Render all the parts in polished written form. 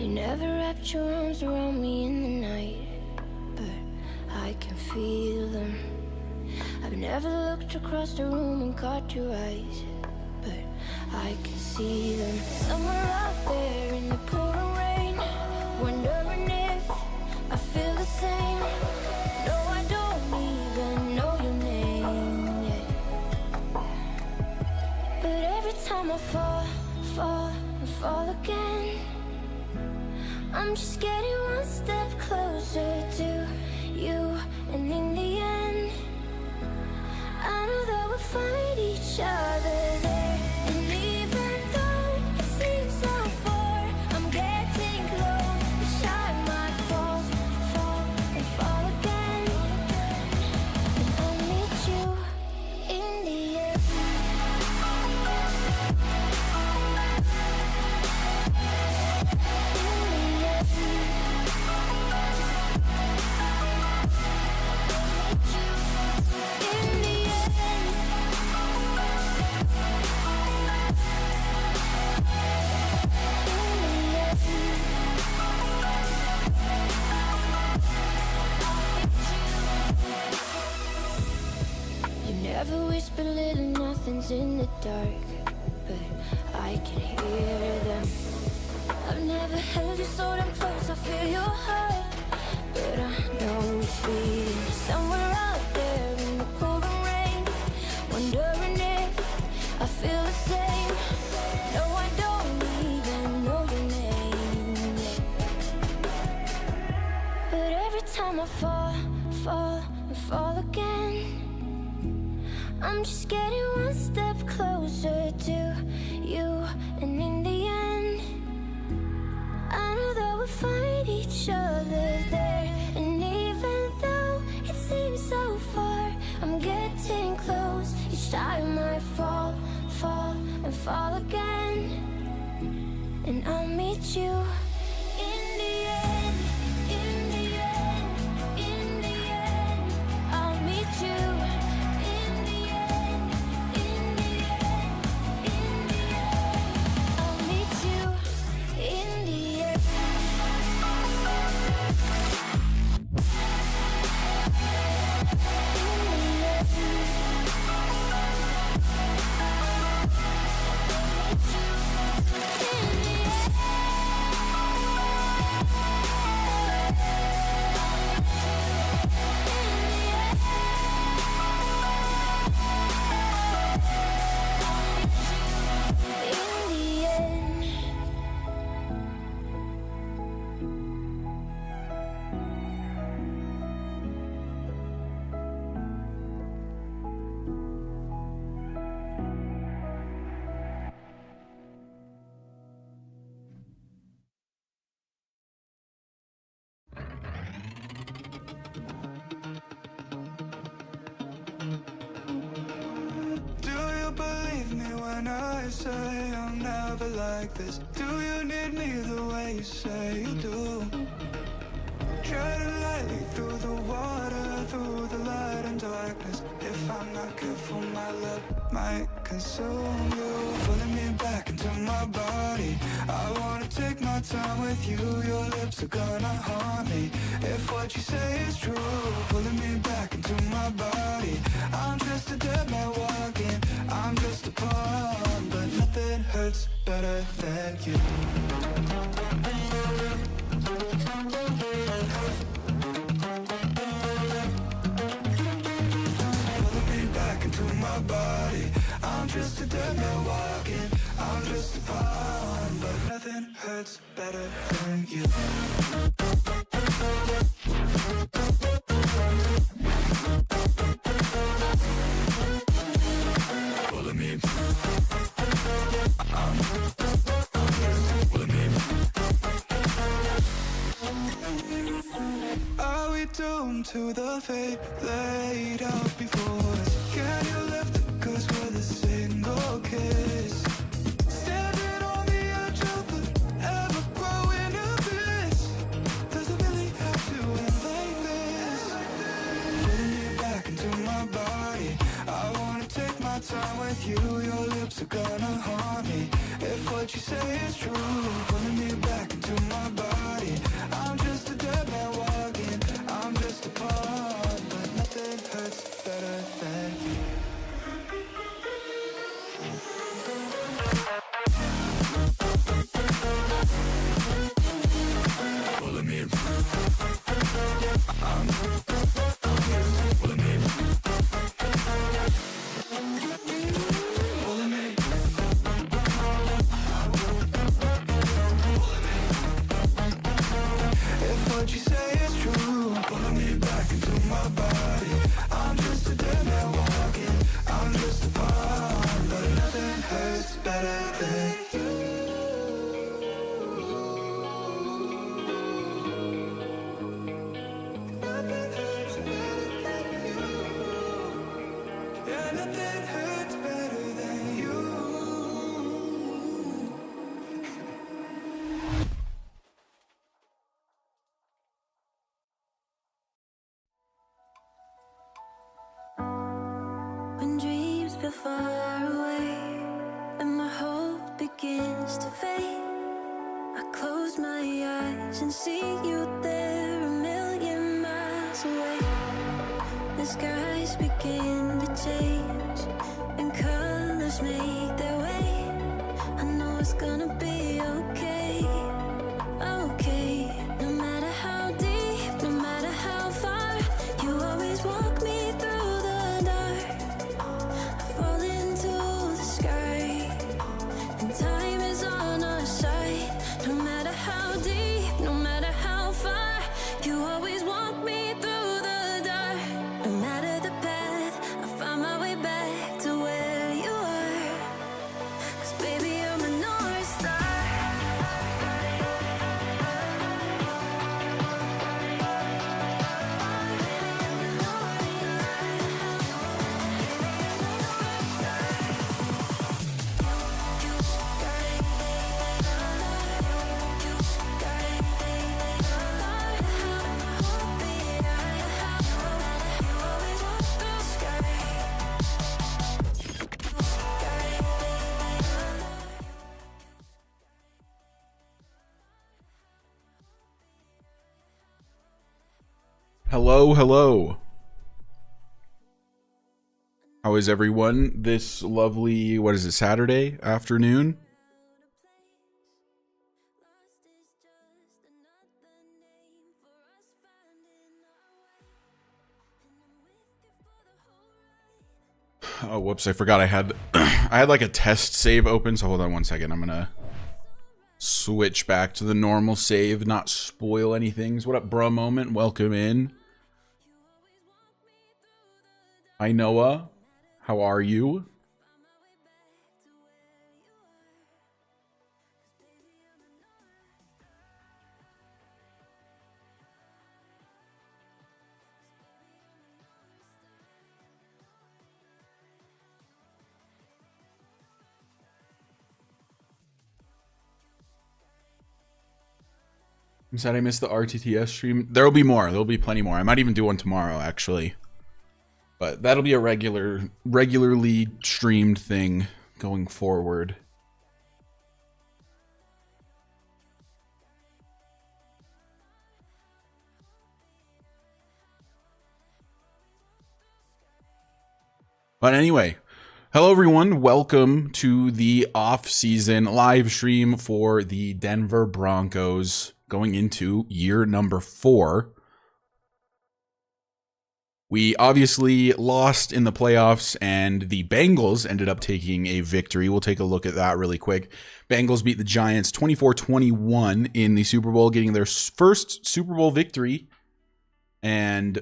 You never wrapped your arms around me in the night, but I can feel them. I've never looked across the room and caught your eyes, but I can see them. Somewhere out there in the pouring rain, wondering if I feel the same. No, I don't even know your name yet, but every time I fall and fall again, I'm just getting one step closer to you, and in the end, I know that we'll find each other there. And even though it seems so far, I'm getting close. Each time I fall and fall again, and I'll meet you in the end. Never whisper little nothings in the dark, but I can hear them. I've never held you so damn close, I feel your heart, but I know it's beating somewhere out there in the pouring rain, wondering if I feel the same. No, I don't even know your name yet, but every time I fall and fall again, I'm just getting one step closer to you, and in the end, I know that we'll find each other there. And even though it seems so far, I'm getting close. Each time I fall and fall again, and I'll meet you in the end, in the end, in the end. I'll meet you. Say I'm never like this. Do you need me the way you say you do? Treading lightly through the water, through the light and darkness. If I'm not careful, my love might consume you. Pulling me back into my body, I wanna take my time with you. Your lips are gonna haunt me if what you say is true. Pulling me back into my body, I'm just a dead man walking, I'm just a pawn, but nothing hurts better than you. Pulling me back into my body, I'm just a dead man walking, I'm just a pawn, but nothing hurts better than you. Pulling me, pulling me. Are we doomed to the fate laid out before us? Can you lift it, 'cause we're the single kiss? Standing on the edge of the ever-growing abyss. Does it really have to end like this? Pulling me back into my body, I wanna take my time with you. Your lips are gonna haunt me if what you say is true. Pulling me back into my body, starts to fade, I close my eyes and see you there, a million miles away. The skies begin to change and colors make their way. I know it's gonna be okay, okay. No matter how deep, no matter how far, you always walk me through the dark. I fall into the sky, and time is on our side. No matter how deep, no matter how far, you always walk me through the dark. No matter the path, I find my way back to where you are. 'Cause baby, you're my North Star. Hello, hello. How is everyone this lovely, what is it, Saturday afternoon? Oh, whoops, I forgot I had I had like a test save open, so hold on one second. I'm gonna switch back to the normal save, not spoil anything. What up, bruh moment? Welcome in. Hi, Noah. How are you? I'm sad I missed the RTTS stream. There'll be more. There'll be plenty more. I might even do one tomorrow, actually. But that'll be a regularly streamed thing going forward. But anyway, hello everyone. Welcome to the off-season live stream for the Denver Broncos going into year number 4. We obviously lost in the playoffs, and the Bengals ended up taking a victory. We'll take a look at that really quick. Bengals beat the Giants 24-21 in the Super Bowl, getting their first Super Bowl victory. And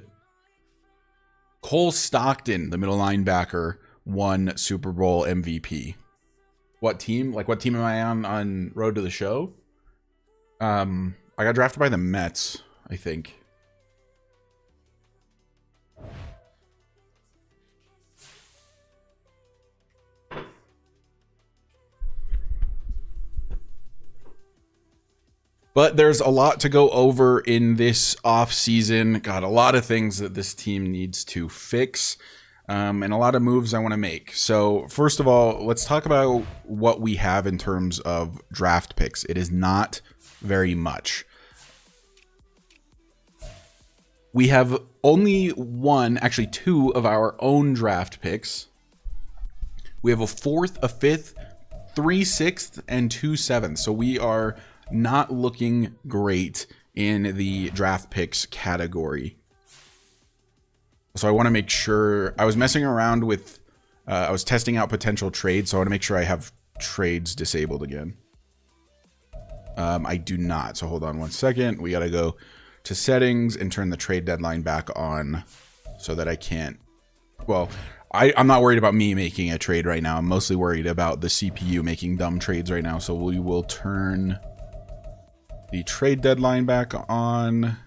Cole Stockton, the middle linebacker, won Super Bowl MVP. What team? Like, what team am I on Road to the Show? I got drafted by the Mets, I think. But there's a lot to go over in this offseason. Got a lot of things that this team needs to fix, and a lot of moves I want to make. So first of all, let's talk about what we have in terms of draft picks. It is not very much. We have only actually two of our own draft picks. We have a 4th, a 5th, 3 6th, and 2 7th. So we are not looking great in the draft picks category. So I want to make sure. I was messing around with, I was testing out potential trades, so I want to make sure I have trades disabled again. I do not, so hold on one second. We got to go to settings and turn the trade deadline back on so that I can't, well, I'm not worried about me making a trade right now. I'm mostly worried about the CPU making dumb trades right now. So we will turn the trade deadline back on.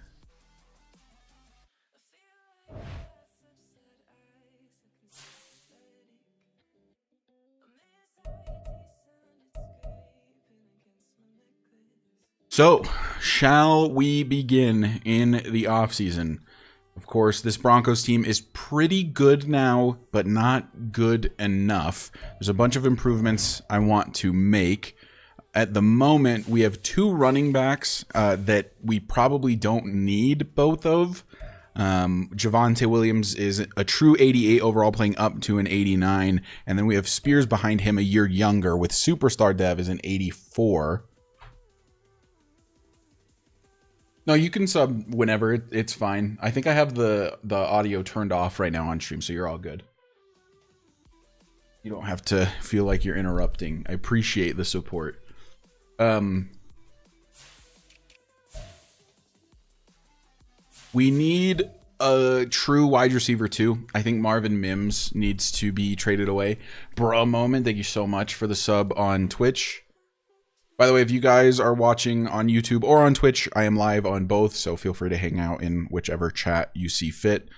So, shall we begin in the offseason? Of course, this Broncos team is pretty good now, but not good enough. There's a bunch of improvements I want to make. at the moment, we have 2 running backs that we probably don't need both of. Javonte Williams is a true 88 overall, playing up to an 89. And then we have Spears behind him, a year younger, with Superstar Dev as an 84. No, you can sub whenever. It's fine. I think I have the audio turned off right now on stream, so you're all good. You don't have to feel like you're interrupting. I appreciate the support. We need a true wide receiver too. I think Marvin Mims needs to be traded away. Bruh moment, thank you so much for the sub on Twitch. By the way, if you guys are watching on YouTube or on Twitch, I am live on both, so feel free to hang out in whichever chat you see fit.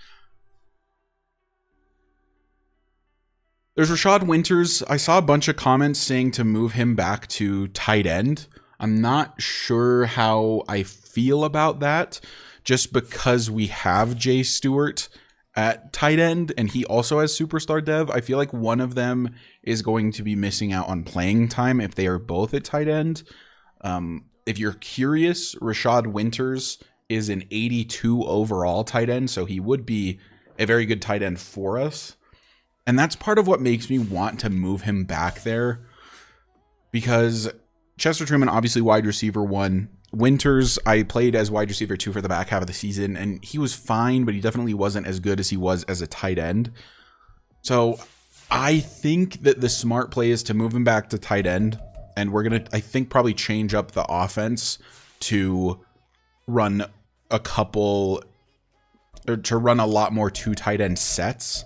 There's Rashad Winters. I saw a bunch of comments saying to move him back to tight end. I'm not sure how I feel about that, just because we have Jay Stewart at tight end and he also has Superstar Dev. I feel like one of them is going to be missing out on playing time if they are both at tight end. If you're curious, Rashad Winters is an 82 overall tight end, so he would be a very good tight end for us. And that's part of what makes me want to move him back there, because Chester Truman, obviously wide receiver 1. Winters, I played as wide receiver 2 for the back half of the season, and he was fine, but he definitely wasn't as good as he was as a tight end. So I think that the smart play is to move him back to tight end, and we're going to, I think, probably change up the offense to run a couple, or to run a lot more 2 tight end sets.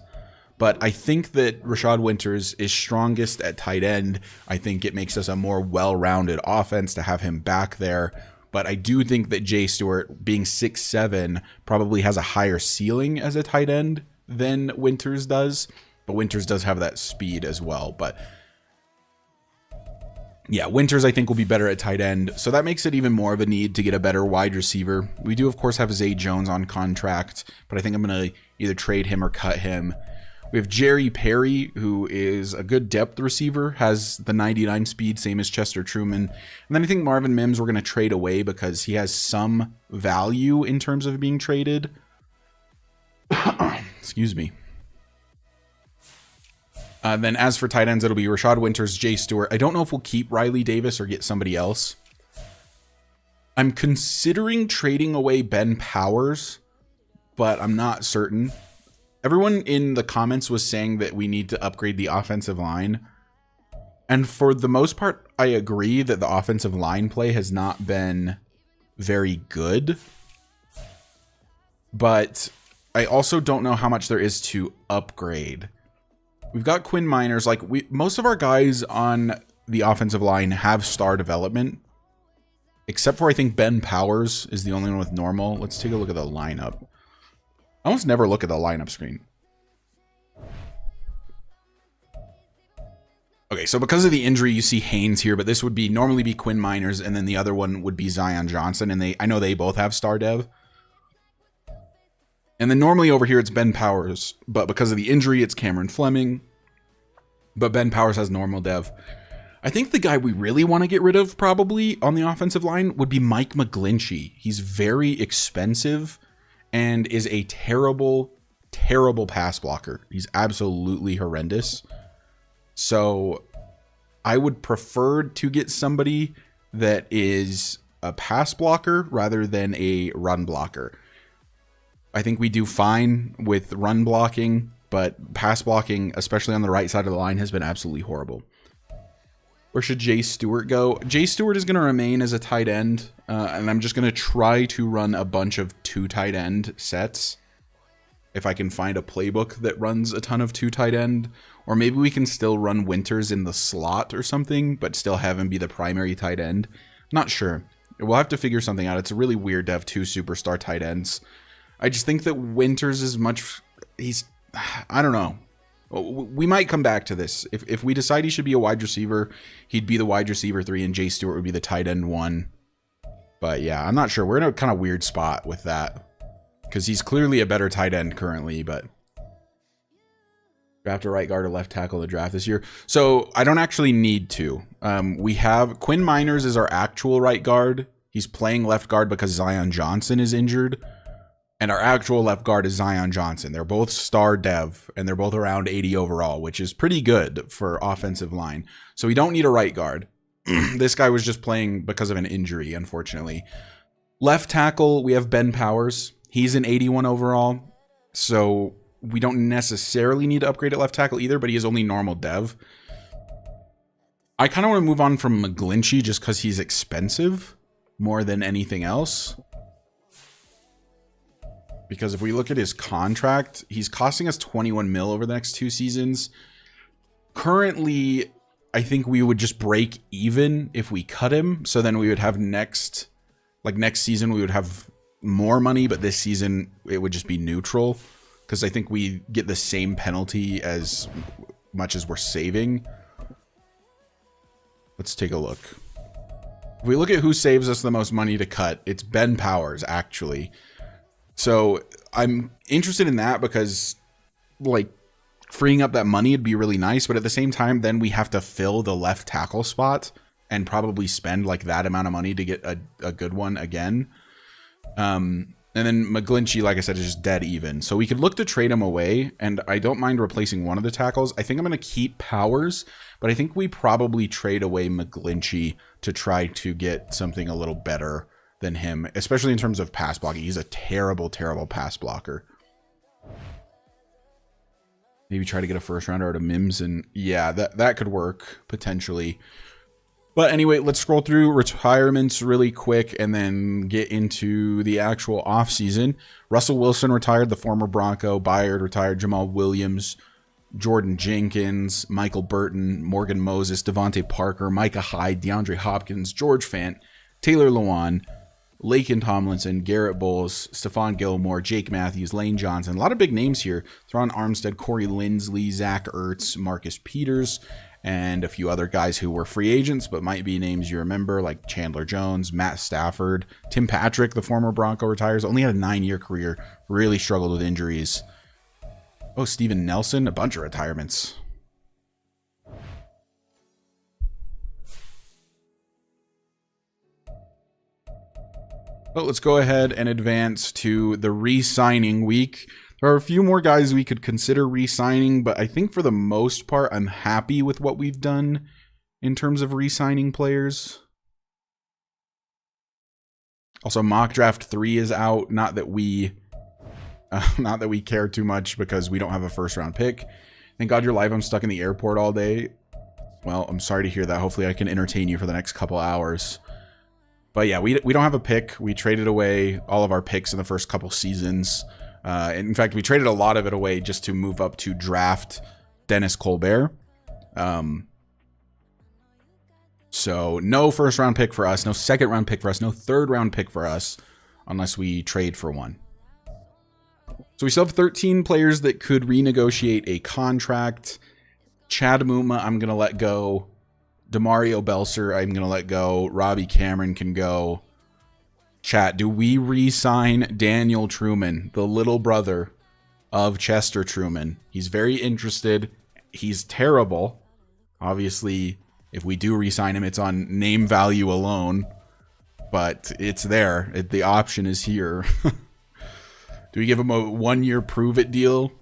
But I think that Rashad Winters is strongest at tight end. I think it makes us a more well-rounded offense to have him back there. But I do think that Jay Stewart, being 6'7", probably has a higher ceiling as a tight end than Winters does. But Winters does have that speed as well. But yeah, Winters I think will be better at tight end. So that makes it even more of a need to get a better wide receiver. We do, of course, have Zay Jones on contract, but I think I'm going to either trade him or cut him. We have Jerry Perry, who is a good depth receiver, has the 99 speed, same as Chester Truman. And then I think Marvin Mims we're going to trade away because he has some value in terms of being traded. Excuse me. Then as for tight ends, it'll be Rashad Winters, Jay Stewart. I don't know if we'll keep Riley Davis or get somebody else. I'm considering trading away Ben Powers, but I'm not certain. Everyone in the comments was saying that we need to upgrade the offensive line. And for the most part, I agree that the offensive line play has not been very good. But I also don't know how much there is to upgrade. We've got Quinn Miners. Like, most of our guys on the offensive line have star development. Except for, I think, Ben Powers is the only one with normal. Let's take a look at the lineup. I almost never look at the lineup screen. Okay, so because of the injury, you see Haynes here, but this would be normally be Quinn Miners, and then the other one would be Zion Johnson, and I know they both have star dev. And then normally over here it's Ben Powers, but because of the injury, it's Cameron Fleming. But Ben Powers has normal dev. I think the guy we really want to get rid of probably on the offensive line would be Mike McGlinchey. He's very expensive and is a terrible, terrible pass blocker. He's absolutely horrendous. So I would prefer to get somebody that is a pass blocker rather than a run blocker. I think we do fine with run blocking, but pass blocking, especially on the right side of the line, has been absolutely horrible. Where should Jay Stewart go? Jay Stewart is going to remain as a tight end, and I'm just going to try to run a bunch of 2 tight end sets. If I can find a playbook that runs a ton of 2 tight end, or maybe we can still run Winters in the slot or something, but still have him be the primary tight end. Not sure. We'll have to figure something out. It's really weird to have 2 superstar tight ends. I just think that Winters is much... I don't know. We might come back to this. If we decide he should be a wide receiver, he'd be the wide receiver 3 and Jay Stewart would be the tight end 1. But yeah, I'm not sure. We're in a kind of weird spot with that. Because he's clearly a better tight end currently, but... Draft a right guard or left tackle in the draft this year. So I don't actually need to. We have Quinn Miners is our actual right guard. He's playing left guard because Zion Johnson is injured. And our actual left guard is Zion Johnson. They're both star dev, and they're both around 80 overall, which is pretty good for offensive line. So we don't need a right guard. This guy was just playing because of an injury, unfortunately. Left tackle, we have Ben Powers. He's an 81 overall. So we don't necessarily need to upgrade at left tackle either, but he is only normal dev. I kind of want to move on from McGlinchey just because he's expensive more than anything else. Because if we look at his contract, he's costing us 21 mil over the next 2 seasons. Currently, I think we would just break even if we cut him. So then we would have next season, we would have more money, but this season it would just be neutral. Because I think we get the same penalty as much as we're saving. Let's take a look. If we look at who saves us the most money to cut, it's Ben Powers, actually. So I'm interested in that because, like, freeing up that money would be really nice. But at the same time, then we have to fill the left tackle spot and probably spend like that amount of money to get a good one again. And then McGlinchey, like I said, is just dead even. So we could look to trade him away. And I don't mind replacing one of the tackles. I think I'm going to keep Powers, but I think we probably trade away McGlinchey to try to get something a little better than him, especially in terms of pass blocking. He's a terrible, terrible pass blocker. Maybe try to get a first rounder out of Mims, and yeah, that could work potentially. But anyway, let's scroll through retirements really quick and then get into the actual offseason. Russell Wilson retired, the former Bronco. Byard retired. Jamal Williams, Jordan Jenkins, Michael Burton, Morgan Moses, Devontae Parker, Micah Hyde, DeAndre Hopkins, George Fant, Taylor Lewan, Laken Tomlinson, Garrett Bowles, Stephon Gilmore, Jake Matthews, Lane Johnson. A lot of big names here. Thron Armstead, Corey Linsley, Zach Ertz, Marcus Peters, and a few other guys who were free agents but might be names you remember, like Chandler Jones, Matt Stafford. Tim Patrick, the former Bronco, retires. Only had a 9-year career. Really struggled with injuries. Oh, Steven Nelson. A bunch of retirements. But let's go ahead and advance to the re-signing week. There are a few more guys we could consider re-signing, but I think for the most part, I'm happy with what we've done in terms of re-signing players. Also, Mock Draft 3 is out. Not that we care too much because we don't have a first-round pick. Thank God you're live. I'm stuck in the airport all day. Well, I'm sorry to hear that. Hopefully I can entertain you for the next couple hours. But yeah, we don't have a pick. We traded away all of our picks in the first couple seasons. In fact, we traded a lot of it away just to move up to draft Dennis Colbert. So no first round pick for us, no second round pick for us, no third round pick for us, unless we trade for one. So we still have 13 players that could renegotiate a contract. Chad Muma, I'm going to let go. Demario Belser, I'm going to let go. Robbie Cameron can go. Chat, do we re-sign Daniel Truman, the little brother of Chester Truman? He's very interested. He's terrible. Obviously, if we do re-sign him, it's on name value alone. But it's there. The option is here. Do we give him a 1-year prove-it deal?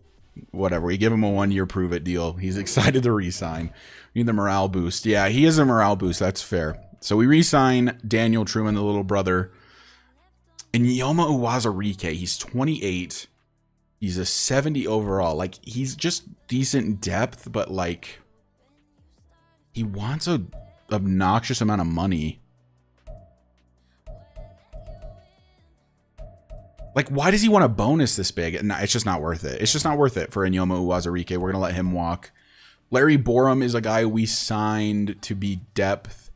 Whatever. We give him a 1-year prove-it deal. He's excited to re-sign. We need the morale boost. Yeah, he is a morale boost. That's fair. So we re-sign Daniel Truman, the little brother. And Yoma Uwazurike, he's 28. He's a 70 overall. Like, he's just decent depth, but, like, he wants a obnoxious amount of money. Like, why does he want a bonus this big? No, it's just not worth it. It's just not worth it for Nyoma Uwazurike. We're going to let him walk. Larry Borum is a guy we signed to be depth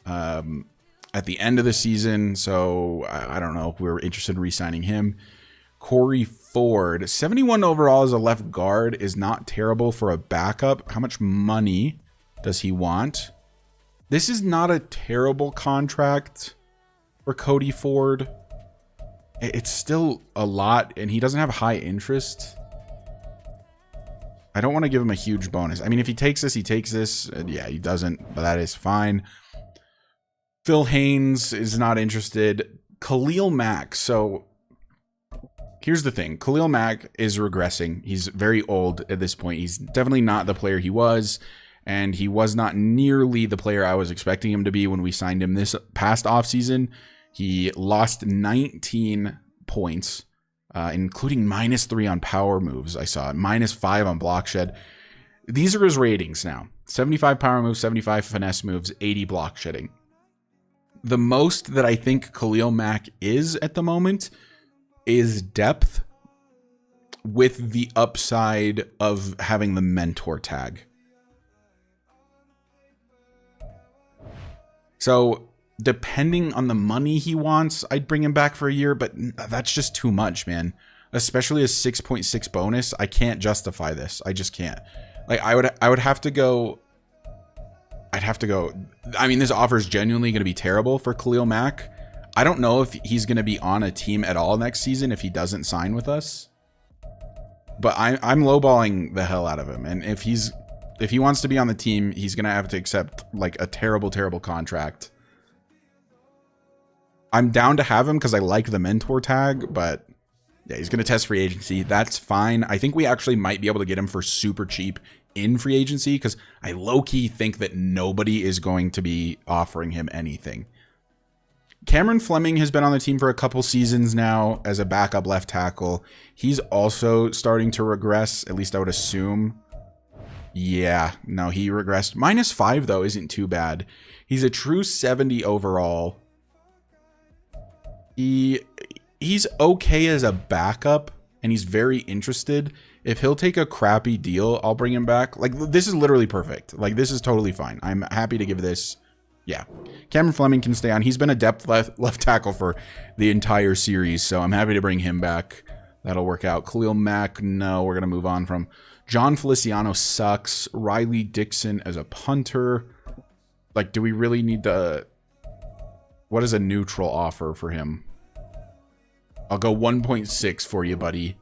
at the end of the season. So I don't know if we were interested in re-signing him. Corey Ford, 71 overall as a left guard, is not terrible for a backup. How much money does he want? This is not a terrible contract for Cody Ford. It's still a lot, and he doesn't have high interest. I don't want to give him a huge bonus. I mean, if he takes this, he takes this. Yeah, he doesn't, but that is fine. Phil Haynes is not interested. Khalil Mack. So here's the thing. Khalil Mack is regressing. He's very old at this point. He's definitely not the player he was, and he was not nearly the player I was expecting him to be when we signed him this past offseason. He lost 19 points, including -3 on power moves. I saw it. -5 on block shed. These are his ratings now. 75 power moves, 75 finesse moves, 80 block shedding. The most that I think Khalil Mack is at the moment is depth with the upside of having the mentor tag. So depending on the money he wants, I'd bring him back for a year, but that's just too much, man. Especially a 6.6 bonus. I can't justify this. I just can't. Like I would have to go. I'd have to go. I mean, this offer is genuinely going to be terrible for Khalil Mack. I don't know if he's going to be on a team at all next season if he doesn't sign with us. But I'm lowballing the hell out of him. And if he wants to be on the team, he's going to have to accept like a terrible, terrible contract. I'm down to have him because I like the mentor tag, but yeah, he's going to test free agency. That's fine. I think we actually might be able to get him for super cheap in free agency because I low-key think that nobody is going to be offering him anything. Cameron Fleming has been on the team for a couple seasons now as a backup left tackle. He's also starting to regress, at least I would assume. Yeah, no, he regressed. -5, though, isn't too bad. He's a true 70 overall. He's okay as a backup, and he's very interested. If he'll take a crappy deal, I'll bring him back. Like, this is literally perfect. Like, this is totally fine. I'm happy to give this. Yeah. Cameron Fleming can stay on. He's been a depth left tackle for the entire series, so I'm happy to bring him back. That'll work out. Khalil Mack, no, we're going to move on from. John Feliciano sucks. Riley Dixon as a punter. Like, do we really need to... What is a neutral offer for him? I'll go 1.6 for you, buddy.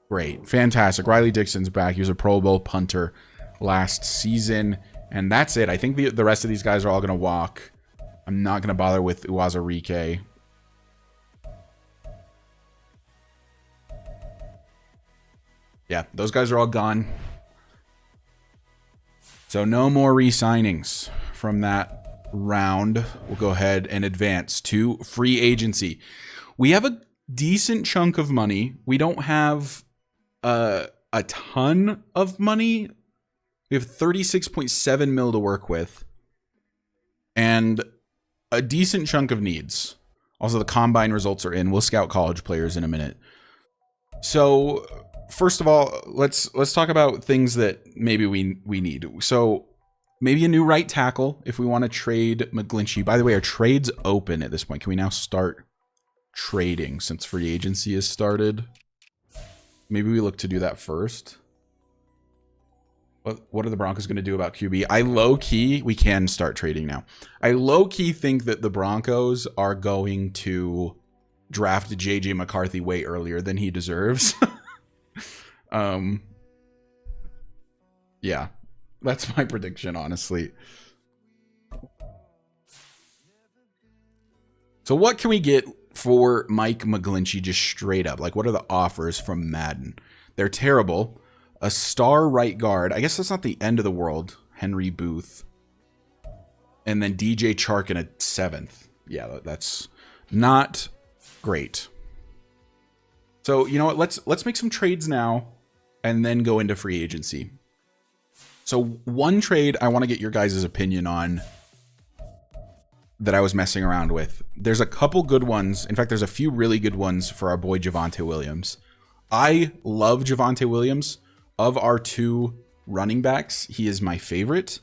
Great. Fantastic. Riley Dixon's back. He was a Pro Bowl punter last season. And that's it. I think the rest of these guys are all going to walk. I'm not going to bother with Uwazurike. Yeah, those guys are all gone. So no more re-signings from that round. We'll go ahead and advance to free agency. We have a decent chunk of money. We don't have a ton of money. We have 36.7 mil to work with and a decent chunk of needs. Also, the combine results are in. We'll scout college players in a minute. So first of all, let's talk about things that maybe we need. So maybe a new right tackle if we want to trade McGlinchey. By the way, our trade's open at this point. Can we now start trading since free agency has started? Maybe we look to do that first. What are the Broncos going to do about QB? I low-key, we can start trading now. I low-key think that the Broncos are going to draft JJ McCarthy way earlier than he deserves. Yeah, that's my prediction, honestly. So what can we get for Mike McGlinchey just straight up? Like, what are the offers from Madden? They're terrible. A star right guard. I guess that's not the end of the world. Henry Booth. And then DJ Chark in a 7th. Yeah, that's not great. So, you know what? Let's make some trades now and then go into free agency. So one trade I want to get your guys' opinion on that I was messing around with. There's a couple good ones. In fact, there's a few really good ones for our boy Javonte Williams. I love Javonte Williams. Of our 2 running backs, he is my favorite.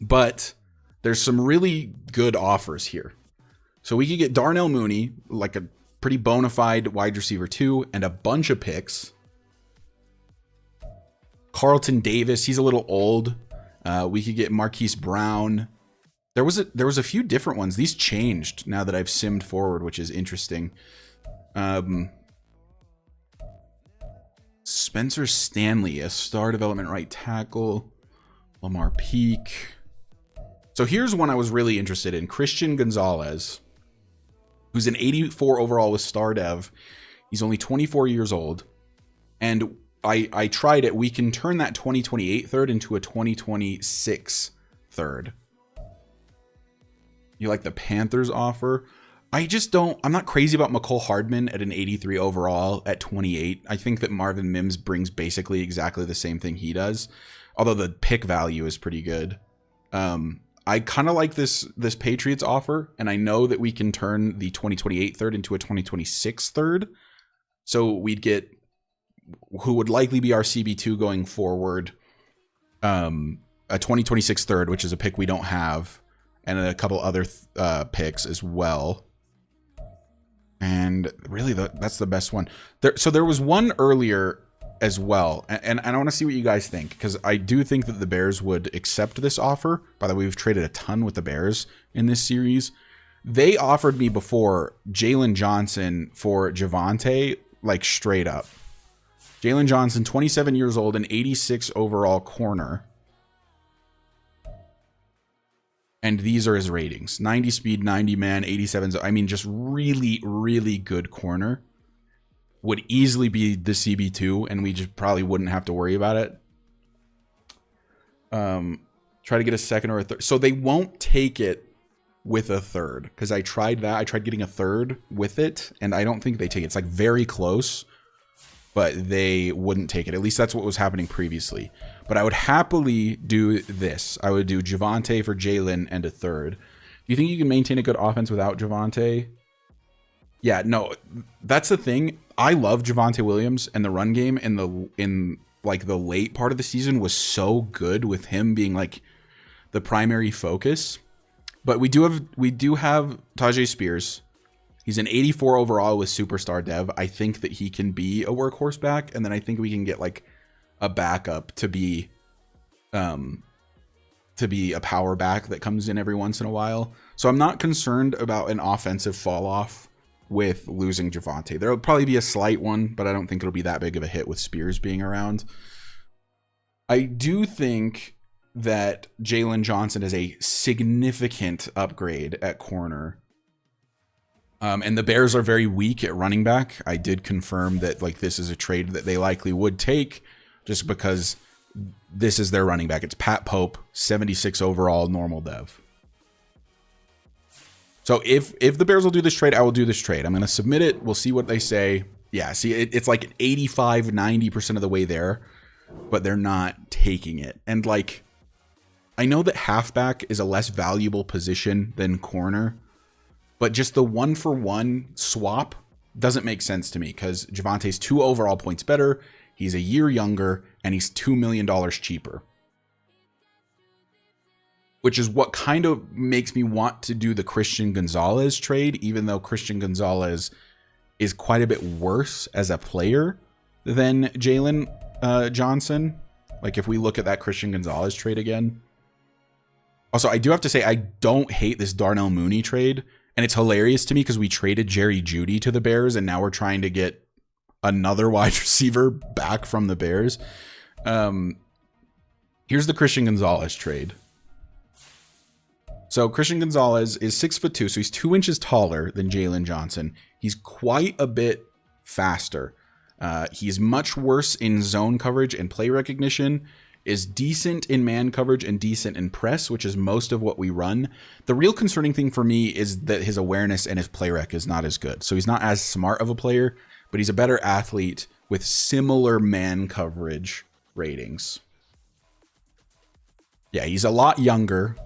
But there's some really good offers here. So we could get Darnell Mooney, like a pretty bona fide wide receiver 2, and a bunch of picks. Carlton Davis, he's a little old. We could get Marquise Brown. There was a few different ones. These changed now that I've simmed forward, which is interesting. Spencer Stanley, a star development right tackle. Lamar Peak. So here's one I was really interested in. Christian Gonzalez, who's an 84 overall with Star Dev. He's only 24 years old. And I tried it. We can turn that 2028 third into a 2026 third. You like the Panthers offer? I'm not crazy about McCole Hardman at an 83 overall at 28. I think that Marvin Mims brings basically exactly the same thing he does. Although the pick value is pretty good. I kind of like this Patriots offer, and I know that we can turn the 2028 third into a 2026 third. So we'd get who would likely be our CB2 going forward, a 2026 third, which is a pick we don't have, and a couple other picks as well. And really, that's the best one. So there was one earlier as well, and I want to see what you guys think, because I do think that the Bears would accept this offer. By the way, we've traded a ton with the Bears in this series. They offered me before Jalen Johnson for Javonte, like straight up. Jalen Johnson, 27 years old, an 86 overall corner. And these are his ratings. 90 speed, 90 man, 87. I mean, just really, really good corner. Would easily be the CB2, and we just probably wouldn't have to worry about it. Try to get a second or a third. So they won't take it with a third, because I tried that. I tried getting a third with it, and I don't think they take it. It's like very close, but they wouldn't take it. At least that's what was happening previously. But I would happily do this. I would do Javonte for Jalen and a third. Do you think you can maintain a good offense without Javonte? Yeah, no, that's the thing. I love Javonte Williams, and the run game in like the late part of the season was so good with him being like the primary focus. But we do have Tajay Spears. He's an 84 overall with Superstar Dev. I think that he can be a workhorse back, and then I think we can get like a backup to be a power back that comes in every once in a while. So I'm not concerned about an offensive fall off with losing Javonte. There'll probably be a slight one, but I don't think it'll be that big of a hit with Spears being around. I do think that Jalen Johnson is a significant upgrade at corner. And the Bears are very weak at running back. I did confirm that like this is a trade that they likely would take just because this is their running back. It's Pat Pope, 76 overall, normal dev. So if the Bears will do this trade, I will do this trade. I'm going to submit it. We'll see what they say. Yeah, see, it's like 85, 90% of the way there, but they're not taking it. And like, I know that halfback is a less valuable position than corner, but just the 1-for-1 swap doesn't make sense to me because Javonte's 2 overall points better. He's a year younger and he's $2 million cheaper. Which is what kind of makes me want to do the Christian Gonzalez trade, even though Christian Gonzalez is quite a bit worse as a player than Jalen Johnson. Like if we look at that Christian Gonzalez trade again. Also, I do have to say, I don't hate this Darnell Mooney trade. And it's hilarious to me because we traded Jerry Jeudy to the Bears and now we're trying to get another wide receiver back from the Bears. Here's the Christian Gonzalez trade. So Christian Gonzalez is 6'2", so he's 2 inches taller than Jalen Johnson. He's quite a bit faster. He's much worse in zone coverage and play recognition, is decent in man coverage and decent in press, which is most of what we run. The real concerning thing for me is that his awareness and his play rec is not as good. So he's not as smart of a player, but he's a better athlete with similar man coverage ratings. Yeah, he's a lot younger.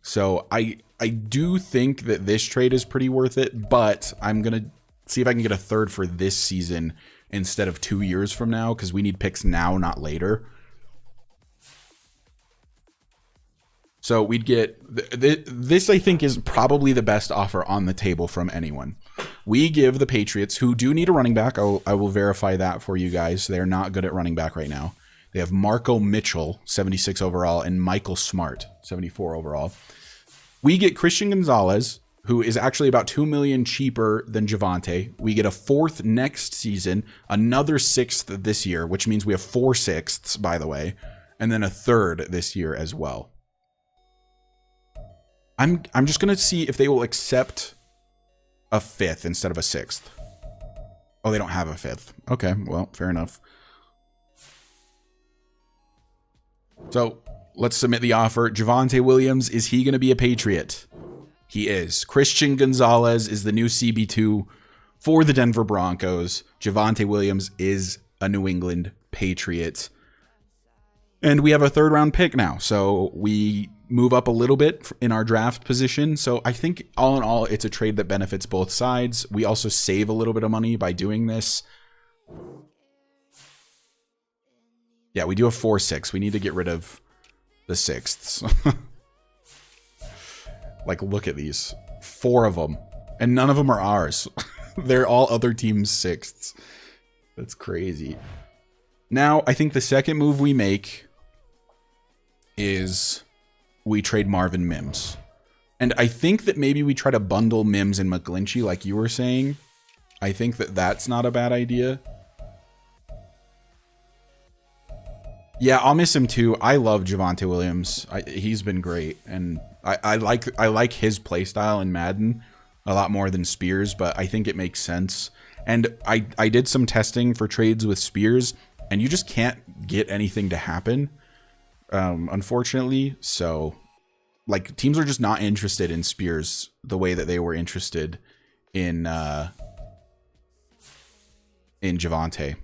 So I do think that this trade is pretty worth it, but I'm going to see if I can get a third for this season instead of 2 years from now because we need picks now, not later. So we'd get this, I think, is probably the best offer on the table from anyone. We give the Patriots, who do need a running back. I will verify that for you guys. They're not good at running back right now. They have Marco Mitchell, 76 overall, and Michael Smart, 74 overall. We get Christian Gonzalez, who is actually about 2 million cheaper than Javonte. We get a 4th next season, another 6th this year, which means we have 4 6ths, by the way, and then a 3rd this year as well. I'm just going to see if they will accept a 5th instead of a 6th. Oh, they don't have a 5th. Okay, well, fair enough. So let's submit the offer. Javonte Williams, is he going to be a Patriot? He is. Christian Gonzalez is the new CB2 for the Denver Broncos. Javonte Williams is a New England Patriot. And we have a 3rd round pick now. So we move up a little bit in our draft position. So I think all in all, it's a trade that benefits both sides. We also save a little bit of money by doing this. Yeah, we do a 4-6. We need to get rid of the 6ths. Like, look at these. 4 of them. And none of them are ours. They're all other teams' 6ths. That's crazy. Now, I think the second move we make is we trade Marvin Mims. And I think that maybe we try to bundle Mims and McGlinchey like you were saying. I think that that's not a bad idea. Yeah, I'll miss him too. I love Javonte Williams. He's been great. And I like his play style in Madden a lot more than Spears, but I think it makes sense. And I did some testing for trades with Spears, and you just can't get anything to happen. Unfortunately, so like teams are just not interested in Spears the way that they were interested in Javonte.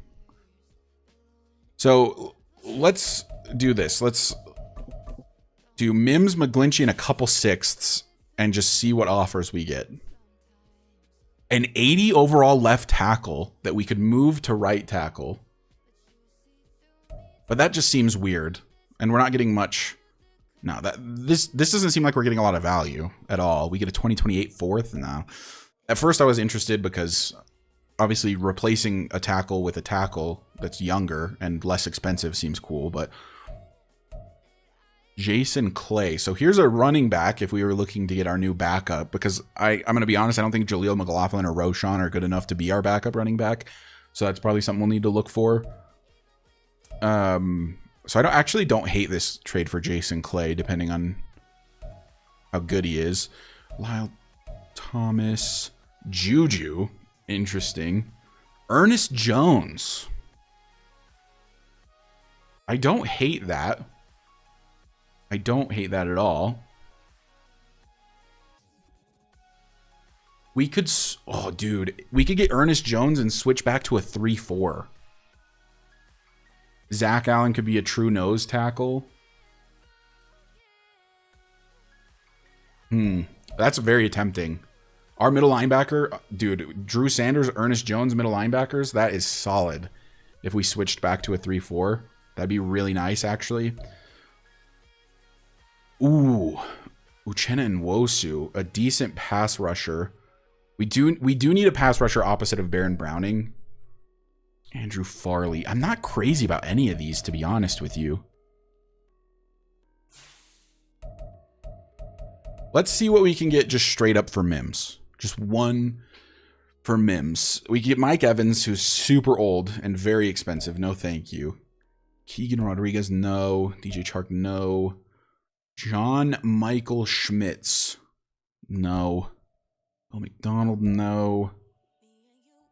So let's do this. Let's do Mims, McGlinchey, and a couple 6ths, and just see what offers we get. An 80 overall left tackle that we could move to right tackle, but that just seems weird. And we're not getting much. No, this doesn't seem like we're getting a lot of value at all. We get a 2028 4th now. At first I was interested because obviously replacing a tackle with a tackle that's younger and less expensive seems cool, but Jason Clay. So here's a running back if we were looking to get our new backup, because I'm going to be honest, I don't think Jaleel McLaughlin or Roshan are good enough to be our backup running back. So that's probably something we'll need to look for. So I don't hate this trade for Jason Clay, depending on how good he is. Lyle Thomas, Juju, interesting. Ernest Jones. I don't hate that. I don't hate that at all. We could, oh dude, we could get Ernest Jones and switch back to a 3-4. Zach Allen could be a true nose tackle. That's very tempting. Our middle linebacker, dude, Drew Sanders, Ernest Jones, middle linebackers, that is solid. If we switched back to a 3-4, that'd be really nice, actually. Ooh, Uchenna Nwosu, a decent pass rusher. We do need a pass rusher opposite of Baron Browning. Andrew Farley. I'm not crazy about any of these, to be honest with you. Let's see what we can get just straight up for Mims. Just one for Mims. We get Mike Evans, who's super old and very expensive. No, thank you. Keegan Rodriguez, no. DJ Chark, no. John Michael Schmitz, no. Bill McDonald, no.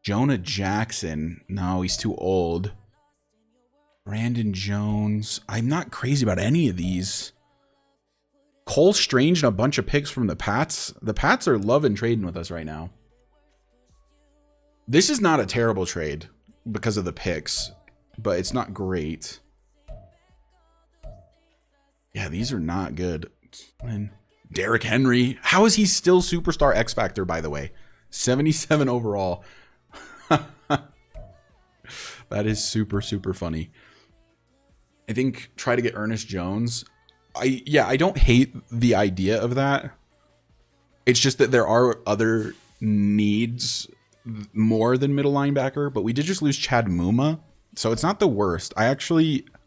Jonah Jackson, no, he's too old. Brandon Jones, I'm not crazy about any of these. Cole Strange and a bunch of picks from the Pats. The Pats are loving trading with us right now. This is not a terrible trade because of the picks, but it's not great. Yeah, these are not good. And Derrick Henry. How is he still superstar X Factor, by the way? 77 overall. That is super, super funny. I think try to get Ernest Jones. I don't hate the idea of that. It's just that there are other needs more than middle linebacker, but we did just lose Chad Muma, so it's not the worst. I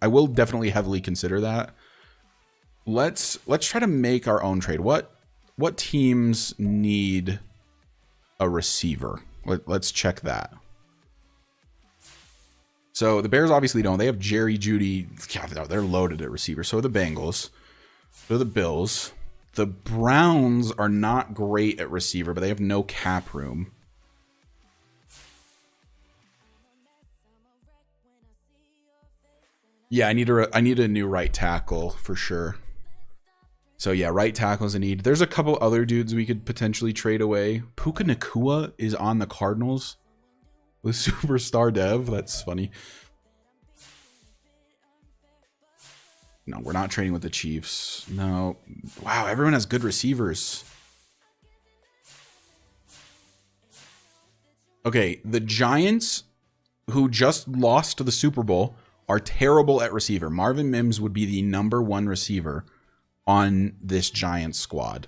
will definitely heavily consider that. Let's try to make our own trade. What what teams need a receiver? Let's check that. So the Bears obviously don't. They have Jerry Jeudy. God, they're loaded at receiver. So are the Bengals. So are the Bills. The Browns are not great at receiver, but they have no cap room. Yeah, I need a new right tackle for sure. So yeah, right tackle is a need. There's a couple other dudes we could potentially trade away. Puka Nacua is on the Cardinals with superstar dev. That's funny. No, we're not trading with the Chiefs. No. Wow, everyone has good receivers. Okay, the Giants, who just lost to the Super Bowl, are terrible at receiver. Marvin Mims would be the #1 receiver on this Giants squad.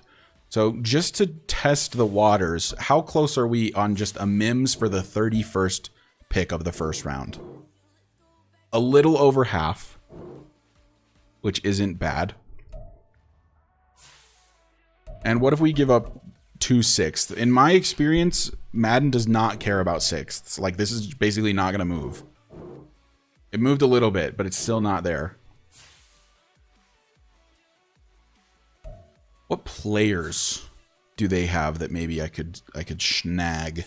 So just to test the waters, how close are we on just a Mims for the 31st pick of the first round? A little over half, which isn't bad. And what if we give up 2 sixths? In my experience, Madden does not care about sixths. Like, this is basically not going to move. It moved a little bit, but it's still not there. What players do they have that maybe I could snag?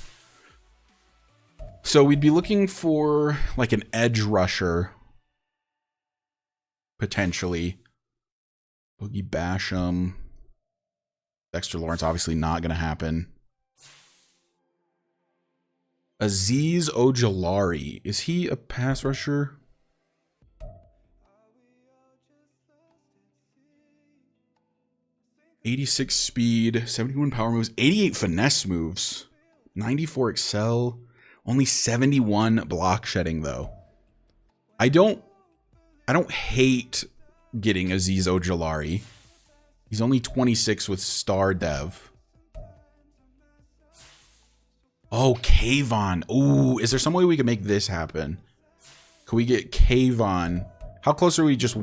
So we'd be looking for like an edge rusher, potentially. Boogie Basham. Dexter Lawrence, obviously not going to happen. Azeez Ojulari. Is he a pass rusher? '86 speed, 71 power moves, 88 finesse moves, 94 excel, only 71 block shedding though. I don't hate getting Azeez Ojulari. He's only 26 with star dev. Oh, Kayvon. Ooh, is there some way we can make this happen? Can we get Kayvon? How close are we just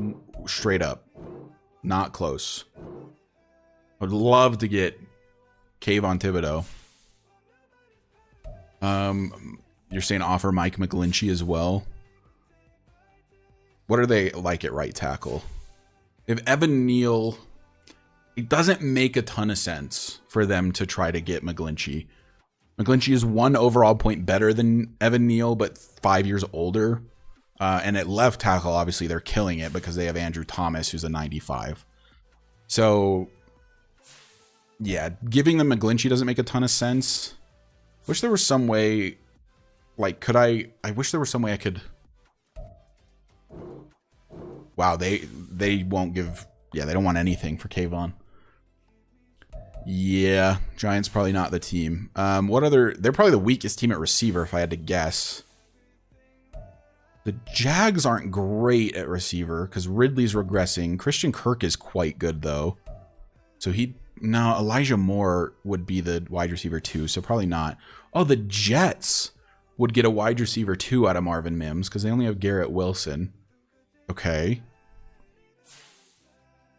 straight up? Not close. I would love to get Kayvon Thibodeau. You're saying offer Mike McGlinchey as well? What are they like at right tackle? If Evan Neal... It doesn't make a ton of sense for them to try to get McGlinchey. McGlinchey is 1 overall point better than Evan Neal, but 5 years older. And at left tackle, obviously, they're killing it because they have Andrew Thomas, who's a 95. So, yeah, giving them McGlinchey doesn't make a ton of sense. Wish there was some way, like, I wish there was some way I could... Wow, they won't give... Yeah, they don't want anything for Kayvon. Yeah, Giants probably not the team. What other... They're probably the weakest team at receiver, if I had to guess. The Jags aren't great at receiver, because Ridley's regressing. Christian Kirk is quite good, though. So no, Elijah Moore would be the wide receiver 2, so probably not. Oh, the Jets would get a wide receiver 2 out of Marvin Mims, because they only have Garrett Wilson. Okay.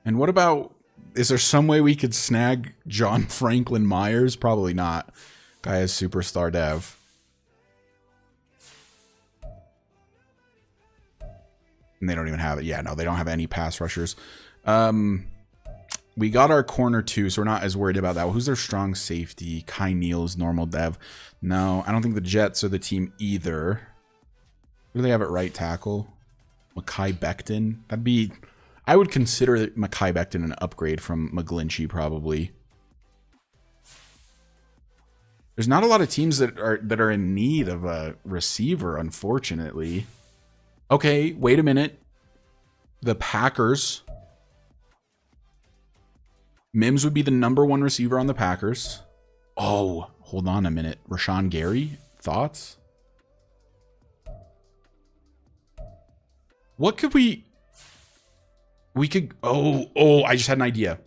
And what about... Is there some way we could snag John Franklin Myers? Probably not. Guy has superstar dev. And they don't even have it. Yeah, no, they don't have any pass rushers. We got our corner too, so we're not as worried about that. Who's their strong safety? Kai Neal's normal dev. No, I don't think the Jets are the team either. Who do they have at right tackle? Mekhi Becton? That'd be... I would consider Mekhi Becton an upgrade from McGlinchey, probably. There's not a lot of teams that are in need of a receiver, unfortunately. Okay, wait a minute. The Packers. Mims would be the #1 receiver on the Packers. Oh, hold on a minute. Rashawn Gary, thoughts? What could we could... Oh, I just had an idea.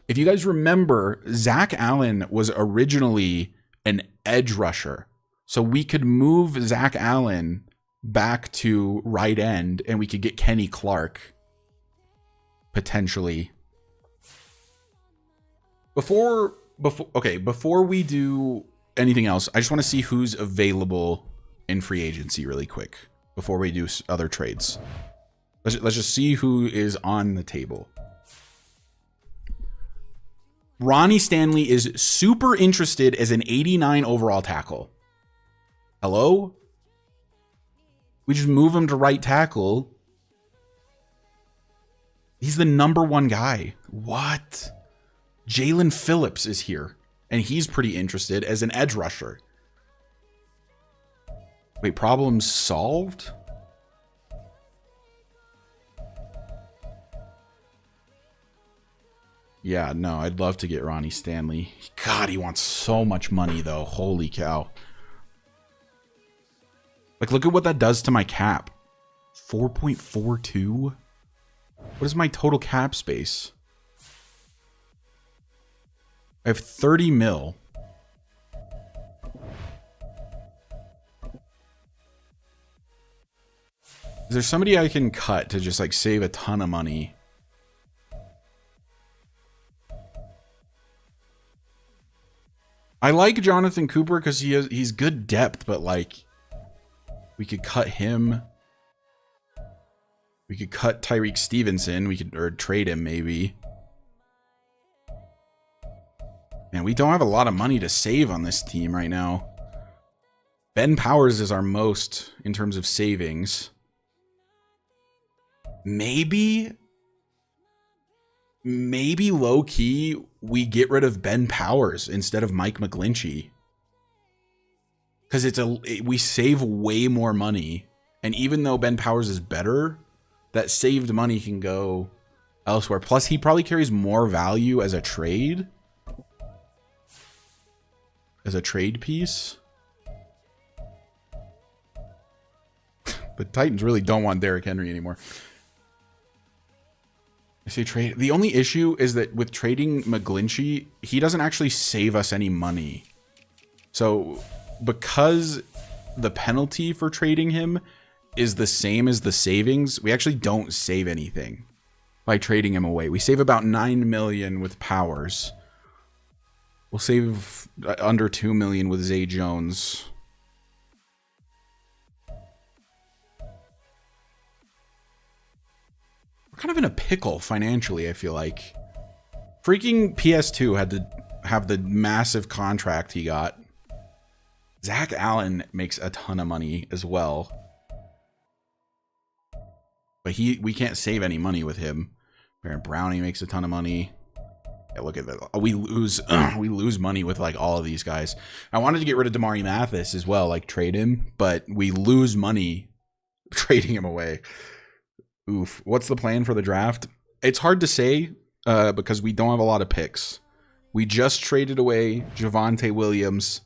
If you guys remember, Zach Allen was originally an edge rusher. So we could move Zach Allen back to right end and we could get Kenny Clark potentially. Before we do anything else, I just want to see who's available in free agency really quick before we do other trades. Let's just see who is on the table. Ronnie Stanley is super interested as an 89 overall tackle. Hello? We just move him to right tackle. He's the #1 guy. What? Jalen Phillips is here, and he's pretty interested as an edge rusher. Wait, problem solved? Yeah, no, I'd love to get Ronnie Stanley. God, he wants so much money, though. Holy cow. Like, look at what that does to my cap. 4.42? What is my total cap space? I have 30 mil. Is there somebody I can cut to just, like, save a ton of money? I like Jonathan Cooper because he's good depth, but like we could cut him. We could cut Tyreek Stevenson. Or trade him maybe. Man, we don't have a lot of money to save on this team right now. Ben Powers is our most in terms of savings. Maybe low key we get rid of Ben Powers instead of Mike McGlinchey, because we save way more money, and even though Ben Powers is better, that saved money can go elsewhere. Plus, he probably carries more value as a trade piece. The Titans really don't want Derrick Henry anymore. I say trade. The only issue is that with trading McGlinchey, he doesn't actually save us any money. So because the penalty for trading him is the same as the savings, we actually don't save anything by trading him away. We save about 9 million with Powers. We'll save under 2 million with Zay Jones. We're kind of in a pickle financially, I feel like. Freaking PS2 had to have the massive contract he got. Zach Allen makes a ton of money as well. But we can't save any money with him. Baron Browning makes a ton of money. Yeah, look at that. We lose money with like all of these guys. I wanted to get rid of Damari Mathis as well, like trade him, but we lose money trading him away. Oof. What's the plan for the draft? It's hard to say because we don't have a lot of picks. We just traded away Javonte Williams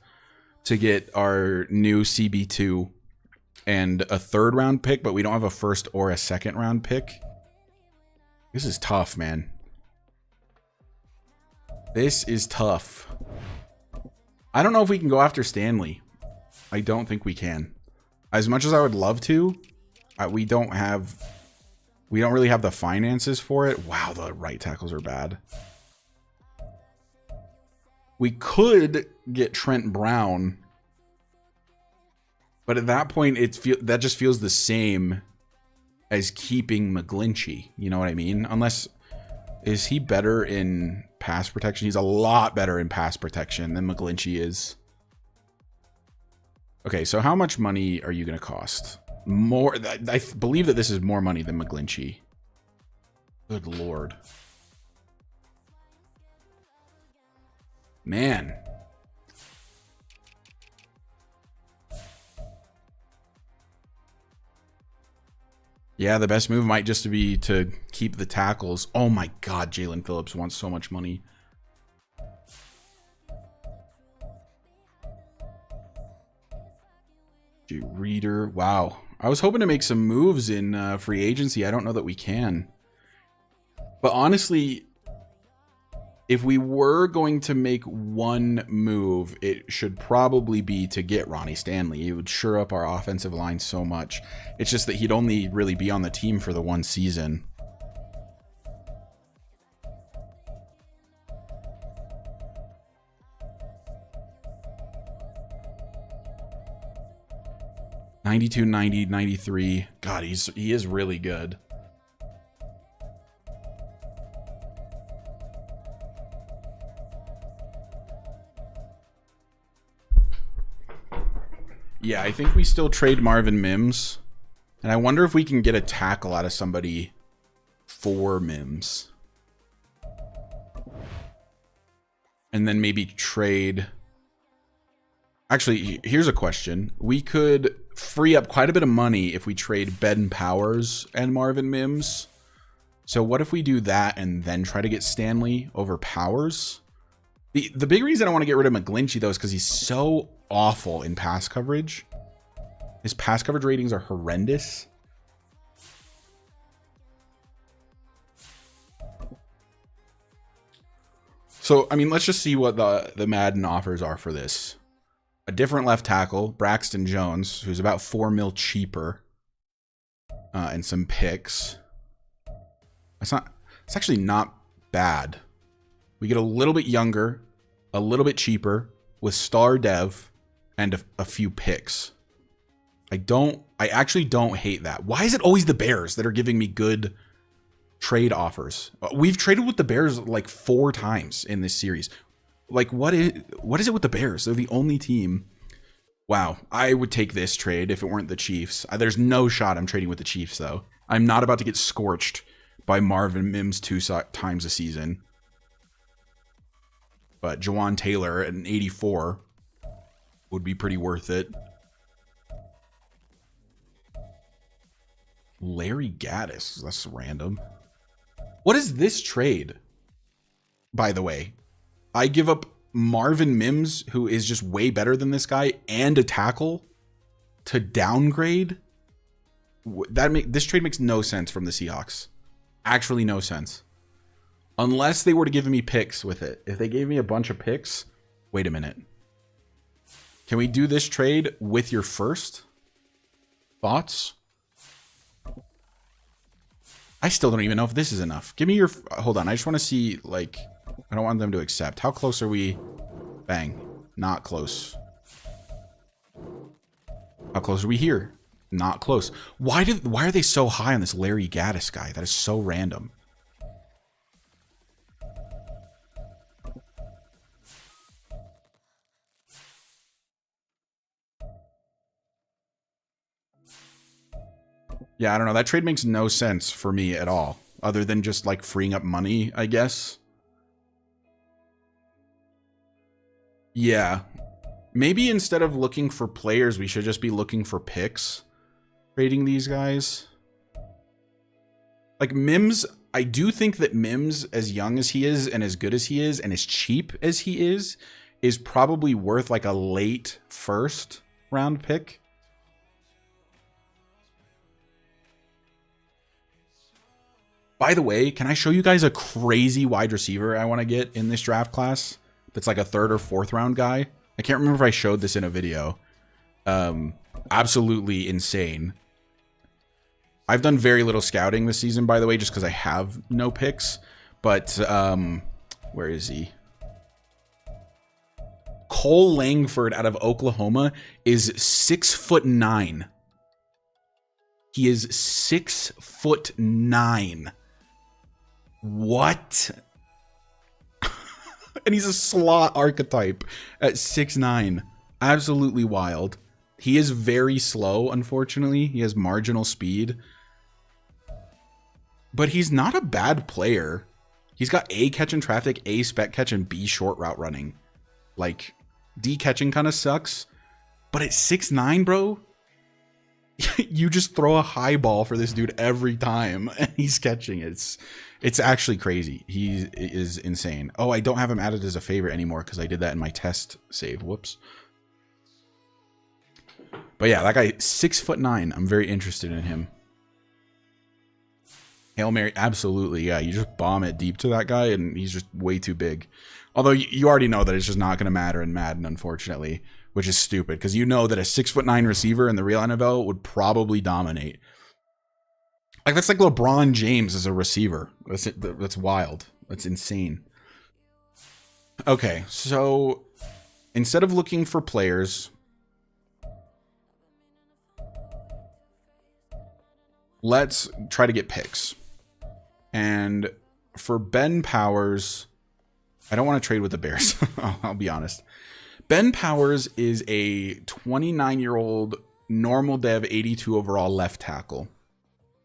to get our new CB2 and a 3rd round pick, but we don't have a 1st or a 2nd round pick. This is tough, man. This is tough. I don't know if we can go after Stanley. I don't think we can. As much as I would love to, we don't really have the finances for it. Wow, the right tackles are bad. We could get Trent Brown, but at that point, that just feels the same as keeping McGlinchey. You know what I mean? Unless, is he better in pass protection? He's a lot better in pass protection than McGlinchey is. Okay, so how much money are you going to cost? More. I believe that this is more money than McGlinchey. Good Lord. Man. Yeah, the best move might just be to keep the tackles. Oh my God, Jalen Phillips wants so much money. Reader. Wow. I was hoping to make some moves in free agency. I don't know that we can. But honestly, if we were going to make one move, it should probably be to get Ronnie Stanley. It would shore up our offensive line so much. It's just that he'd only really be on the team for the one season. 92, 90, 93. God, he is really good. Yeah, I think we still trade Marvin Mims. And I wonder if we can get a tackle out of somebody for Mims. And then maybe trade... Actually, here's a question. We could free up quite a bit of money if we trade Ben Powers and Marvin Mims. So what if we do that and then try to get Stanley over Powers? The big reason I want to get rid of McGlinchey, though, is because he's so awful in pass coverage. His pass coverage ratings are horrendous. So, I mean, let's just see what the Madden offers are for this. A different left tackle, Braxton Jones, who's about $4 mil cheaper. And some picks. It's actually not bad. We get a little bit younger, a little bit cheaper, with star dev, and a few picks. I actually don't hate that. Why is it always the Bears that are giving me good trade offers? We've traded with the Bears like 4 times in this series. Like, what is it with the Bears? They're the only team. Wow, I would take this trade if it weren't the Chiefs. There's no shot I'm trading with the Chiefs, though. I'm not about to get scorched by Marvin Mims 2 times a season. But Jawan Taylor at an 84 would be pretty worth it. Larry Gaddis. That's random. What is this trade, by the way? I give up Marvin Mims, who is just way better than this guy, and a tackle to downgrade? This trade makes no sense from the Seahawks. Actually, no sense. Unless they were to give me picks with it. If they gave me a bunch of picks... Wait a minute. Can we do this trade with your first? Thoughts? I still don't even know if this is enough. Give me your... Hold on. I just want to see, like... I don't want them to accept. How close are we? Bang. Not close. How close are we here? Not close. Why are they so high on this Larry Gaddis guy? That is so random. Yeah, I don't know. That trade makes no sense for me at all. Other than just, like, freeing up money, I guess. Yeah. Maybe instead of looking for players, we should just be looking for picks. Trading these guys. Like, Mims, I do think that Mims, as young as he is, and as good as he is, and as cheap as he is probably worth, like, a late first round pick. By the way, can I show you guys a crazy wide receiver I want to get in this draft class? That's like a 3rd or 4th round guy. I can't remember if I showed this in a video. Absolutely insane. I've done very little scouting this season, by the way, just because I have no picks. But, where is he? Cole Langford out of Oklahoma is 6'9". He is 6'9". What? And he's a slot archetype at 6'9". Absolutely wild. He is very slow, unfortunately. He has marginal speed. But he's not a bad player. He's got A, catch in traffic, A, spec catch, and B, short route running. Like, D catching kind of sucks. But at 6'9", bro, you just throw a high ball for this dude every time, and he's catching it. It's actually crazy. He is insane. Oh, I don't have him added as a favorite anymore because I did that in my test save. Whoops. But yeah, that guy, 6'9". I'm very interested in him. Hail Mary, absolutely. Yeah, you just bomb it deep to that guy, and he's just way too big. Although you already know that it's just not going to matter in Madden, unfortunately, which is stupid because you know that a 6'9" receiver in the real NFL would probably dominate. Like, that's like LeBron James as a receiver. That's wild. That's insane. Okay, so instead of looking for players, let's try to get picks. And for Ben Powers, I don't want to trade with the Bears. I'll be honest. Ben Powers is a 29-year-old normal dev 82 overall left tackle.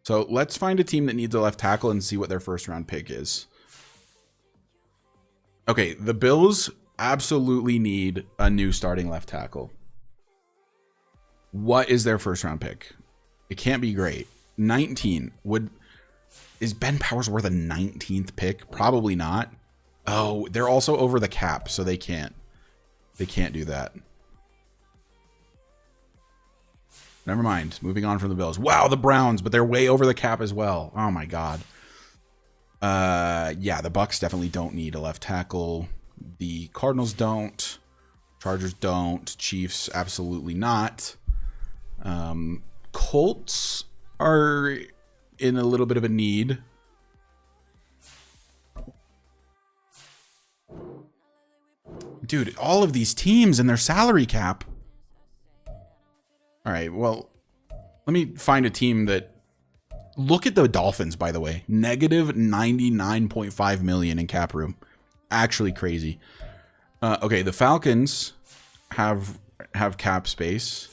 So let's find a team that needs a left tackle and see what their first round pick is. Okay, the Bills absolutely need a new starting left tackle. What is their first round pick? It can't be great. 19. Is Ben Powers worth a 19th pick? Probably not. Oh, they're also over the cap, so they can't do that. Never mind. Moving on from the Bills. Wow, the Browns, but they're way over the cap as well. Oh my god. Yeah, the Bucks definitely don't need a left tackle. The Cardinals don't. Chargers don't. Chiefs absolutely not. Colts are in a little bit of a need. Dude, all of these teams and their salary cap. All right, well, let me find a team that... Look at the Dolphins, by the way. Negative 99.5 million in cap room. Actually crazy. Okay, the Falcons have cap space.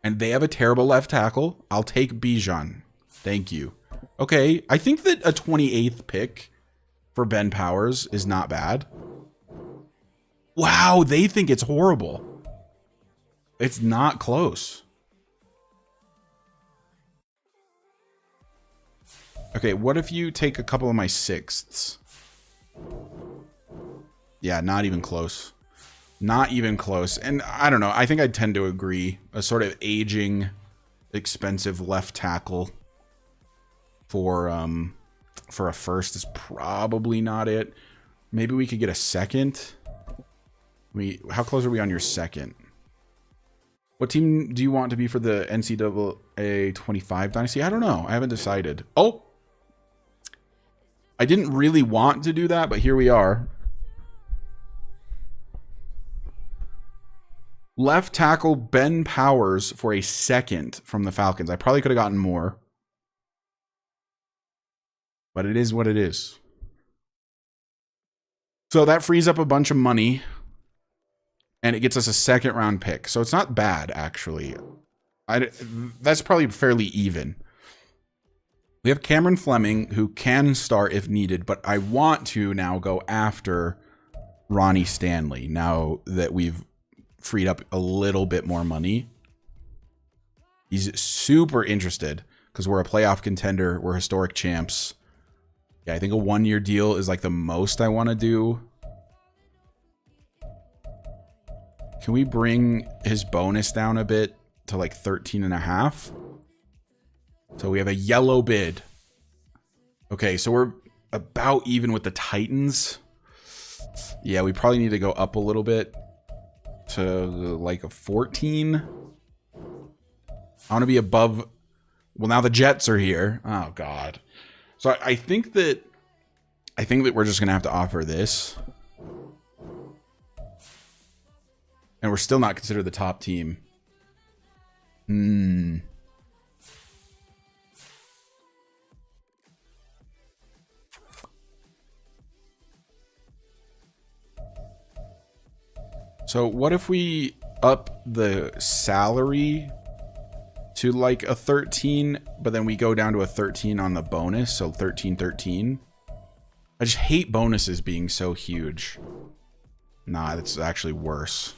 And they have a terrible left tackle. I'll take Bijan. Thank you. Okay, I think that a 28th pick for Ben Powers is not bad. Wow, they think it's horrible. It's not close. Okay, what if you take a couple of my sixths? Yeah, not even close. Not even close. And I don't know. I think I tend to agree. A sort of aging, expensive left tackle for a first is probably not it. Maybe we could get a second. How close are we on your second? What team do you want to be for the NCAA 25 Dynasty? I don't know. I haven't decided. Oh! I didn't really want to do that, but here we are. Left tackle Ben Powers for a second from the Falcons. I probably could have gotten more. But it is what it is. So that frees up a bunch of money. And it gets us a second round pick. So it's not bad, actually. That's probably fairly even. We have Cameron Fleming, who can start if needed. But I want to now go after Ronnie Stanley. Now that we've freed up a little bit more money. He's super interested. Because we're a playoff contender. We're historic champs. Yeah, I think a 1-year deal is like the most I want to do. Can we bring his bonus down a bit to like 13.5? So we have a yellow bid. Okay, so we're about even with the Titans. Yeah, we probably need to go up a little bit to like a 14. I want to be above. Well, now the Jets are here. Oh God. So I think that we're just gonna have to offer this. And we're still not considered the top team. So what if we up the salary to like a 13, but then we go down to a 13 on the bonus, so 13. I just hate bonuses being so huge. Nah, that's actually worse.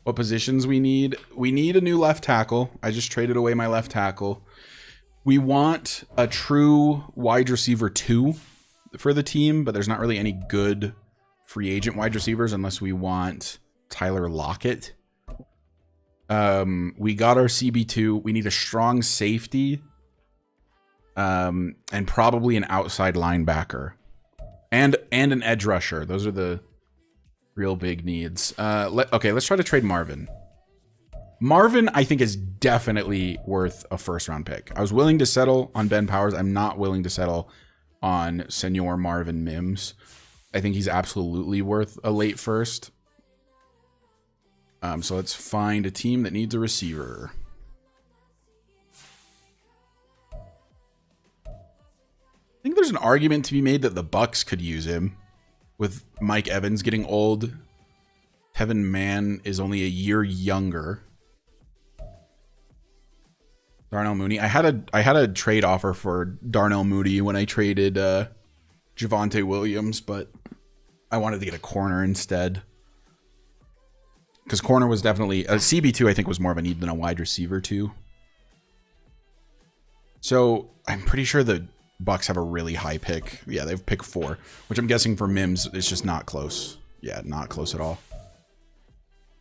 What positions we need? We need a new left tackle. I just traded away my left tackle. We want a true wide receiver 2 for the team, but there's not really any good free agent wide receivers unless we want Tyler Lockett. We got our CB2. We need a strong safety. And probably an outside linebacker. And an edge rusher. Those are the real big needs. Okay, let's try to trade Marvin. Marvin, I think, is definitely worth a first-round pick. I was willing to settle on Ben Powers. I'm not willing to settle on Senor Marvin Mims. I think he's absolutely worth a late first. So let's find a team that needs a receiver. I think there's an argument to be made that the Bucks could use him. With Mike Evans getting old, Tevin Mann is only a year younger. Darnell Mooney. I had a trade offer for Darnell Mooney when I traded Javonte Williams, but I wanted to get a corner instead. Because corner was definitely... CB2, I think, was more of a need than a wide receiver, too. So, I'm pretty sure the Bucks have a really high pick. Yeah, they have pick 4, which I'm guessing for Mims is just not close. Yeah, not close at all.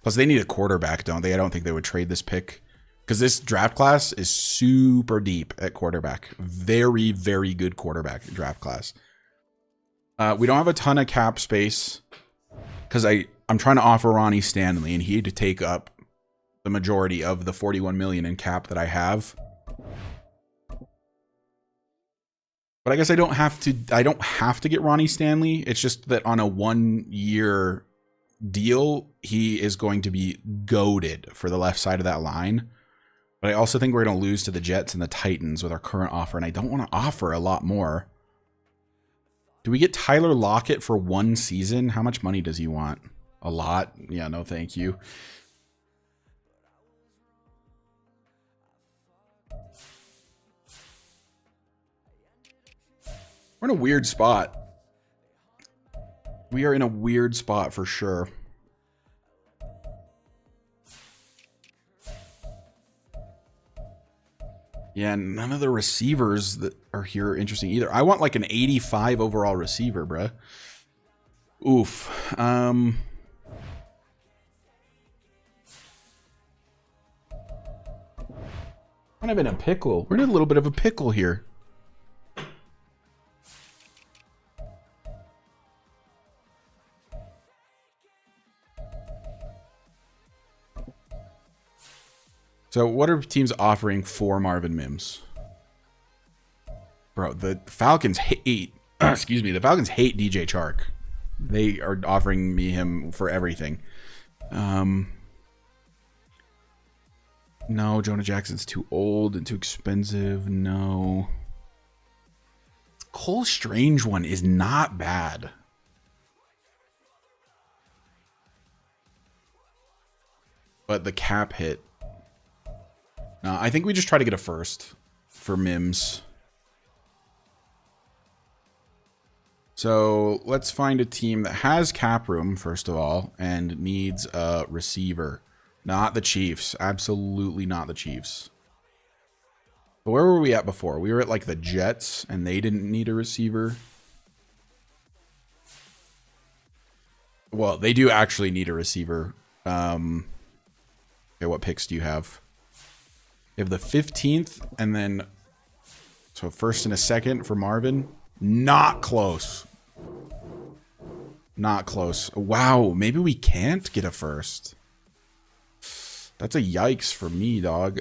Plus, they need a quarterback, don't they? I don't think they would trade this pick. Because this draft class is super deep at quarterback. Very, very good quarterback draft class. We don't have a ton of cap space. Because I'm trying to offer Ronnie Stanley, and he had to take up the majority of the $41 million in cap that I have. But I guess I don't have to get Ronnie Stanley. It's just that on a 1-year deal, he is going to be goated for the left side of that line. But I also think we're going to lose to the Jets and the Titans with our current offer, and I don't want to offer a lot more. Do we get Tyler Lockett for 1 season? How much money does he want? A lot? Yeah, no thank you. We're in a weird spot. We are in a weird spot for sure. Yeah, none of the receivers that are here are interesting either. I want like an 85 overall receiver, bruh. Oof. Kind of in a pickle. We're in a little bit of a pickle here. So what are teams offering for Marvin Mims? Bro, the Falcons hate excuse me, the Falcons hate DJ Chark. They are offering me him for everything. No, Jonah Jackson's too old and too expensive. No. Cole Strange one is not bad. But the cap hit. No, I think we just try to get a first for Mims. So let's find a team that has cap room, first of all, and needs a receiver. Not the Chiefs. Absolutely not the Chiefs. But where were we at before? We were at like the Jets, and they didn't need a receiver. Well, they do actually need a receiver. Okay, what picks do you have? You have the 15th, and then so first and a second for Marvin. Not close. Not close. Wow, maybe we can't get a first. That's a yikes for me, dog.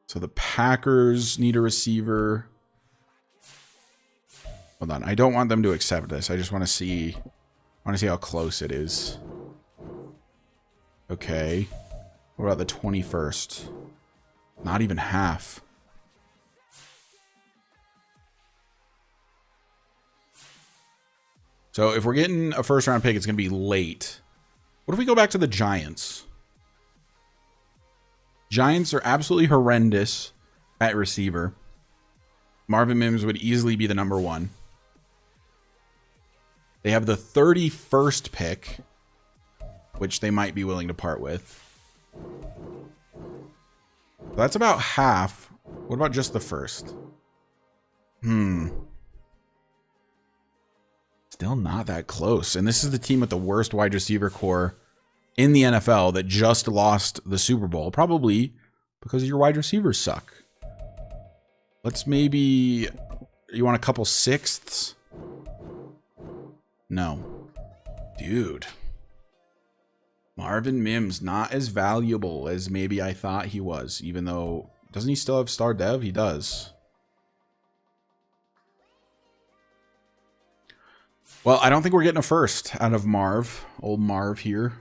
So the Packers need a receiver. Hold on, I don't want them to accept this. I just want to see how close it is. Okay. What about the 21st? Not even half. So if we're getting a first round pick, it's going to be late. What if we go back to the Giants? Giants are absolutely horrendous at receiver. Marvin Mims would easily be the number 1. They have the 31st pick, which they might be willing to part with. That's about half. What about just the first? Still not that close. And this is the team with the worst wide receiver core in the NFL that just lost the Super Bowl. Probably because your wide receivers suck. Let's maybe... You want a couple sixths? No. Dude. Marvin Mims, not as valuable as maybe I thought he was. Even though... Doesn't he still have star dev? He does. Well, I don't think we're getting a first out of Marv. Old Marv here.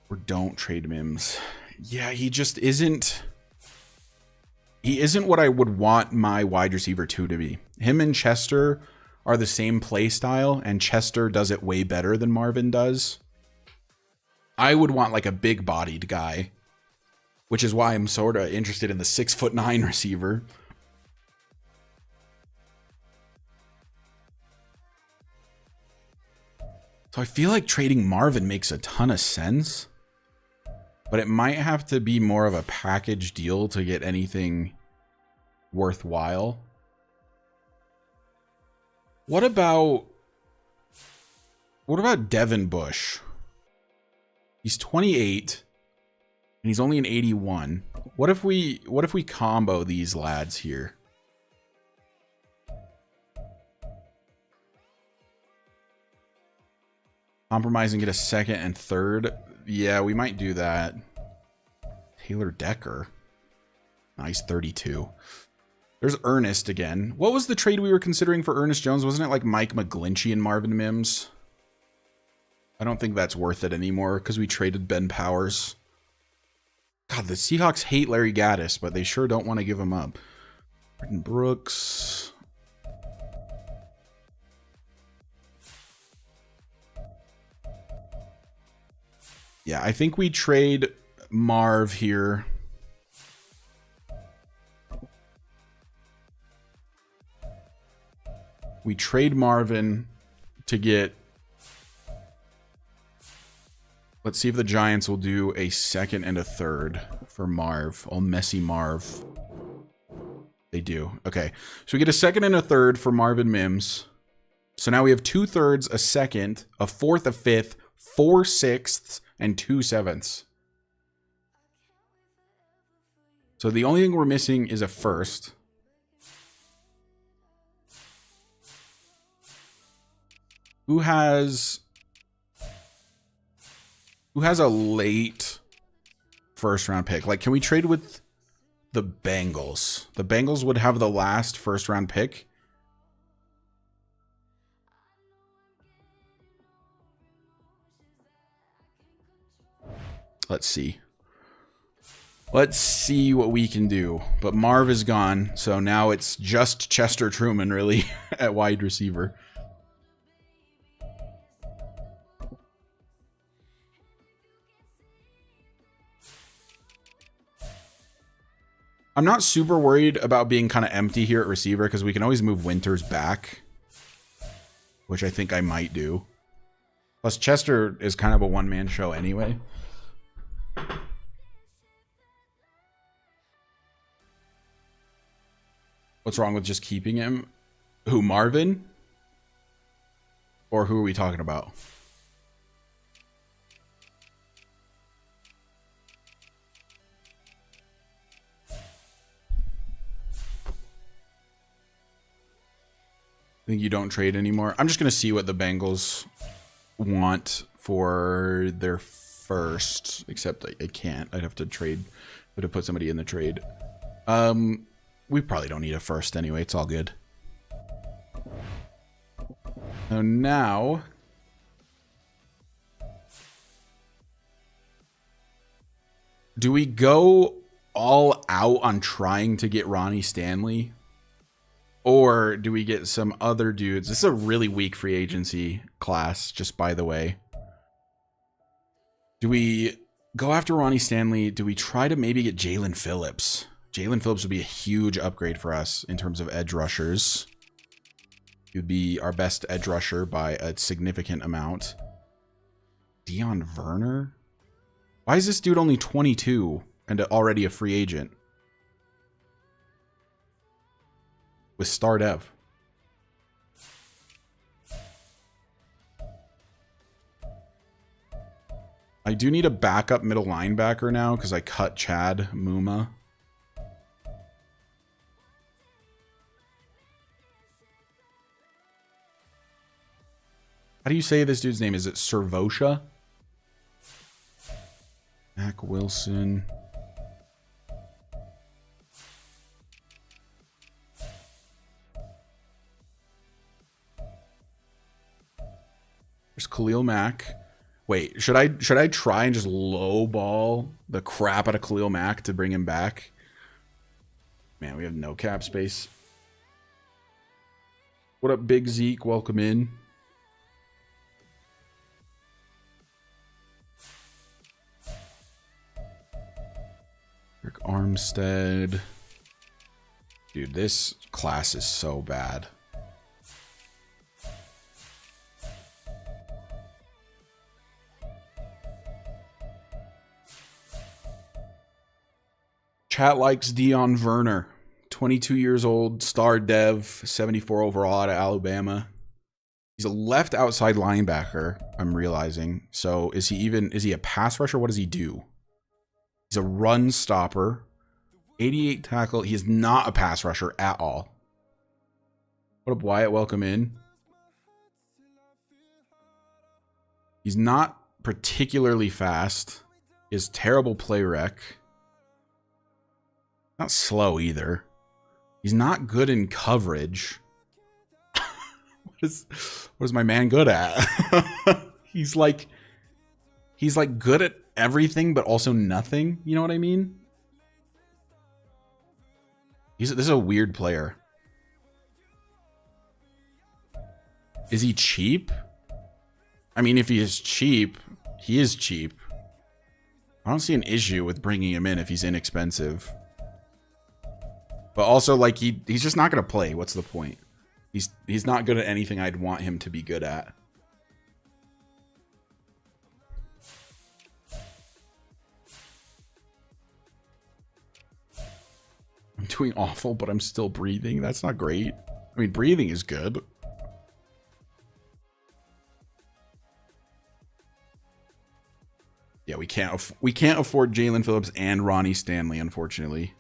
Or don't trade Mims. Yeah, he just isn't. He isn't what I would want my wide receiver 2 to be. Him and Chester are the same play style, and Chester does it way better than Marvin does. I would want like a big-bodied guy, which is why I'm sort of interested in the 6'9" receiver. So I feel like trading Marvin makes a ton of sense, but it might have to be more of a package deal to get anything worthwhile. What about Devin Bush? He's 28 and he's only an 81. What if we combo these lads here? Compromise and get a second and third. Yeah, we might do that. Taylor Decker. Nice, 32. There's Ernest again. What was the trade we were considering for Ernest Jones? Wasn't it like Mike McGlinchey and Marvin Mims? I don't think that's worth it anymore because we traded Ben Powers. God, the Seahawks hate Larry Gaddis, but they sure don't want to give him up. Britton Brooks. Yeah, I think we trade Marv here. We trade Marvin to get... Let's see if the Giants will do a second and a third for Marv. Oh, messy Marv. They do. Okay. So we get a second and a third for Marvin Mims. So now we have 2/3, a second, a fourth, a fifth, 4 sixths, and 2 sevenths. So the only thing we're missing is a first. Who has a late first round pick? Like, can we trade with the Bengals? The Bengals would have the last first round pick. Let's see. Let's see what we can do. But Marv is gone, so now it's just Chester Truman, really, at wide receiver. I'm not super worried about being kind of empty here at receiver because we can always move Winters back, which I think I might do. Plus, Chester is kind of a one-man show anyway. What's wrong with just keeping him? Who, Marvin? Or who are we talking about? I think you don't trade anymore. I'm just going to see what the Bengals want for their first. Except I can't. I'd have to trade. I'd have to put somebody in the trade. We probably don't need a first anyway. It's all good. So now... do we go all out on trying to get Ronnie Stanley? Or do we get some other dudes? This is a really weak free agency class, just by the way. Do we go after Ronnie Stanley? Do we try to maybe get Jalen Phillips? Jalen Phillips would be a huge upgrade for us in terms of edge rushers. He would be our best edge rusher by a significant amount. Dion Werner? Why is this dude only 22 and already a free agent? With star dev. I do need a backup middle linebacker now because I cut Chad Muma. How do you say this dude's name? Is it Servosha? Mac Wilson. There's Khalil Mack. Wait, should I try and just lowball the crap out of Khalil Mack to bring him back? Man, we have no cap space. What up, Big Zeke? Welcome in. Rick Armstead. Dude, this class is so bad. Chat likes Dion Werner, 22 years old, star dev, 74 overall out of Alabama. He's a left outside linebacker, I'm realizing. So is he a pass rusher? What does he do? He's a run stopper, 88 tackle. He is not a pass rusher at all. What up, Wyatt? Welcome in. He's not particularly fast. He has terrible play rec. Not slow either. He's not good in coverage. What is my man good at? He's like good at everything, but also nothing. You know what I mean? This is a weird player. Is he cheap? I mean, if he is cheap, he is cheap. I don't see an issue with bringing him in if he's inexpensive. But also, like, he's just not going to play. What's the point? He's not good at anything I'd want him to be good at. I'm doing awful, but I'm still breathing. That's not great. I mean, breathing is good. Yeah, we can't afford Jalen Phillips and Ronnie Stanley, unfortunately.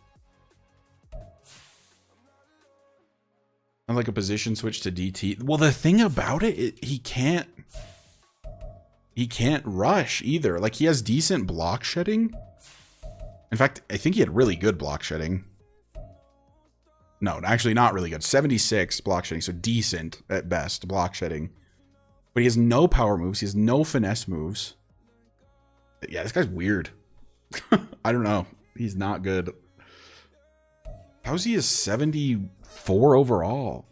Like a position switch to DT. Well, the thing about it, he can't rush either. Like, he has decent block shedding. In fact, I think he had really good block shedding. No, actually not really good. 76 block shedding, so decent at best block shedding. But he has no power moves. He has no finesse moves. Yeah, this guy's weird. I don't know. He's not good. How's he a 74 overall?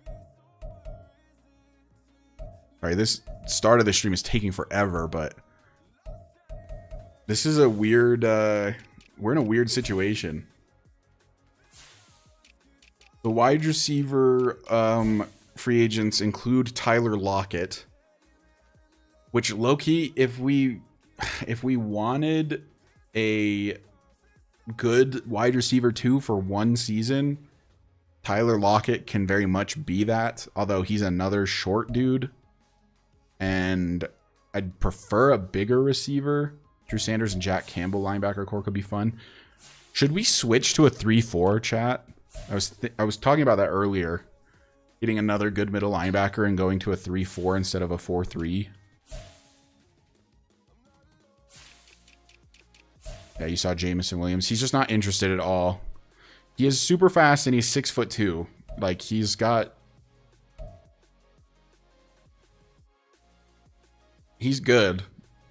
All right, this start of the stream is taking forever, but this is a weird, we're in a weird situation. The wide receiver free agents include Tyler Lockett, which low-key, if we wanted a good wide receiver 2 for one season, Tyler Lockett can very much be that, although he's another short dude, and I'd prefer a bigger receiver. Drew Sanders and Jack Campbell linebacker core could be fun. Should we switch to a 3-4, chat? I was talking about that earlier, getting another good middle linebacker and going to a 3-4 instead of a 4-3. Yeah, you saw Jamison Williams. He's just not interested at all. He is super fast and he's 6'2". Like, he's good.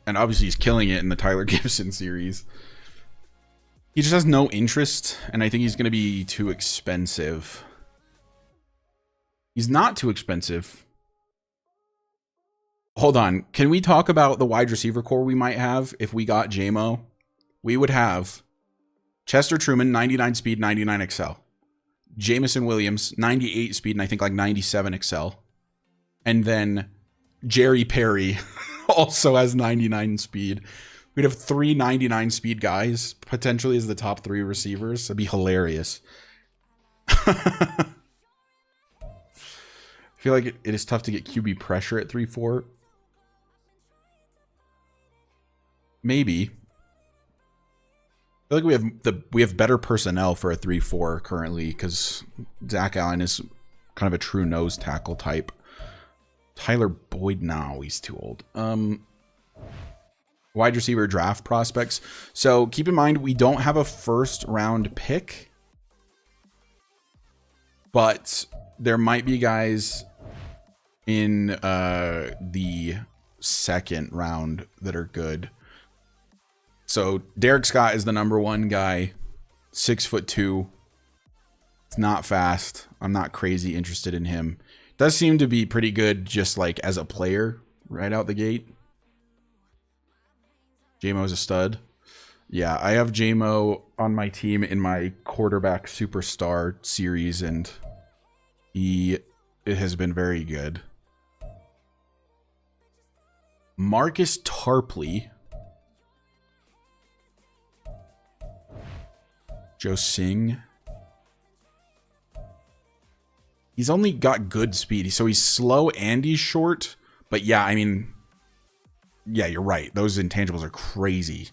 And obviously he's killing it in the Tyler Gibson series. He just has no interest, and I think he's going to be too expensive. He's not too expensive. Hold on. Can we talk about the wide receiver core we might have if we got JMO? We would have Chester Truman, 99 speed, 99 XL. Jamison Williams, 98 speed, and I think like 97 XL. And then Jerry Perry also has 99 speed. We'd have 3 99 speed guys, potentially as the top 3 receivers. That'd be hilarious. I feel like it is tough to get QB pressure at 3-4. Maybe. I feel like we have better personnel for a 3-4 currently because Zach Allen is kind of a true nose tackle type. Tyler Boyd, no, he's too old. Wide receiver draft prospects. So keep in mind, we don't have a first round pick, but there might be guys in the second round that are good. So Derek Scott is the #1 guy, 6'2". It's not fast. I'm not crazy interested in him. Does seem to be pretty good just like as a player right out the gate. J-Mo's a stud. Yeah, I have J-Mo on my team in my quarterback superstar series, and it has been very good. Marcus Tarpley. Joe Singh. He's only got good speed, so he's slow and he's short. But yeah, I mean, yeah, you're right. Those intangibles are crazy.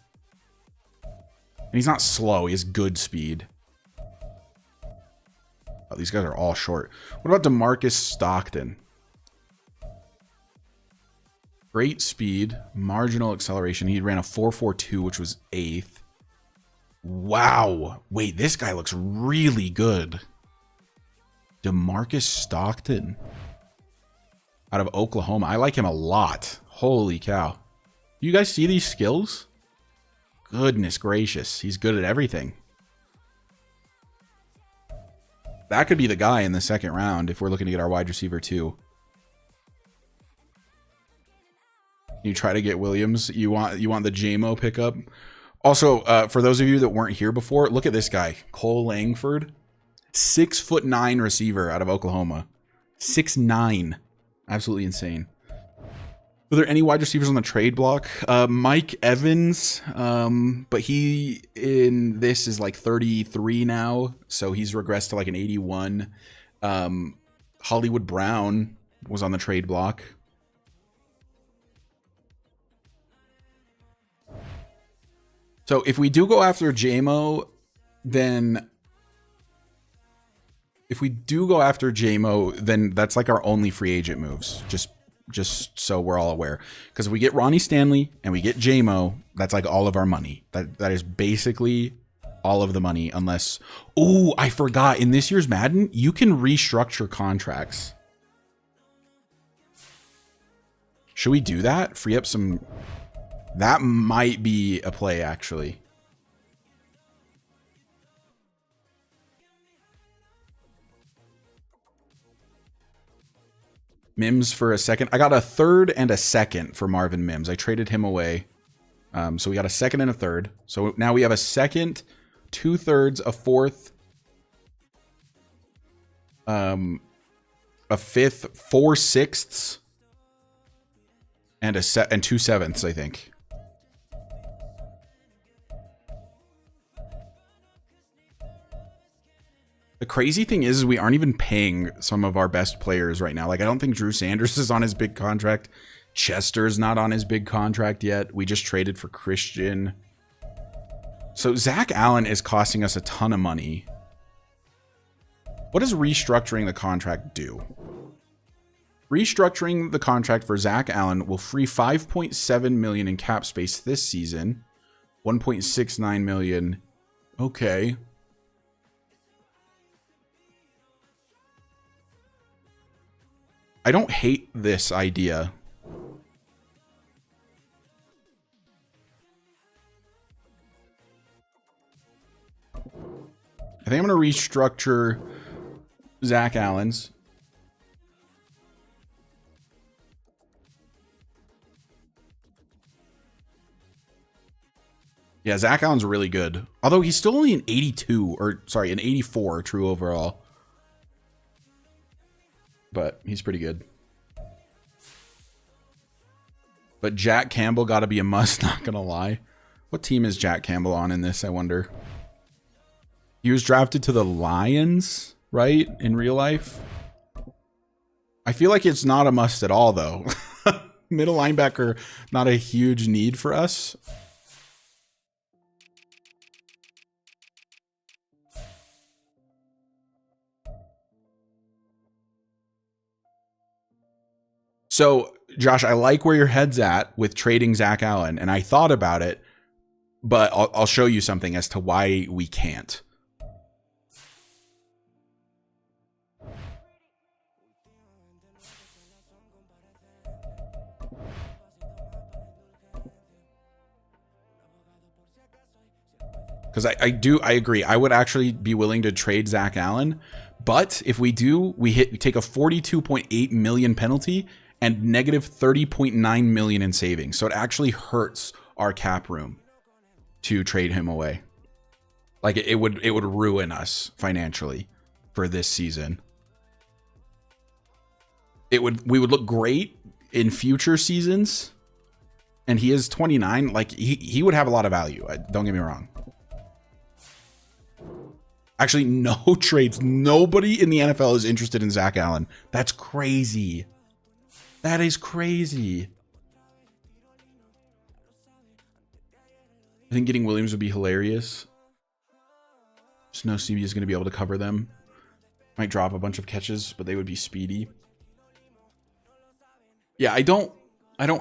And he's not slow. He has good speed. Oh, these guys are all short. What about DeMarcus Stockton? Great speed, marginal acceleration. He ran a 4.42, which was 8th. Wow. Wait, this guy looks really good. DeMarcus Stockton out of Oklahoma. I like him a lot. Holy cow. You guys see these skills? Goodness gracious. He's good at everything. That could be the guy in the second round if we're looking to get our wide receiver too. You try to get Williams. You want the J-Mo pickup. Also, for those of you that weren't here before, look at this guy, Cole Langford. 6'9" receiver out of Oklahoma. 6'9". Absolutely insane. Were there any wide receivers on the trade block? Mike Evans, but he in this is like 33 now, so he's regressed to like an 81. Hollywood Brown was on the trade block. So if we do go after J-Mo, then that's like our only free agent moves. Just so we're all aware. Because if we get Ronnie Stanley and we get J-Mo, that's like all of our money. That is basically all of the money unless... Oh, I forgot. In this year's Madden, you can restructure contracts. Should we do that? Free up some... That might be a play, actually. Mims for a second. I got a third and a second for Marvin Mims. I traded him away. So we got a second and a third. So now we have a second, 2/3, a fourth, a fifth, 4 sixths, and 2 7ths, I think. The crazy thing is we aren't even paying some of our best players right now. Like, I don't think Drew Sanders is on his big contract. Chester's not on his big contract yet. We just traded for Christian. So Zach Allen is costing us a ton of money. What does restructuring the contract do? Restructuring the contract for Zach Allen will free $5.7 million in cap space this season. $1.69 million. Okay. I don't hate this idea. I think I'm going to restructure Zach Allen's. Yeah, Zach Allen's really good. Although he's still only an 82, or sorry, an 84 true overall. But he's pretty good. But Jack Campbell got to be a must, not going to lie. What team is Jack Campbell on in this, I wonder? He was drafted to the Lions, right? In real life? I feel like it's not a must at all, though. Middle linebacker, not a huge need for us. So, Josh, I like where your head's at with trading Zach Allen, and I thought about it, but I'll show you something as to why we can't. Because I agree. I would actually be willing to trade Zach Allen. But if we do, we take a 42.8 million penalty and negative 30.9 million in savings. So it actually hurts our cap room to trade him away. Like it would ruin us financially for this season. We would look great in future seasons. And he is 29. Like he would have a lot of value. Don't get me wrong. Actually, no trades. Nobody in the NFL is interested in Zach Allen. That's crazy. That is crazy. I think getting Williams would be hilarious. Just no CB is going to be able to cover them. Might drop a bunch of catches, but they would be speedy. Yeah, I don't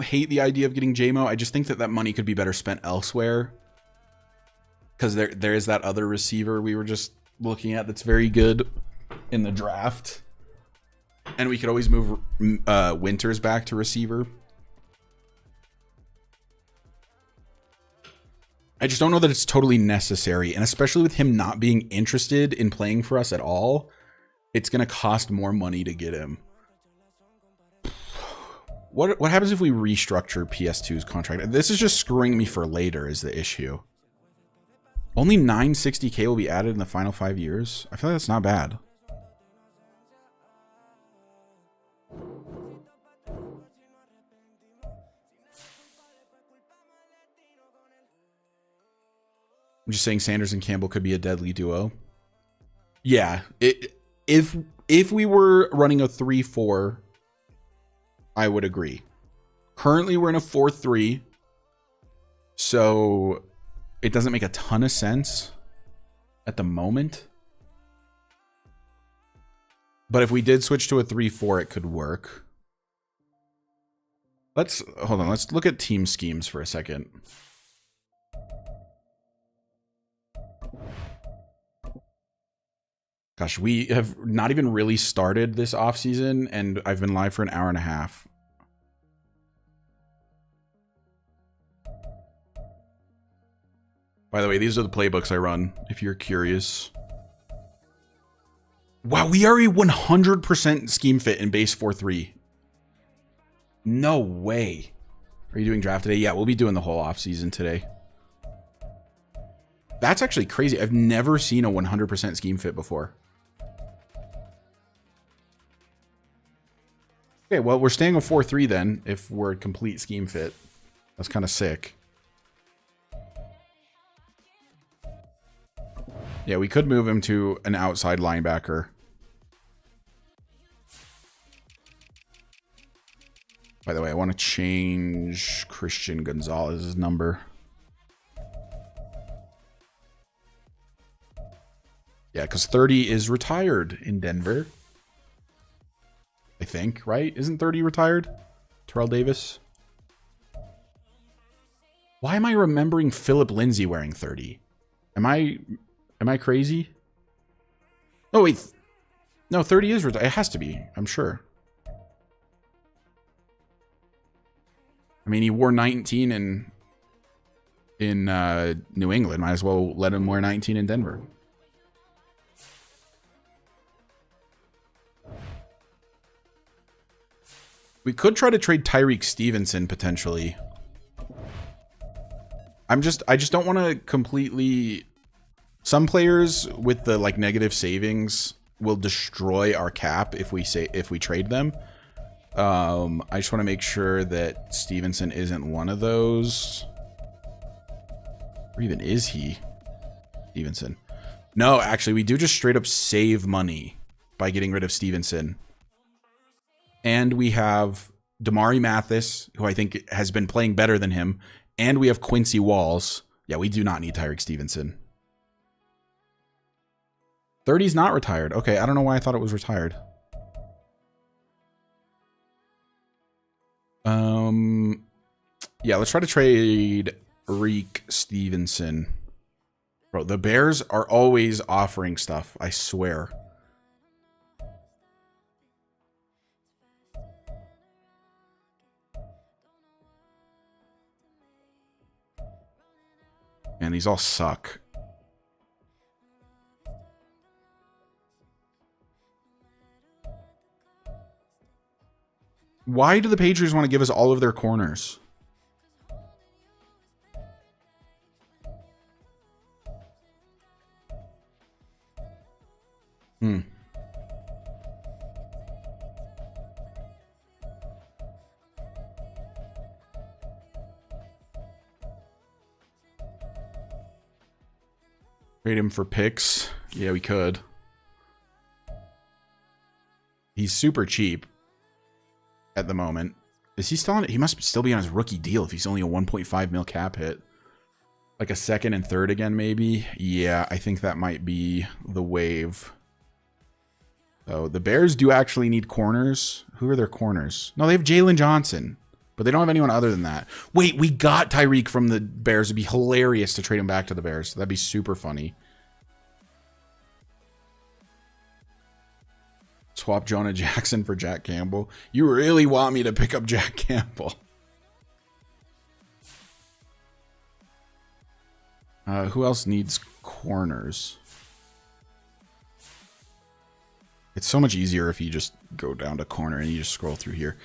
hate the idea of getting JMO. I just think that money could be better spent elsewhere. Because there is that other receiver we were just looking at that's very good in the draft. And we could always move Winters back to receiver. I just don't know that it's totally necessary. And especially with him not being interested in playing for us at all, it's going to cost more money to get him. What happens if we restructure PS2's contract? This is just screwing me for later is the issue. Only 960K will be added in the final 5 years. I feel like that's not bad. I'm just saying Sanders and Campbell could be a deadly duo. Yeah, if we were running a 3-4, I would agree. Currently, we're in a 4-3, so it doesn't make a ton of sense at the moment. But if we did switch to a 3-4, it could work. Hold on. Let's look at team schemes for a second. Gosh, we have not even really started this offseason, and I've been live for an hour and a half. By the way, these are the playbooks I run, if you're curious. Wow, we are a 100% scheme fit in base 4-3. No way. Are you doing draft today? Yeah, we'll be doing the whole offseason today. That's actually crazy. I've never seen a 100% scheme fit before. Okay, well, we're staying a 4-3 then, if we're a complete scheme fit. That's kind of sick. Yeah, we could move him to an outside linebacker. By the way, I want to change Christian Gonzalez's number. Yeah, because 30 is retired in Denver. I think, right? Isn't 30 retired? Terrell Davis. Why am I remembering Philip Lindsay wearing 30? Am I crazy? Oh, wait. No, 30 is retired. It has to be, I'm sure. I mean, he wore 19 in New England. Might as well let him wear 19 in Denver. We could try to trade Tyreek Stevenson potentially. I just don't want to completely. Some players with the like negative savings will destroy our cap if we trade them. I just want to make sure that Stevenson isn't one of those. Or even is he? Stevenson. No, actually, we do just straight up save money by getting rid of Stevenson. And we have Damari Mathis, who I think has been playing better than him. And we have Quincy Walls. Yeah, we do not need Tyreek Stevenson. 30's not retired. Okay, I don't know why I thought it was retired. Yeah, let's try to trade Reek Stevenson. Bro, the Bears are always offering stuff, I swear. Man, these all suck. Why do the Patriots want to give us all of their corners? Trade him for picks. Yeah, we could. He's super cheap at the moment. Is he still on it? He must still be on his rookie deal if he's only a 1.5 mil cap hit. Like a second and third again, maybe? Yeah, I think that might be the wave. So the Bears do actually need corners. Who are their corners? No, they have Jalen Johnson, but they don't have anyone other than that. Wait, we got Tyreek from the Bears. It'd be hilarious to trade him back to the Bears. That'd be super funny. Swap Jonah Jackson for Jack Campbell. You really want me to pick up Jack Campbell? Who else needs corners? It's so much easier if you just go down to corner and you just scroll through here.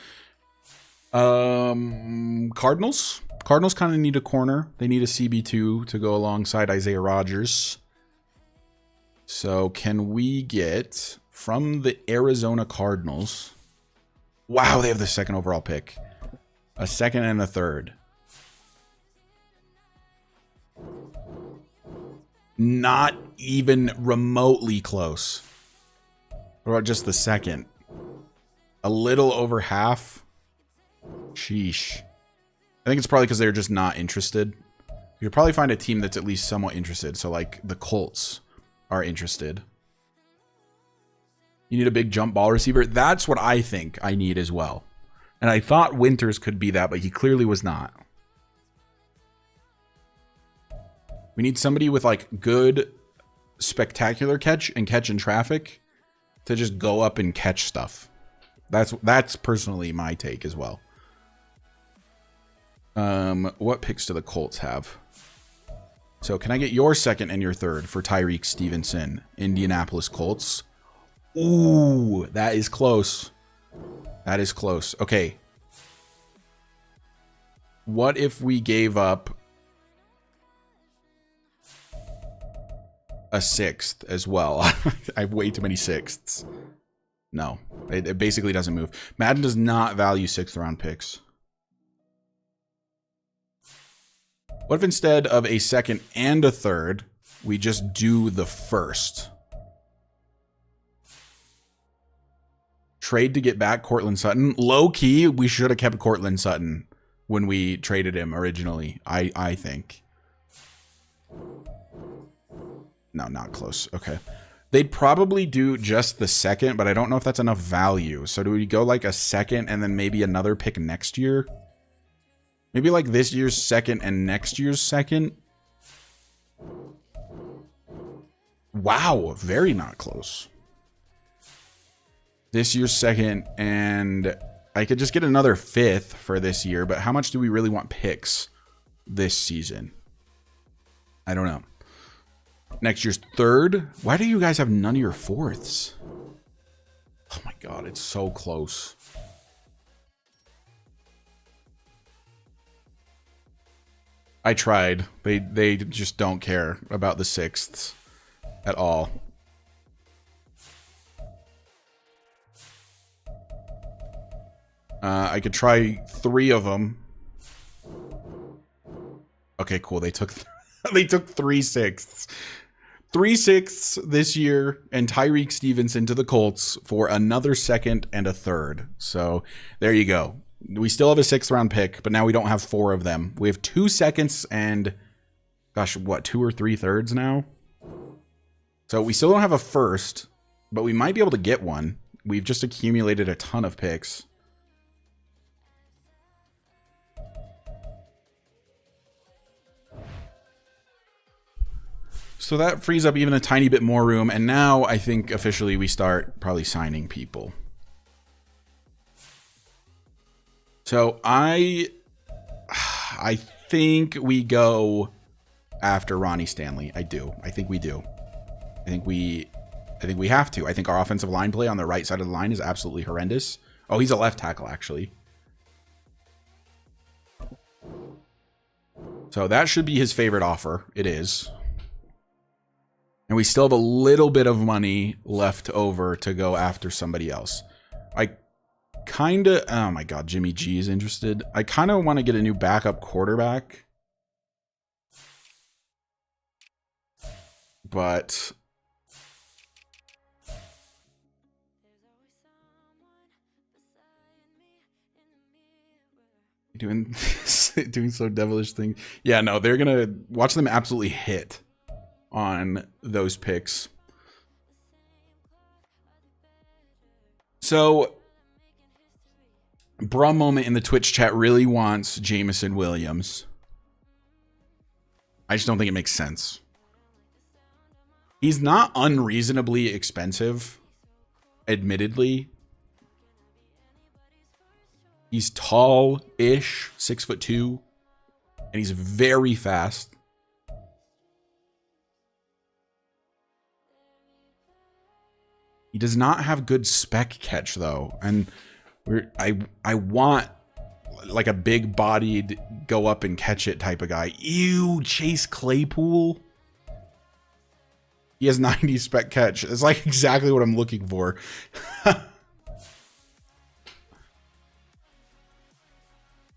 Cardinals. Cardinals kind of need a corner. They need a CB2 to go alongside Isaiah Rodgers. So can we get from the Arizona Cardinals? Wow, they have the second overall pick. A second and a third. Not even remotely close. What about just the second? A little over half. Sheesh. I think it's probably because they're just not interested. You could probably find a team that's at least somewhat interested. So like the Colts are interested. You need a big jump ball receiver. That's what I think I need as well. And I thought Winters could be that, but he clearly was not. We need somebody with like good, spectacular catch and catch in traffic to just go up and catch stuff. That's personally my take as well. What picks do the Colts have? So can I get your second and your third for Tyreek Stevenson, Indianapolis Colts? Ooh, that is close. That is close. Okay. What if we gave up a sixth as well? I have way too many sixths. No, it basically doesn't move. Madden does not value 6th round picks. What if instead of a second and a third, we just do the first? Trade to get back Cortland Sutton. Low key, we should have kept Cortland Sutton when we traded him originally. I think. No, not close. Okay. They'd probably do just the second, but I don't know if that's enough value. So do we go like a second and then maybe another pick next year? Maybe like this year's second and next year's second? Wow, very not close. This year's second, and I could just get another 5th for this year, but how much do we really want picks this season? I don't know. Next year's 3rd? Why do you guys have none of your 4ths? Oh my god, it's so close. I tried. They just don't care about the 6ths at all. I could try 3 of them. Okay, cool. They took they took 3 6ths. 3 6ths this year and Tyreek Stevenson to the Colts for another second and a third. So there you go. We still have a 6th round pick, but now we don't have 4 of them. We have 2 seconds and, gosh, what, 2 or 3 thirds now? So we still don't have a first, but we might be able to get one. We've just accumulated a ton of picks. So that frees up even a tiny bit more room, and now I think officially we start probably signing people. So I think we go after Ronnie Stanley. I do. I think we do. I think we have to. I think our offensive line play on the right side of the line is absolutely horrendous. Oh, he's a left tackle, actually. So that should be his favorite offer. It is. And we still have a little bit of money left over to go after somebody else. I kind of... Oh my god, Jimmy G is interested. I kind of want to get a new backup quarterback. But... doing so devilish thing. Yeah, no, they're gonna watch them absolutely hit on those picks. So Brum Moment in the Twitch chat really wants Jameson Williams. I just don't think it makes sense. He's not unreasonably expensive, admittedly. He's tall-ish, 6'2", and he's very fast. He does not have good spec catch though, and I want like a big-bodied go up and catch it type of guy. Ew, Chase Claypool. He has 90 spec catch. It's like exactly what I'm looking for.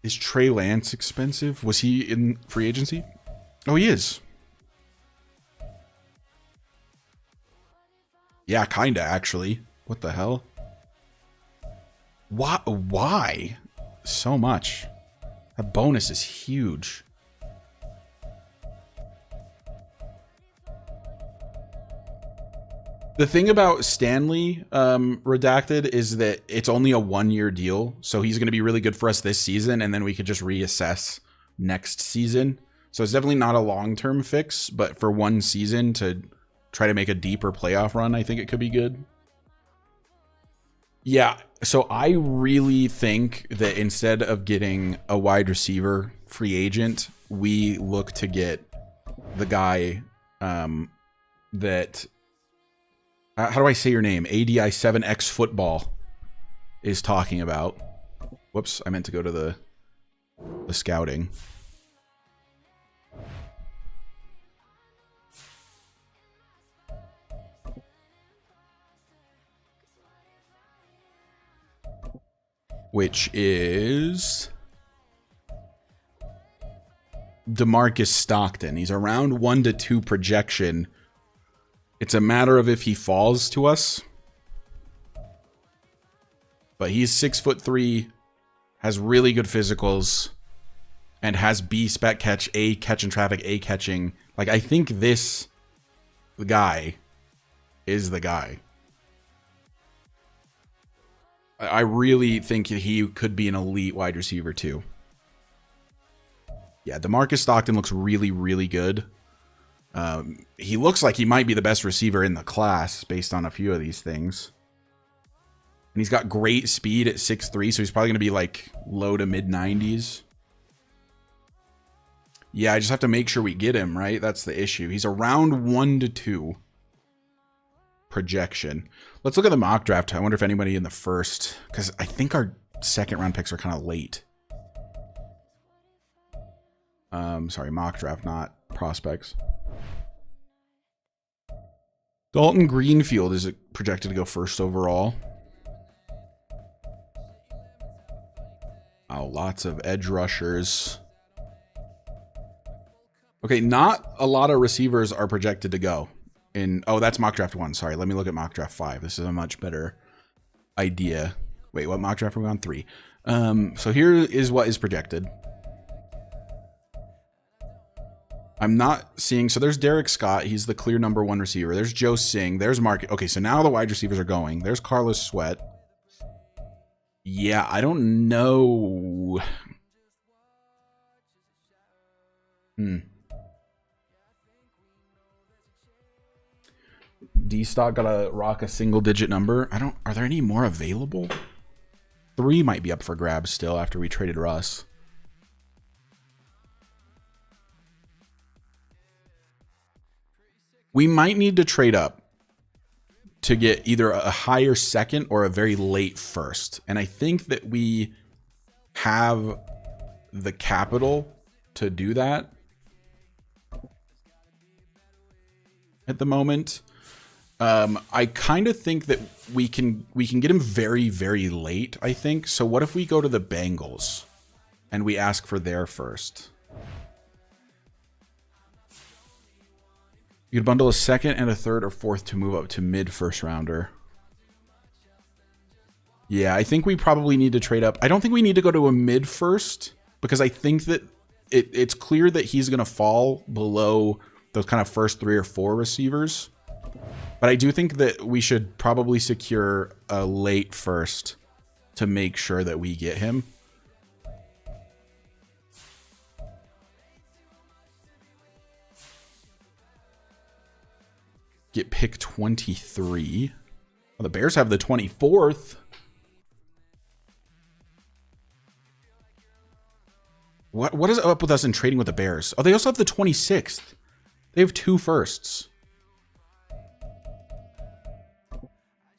Is Trey Lance expensive? Was he in free agency? Oh, he is. Yeah, kinda, actually. What the hell? Why? So much. That bonus is huge. The thing about Stanley Redacted is that it's only a 1-year deal. So he's going to be really good for us this season. And then we could just reassess next season. So it's definitely not a long-term fix. But for 1 season to try to make a deeper playoff run, I think it could be good. Yeah. So I really think that instead of getting a wide receiver free agent, we look to get the guy that... how do I say your name? ADI7X Football is talking about. Whoops, I meant to go to the scouting. Which is DeMarcus Stockton. He's around 1 to 2 projection. It's a matter of if he falls to us. But he's 6'3", has really good physicals, and has B spec catch, A catch in traffic, A catching. Like, I think the guy is the guy. I really think he could be an elite wide receiver too. Yeah, DeMarcus Stockton looks really, really good. He looks like he might be the best receiver in the class based on a few of these things. And he's got great speed at 6'3", so he's probably going to be like low to mid 90s. Yeah, I just have to make sure we get him, right? That's the issue. He's around 1 to 2 projection. Let's look at the mock draft. I wonder if anybody in the first, because I think our second round picks are kind of late. Sorry, mock draft, not prospects. Dalton Greenfield is projected to go first overall. Oh, lots of edge rushers. Okay, not a lot of receivers are projected to go. Oh, that's mock draft 1. Sorry, let me look at mock draft 5. This is a much better idea. Wait, what mock draft are we on? 3. So here is what is projected. I'm not seeing... So there's Derek Scott. He's the clear number 1 receiver. There's Joe Singh. There's Mark... Okay, so now the wide receivers are going. There's Carlos Sweat. Yeah, I don't know. D-Stock gotta rock a single-digit number. Are there any more available? 3 might be up for grabs still after we traded Russ. We might need to trade up to get either a higher second or a very late first. And I think that we have the capital to do that at the moment. I kind of think that we can get him very, very late, I think. So what if we go to the Bengals and we ask for their first? You could bundle a second and a third or fourth to move up to mid first rounder. Yeah, I think we probably need to trade up. I don't think we need to go to a mid first because I think that it's clear that he's going to fall below those kind of first 3 or 4 receivers. But I do think that we should probably secure a late first to make sure that we get him. Get pick 23. Well, the Bears have the 24th. What is up with us in trading with the Bears? Oh, they also have the 26th. They have 2 firsts.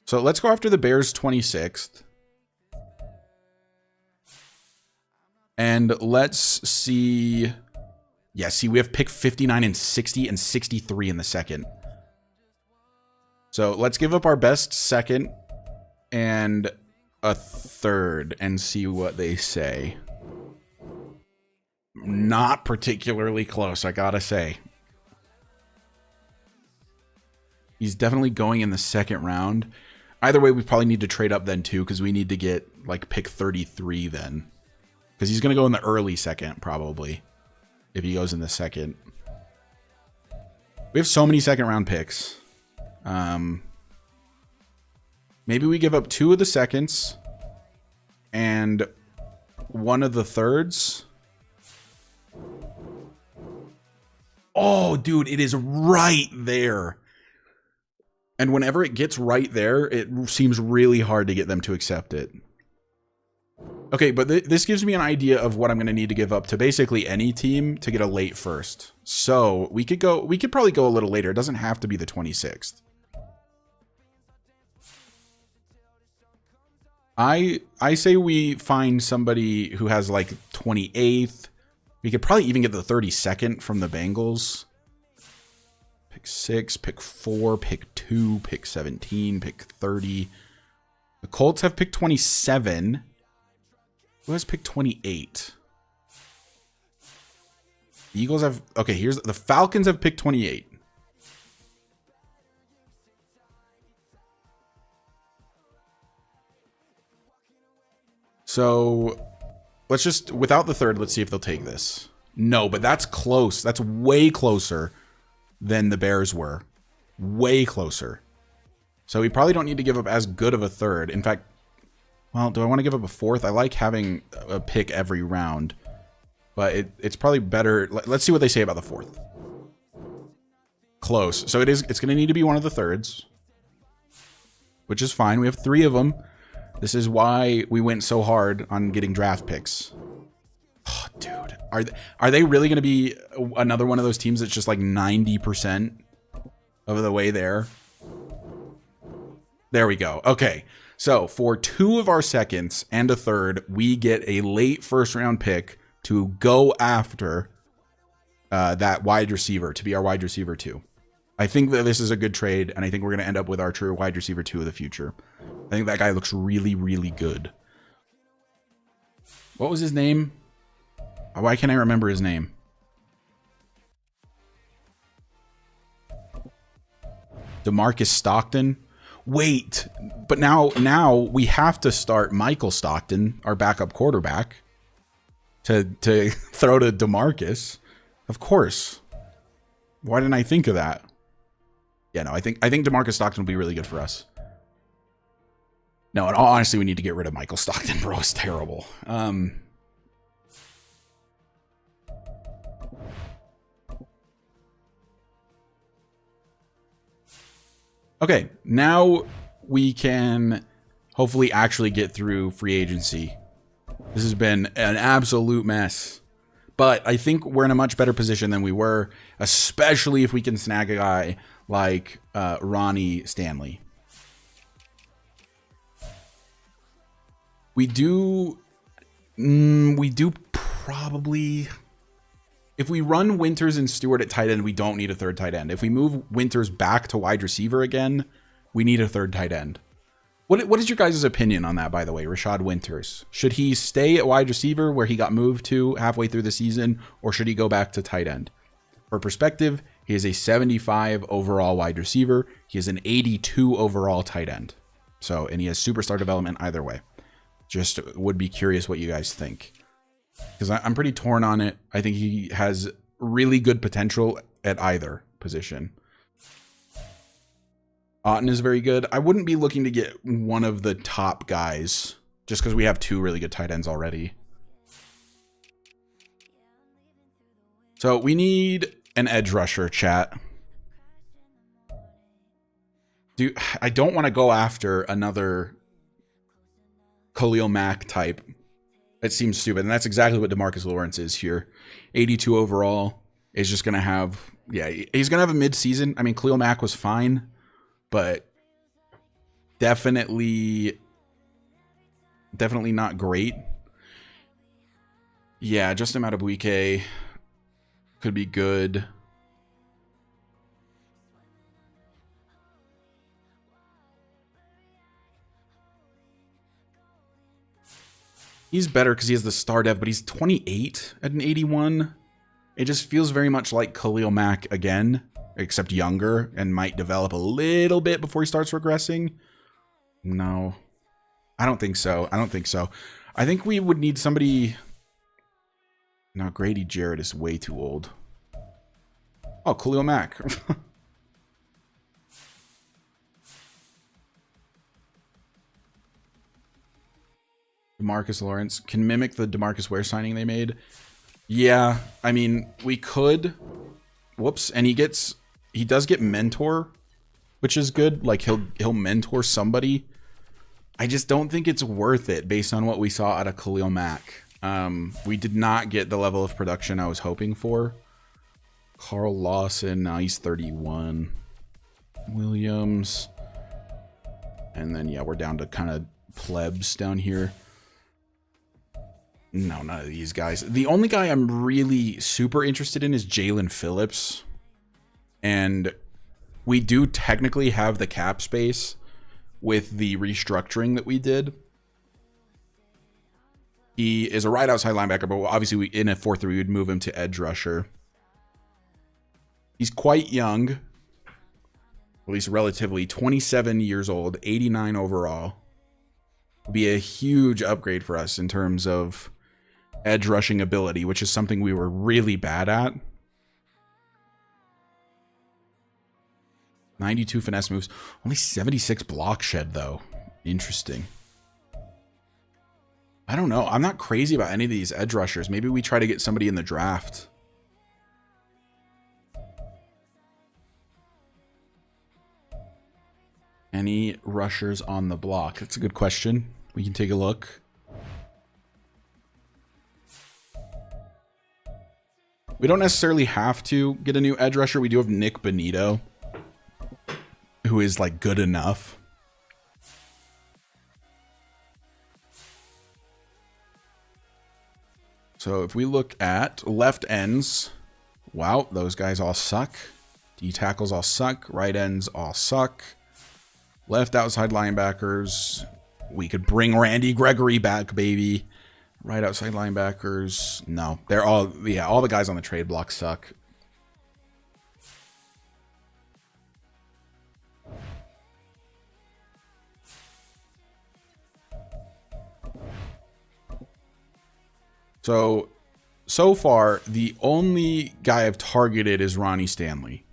So let's go after the Bears 26th. And let's see. Yeah, see, we have pick 59 and 60 and 63 in the second. So let's give up our best second and a third and see what they say. Not particularly close, I gotta say. He's definitely going in the second round. Either way, we probably need to trade up then too, because we need to get like pick 33 then. Because he's going to go in the early second, probably, if he goes in the second. We have so many second round picks. Maybe we give up 2 of the seconds and 1 of the thirds. Oh, dude, it is right there. And whenever it gets right there, it seems really hard to get them to accept it. Okay, but this gives me an idea of what I'm going to need to give up to basically any team to get a late first. So we could probably go a little later. It doesn't have to be the 26th. I say we find somebody who has like 28th. We could probably even get the 32nd from the Bengals. Pick 6, pick 4, pick 2, pick 17, pick 30. The Colts have pick 27. Who has pick 28? The Eagles have... Okay, here's... The Falcons have pick 28. So, let's just... Without the third, let's see if they'll take this. No, but that's close. That's way closer than the Bears were. Way closer. So we probably don't need to give up as good of a third. In fact, well, do I want to give up a fourth? I like having a pick every round, but it's probably better. Let's see what they say about the fourth. Close. So it's going to need to be one of the thirds, which is fine. We have 3 of them. This is why we went so hard on getting draft picks. Oh, dude, are they really going to be another one of those teams that's just like 90% of the way there? There we go. Okay, so for 2 of our seconds and a third, we get a late first round pick to go after that wide receiver, to be our wide receiver 2. I think that this is a good trade, and I think we're going to end up with our true wide receiver 2 of the future. I think that guy looks really, really good. What was his name? Why can't I remember his name? DeMarcus Stockton. Wait, but now we have to start Michael Stockton, our backup quarterback, to throw to DeMarcus. Of course. Why didn't I think of that? Yeah, no, I think DeMarcus Stockton will be really good for us. No, in all honesty, we need to get rid of Michael Stockton, bro. It's terrible. Okay, now we can hopefully actually get through free agency. This has been an absolute mess. But I think we're in a much better position than we were, especially if we can snag a guy like Ronnie Stanley. We do probably, if we run Winters and Stewart at tight end, we don't need a third tight end. If we move Winters back to wide receiver again, we need a third tight end. What is your guys' opinion on that, by the way, Rashad Winters? Should he stay at wide receiver where he got moved to halfway through the season, or should he go back to tight end? For perspective, he is a 75 overall wide receiver. He is an 82 overall tight end. So, and he has superstar development either way. Just would be curious what you guys think, because I'm pretty torn on it. I think he has really good potential at either position. Otten is very good. I wouldn't be looking to get one of the top guys just because we have two really good tight ends already. So we need an edge rusher, chat. Dude, I don't want to go after another Khalil Mack type. It seems stupid, and that's exactly what DeMarcus Lawrence is here. 82 overall, is just going to have, yeah, he's going to have a mid-season. I mean, Khalil Mack was fine, but definitely not great. Yeah, Justin Madubuike could be good. He's better because he has the star dev, but he's 28 at an 81. It just feels very much like Khalil Mack again, except younger, and might develop a little bit before he starts regressing. No, I don't think so. I think we would need somebody. No, Grady Jarrett is way too old. Oh, Khalil Mack. DeMarcus Lawrence can mimic the DeMarcus Ware signing they made. Yeah, I mean, we could. Whoops. And he does get mentor, which is good. Like he'll mentor somebody. I just don't think it's worth it based on what we saw out of Khalil Mack. We did not get the level of production I was hoping for. Carl Lawson, now he's 31. Williams. And then, yeah, we're down to kind of plebs down here. No, none of these guys. The only guy I'm really super interested in is Jalen Phillips. And we do technically have the cap space with the restructuring that we did. He is a right outside linebacker, but obviously in a 4-3, we would move him to edge rusher. He's quite young, at least relatively, 27 years old, 89 overall. Would be a huge upgrade for us in terms of edge rushing ability, which is something we were really bad at. 92 finesse moves, only 76 block shed though. Interesting. I don't know. I'm not crazy about any of these edge rushers. Maybe we try to get somebody in the draft. Any rushers on the block? That's a good question. We can take a look. We don't necessarily have to get a new edge rusher. We do have Nick Bonito, who is like good enough. So if we look at left ends, wow, those guys all suck. D tackles all suck. Right ends all suck. Left outside linebackers, we could bring Randy Gregory back, baby. Right outside linebackers, no. They're all, yeah, all the guys on the trade block suck. So far, the only guy I've targeted is Ronnie Stanley.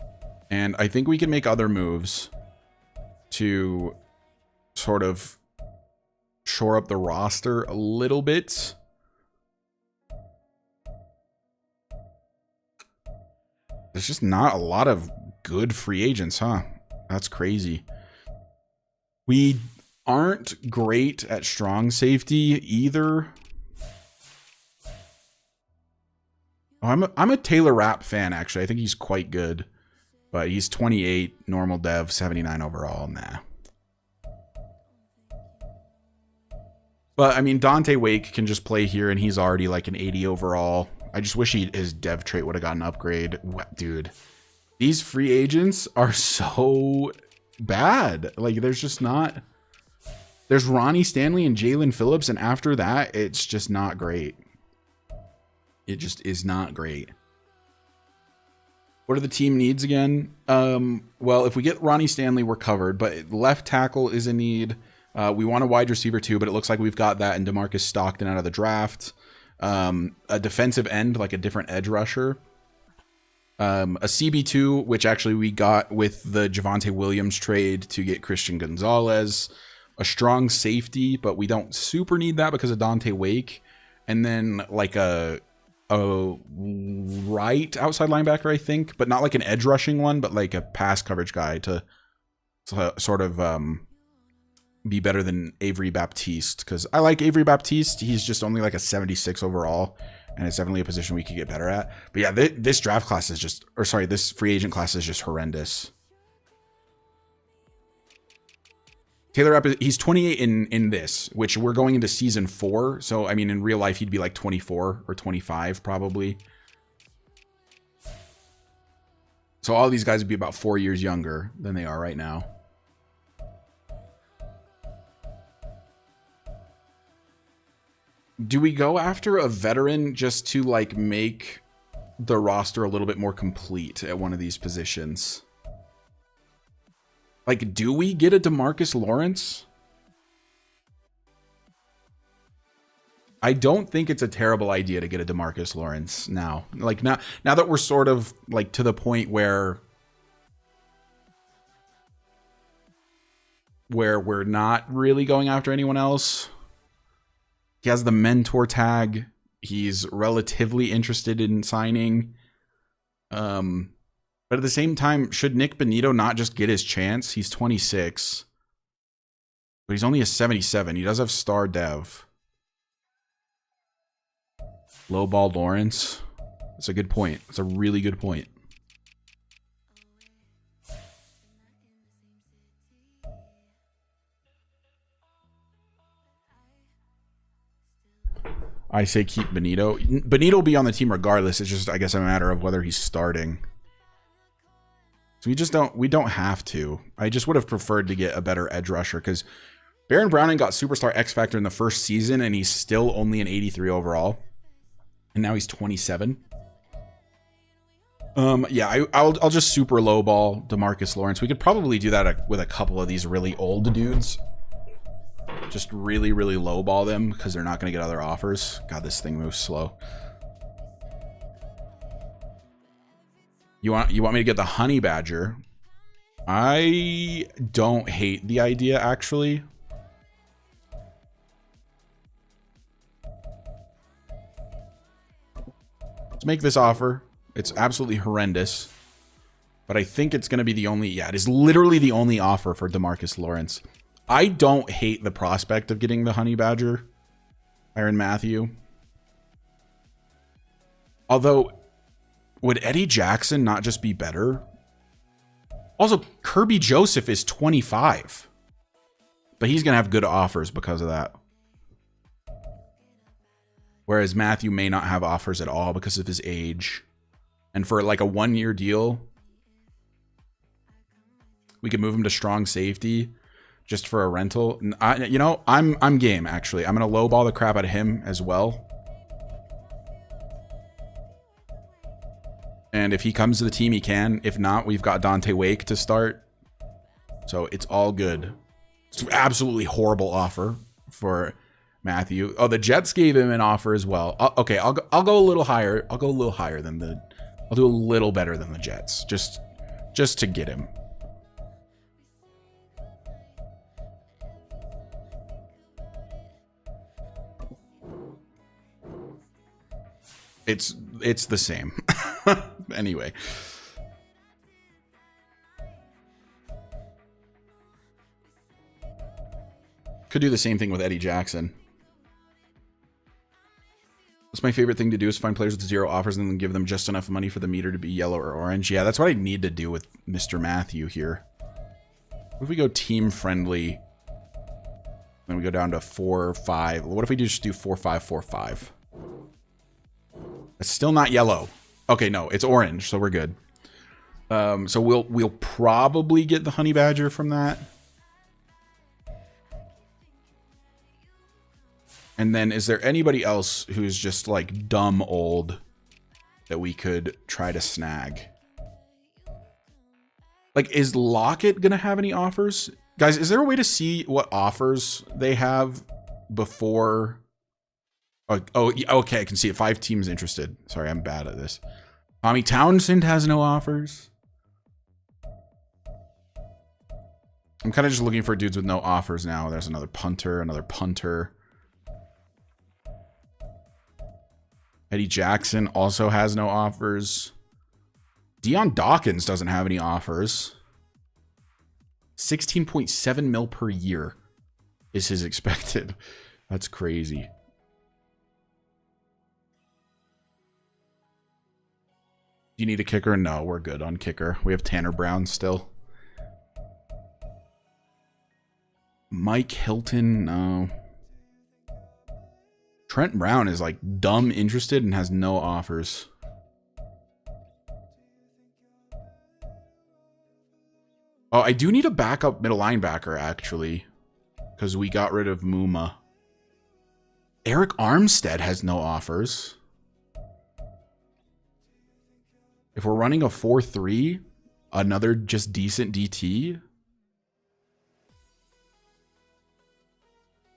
And I think we can make other moves to sort of shore up the roster a little bit. There's just not a lot of good free agents, huh? That's crazy. We aren't great at strong safety either. Oh, I'm a Taylor Rapp fan, actually. I think he's quite good. But he's 28, normal dev, 79 overall. Nah. But, I mean, Dante Wake can just play here, and he's already like an 80 overall. I just wish his dev trait would have gotten an upgrade. Dude, these free agents are so bad. Like, there's just not... There's Ronnie Stanley and Jalen Phillips, and after that, it's just not great. It just is not great. What are the team needs again? Well, if we get Ronnie Stanley, we're covered, but left tackle is a need. We want a wide receiver too, but it looks like we've got that in DeMarcus Stockton out of the draft. A defensive end, like a different edge rusher. A CB2, which actually we got with the Javonte Williams trade to get Christian Gonzalez. A strong safety, but we don't super need that because of Dante Wake. And then like a right outside linebacker, I think, but not like an edge rushing one, but like a pass coverage guy to sort of be better than Avery Baptiste, because I like Avery Baptiste. He's just only like a 76 overall, and it's definitely a position we could get better at. But yeah, this draft class is just, or sorry, this free agent class is just horrendous. Taylor Rapp, he's 28 in this, which we're going into season 4. So, I mean, in real life, he'd be like 24 or 25 probably. So all these guys would be about 4 years younger than they are right now. Do we go after a veteran just to like make the roster a little bit more complete at one of these positions? Like, do we get a DeMarcus Lawrence? I don't think it's a terrible idea to get a DeMarcus Lawrence now. Like, now that we're sort of like to the point where we're not really going after anyone else. He has the mentor tag. He's relatively interested in signing. But at the same time, should Nick Benito not just get his chance? He's 26. But he's only a 77. He does have star dev. Lowball Lawrence. That's a good point. That's a really good point. I say keep Benito. Benito will be on the team regardless. It's just, I guess, a matter of whether he's starting. So we don't have to. I just would have preferred to get a better edge rusher because Baron Browning got Superstar X Factor in the first season and he's still only an 83 overall. And now he's 27. Yeah, I'll just super lowball DeMarcus Lawrence. We could probably do that with a couple of these really old dudes. Just really, really lowball them because they're not going to get other offers. God, this thing moves slow. You want me to get the Honey Badger? I don't hate the idea, actually. Let's make this offer. It's absolutely horrendous. But I think it's going to be the only... Yeah, it is literally the only offer for DeMarcus Lawrence. I don't hate the prospect of getting the Honey Badger, Tyrann Mathieu. Although... Would Eddie Jackson not just be better? Also, Kirby Joseph is 25. But he's going to have good offers because of that. Whereas Mathieu may not have offers at all because of his age. And for like a 1-year deal, we could move him to strong safety just for a rental. I'm game, actually. I'm going to lowball the crap out of him as well. And if he comes to the team, he can. If not, we've got Dante Wake to start. So it's all good. It's an absolutely horrible offer for Mathieu. Oh, the Jets gave him an offer as well. Okay, I'll go a little higher. I'll go a little higher than the... I'll do a little better than the Jets. Just to get him. It's the same. Anyway. Could do the same thing with Eddie Jackson. What's my favorite thing to do is find players with 0 offers and then give them just enough money for the meter to be yellow or orange. Yeah, that's what I need to do with Mr. Mathieu here. What if we go team friendly Then we go down to 4-5. What if we just do 4-5-4-5? It's still not yellow. Okay, no, it's orange, so we're good. So we'll probably get the honey badger from that. And then is there anybody else who's just like dumb old that we could try to snag? Like, is Lockett gonna have any offers? Guys, is there a way to see what offers they have before? Oh, okay, I can see it. 5 teams interested. Sorry, I'm bad at this. Tommy Townsend has no offers. I'm kind of just looking for dudes with no offers now. There's another punter, Eddie Jackson also has no offers. Deion Dawkins doesn't have any offers. 16.7 mil per year is his expected. That's crazy. Do you need a kicker? No, we're good on kicker. We have Tanner Brown still. Mike Hilton, no. Trent Brown is like dumb interested and has no offers. Oh, I do need a backup middle linebacker, actually, because we got rid of Muma. Eric Armstead has no offers. If we're running a 4-3, another just decent DT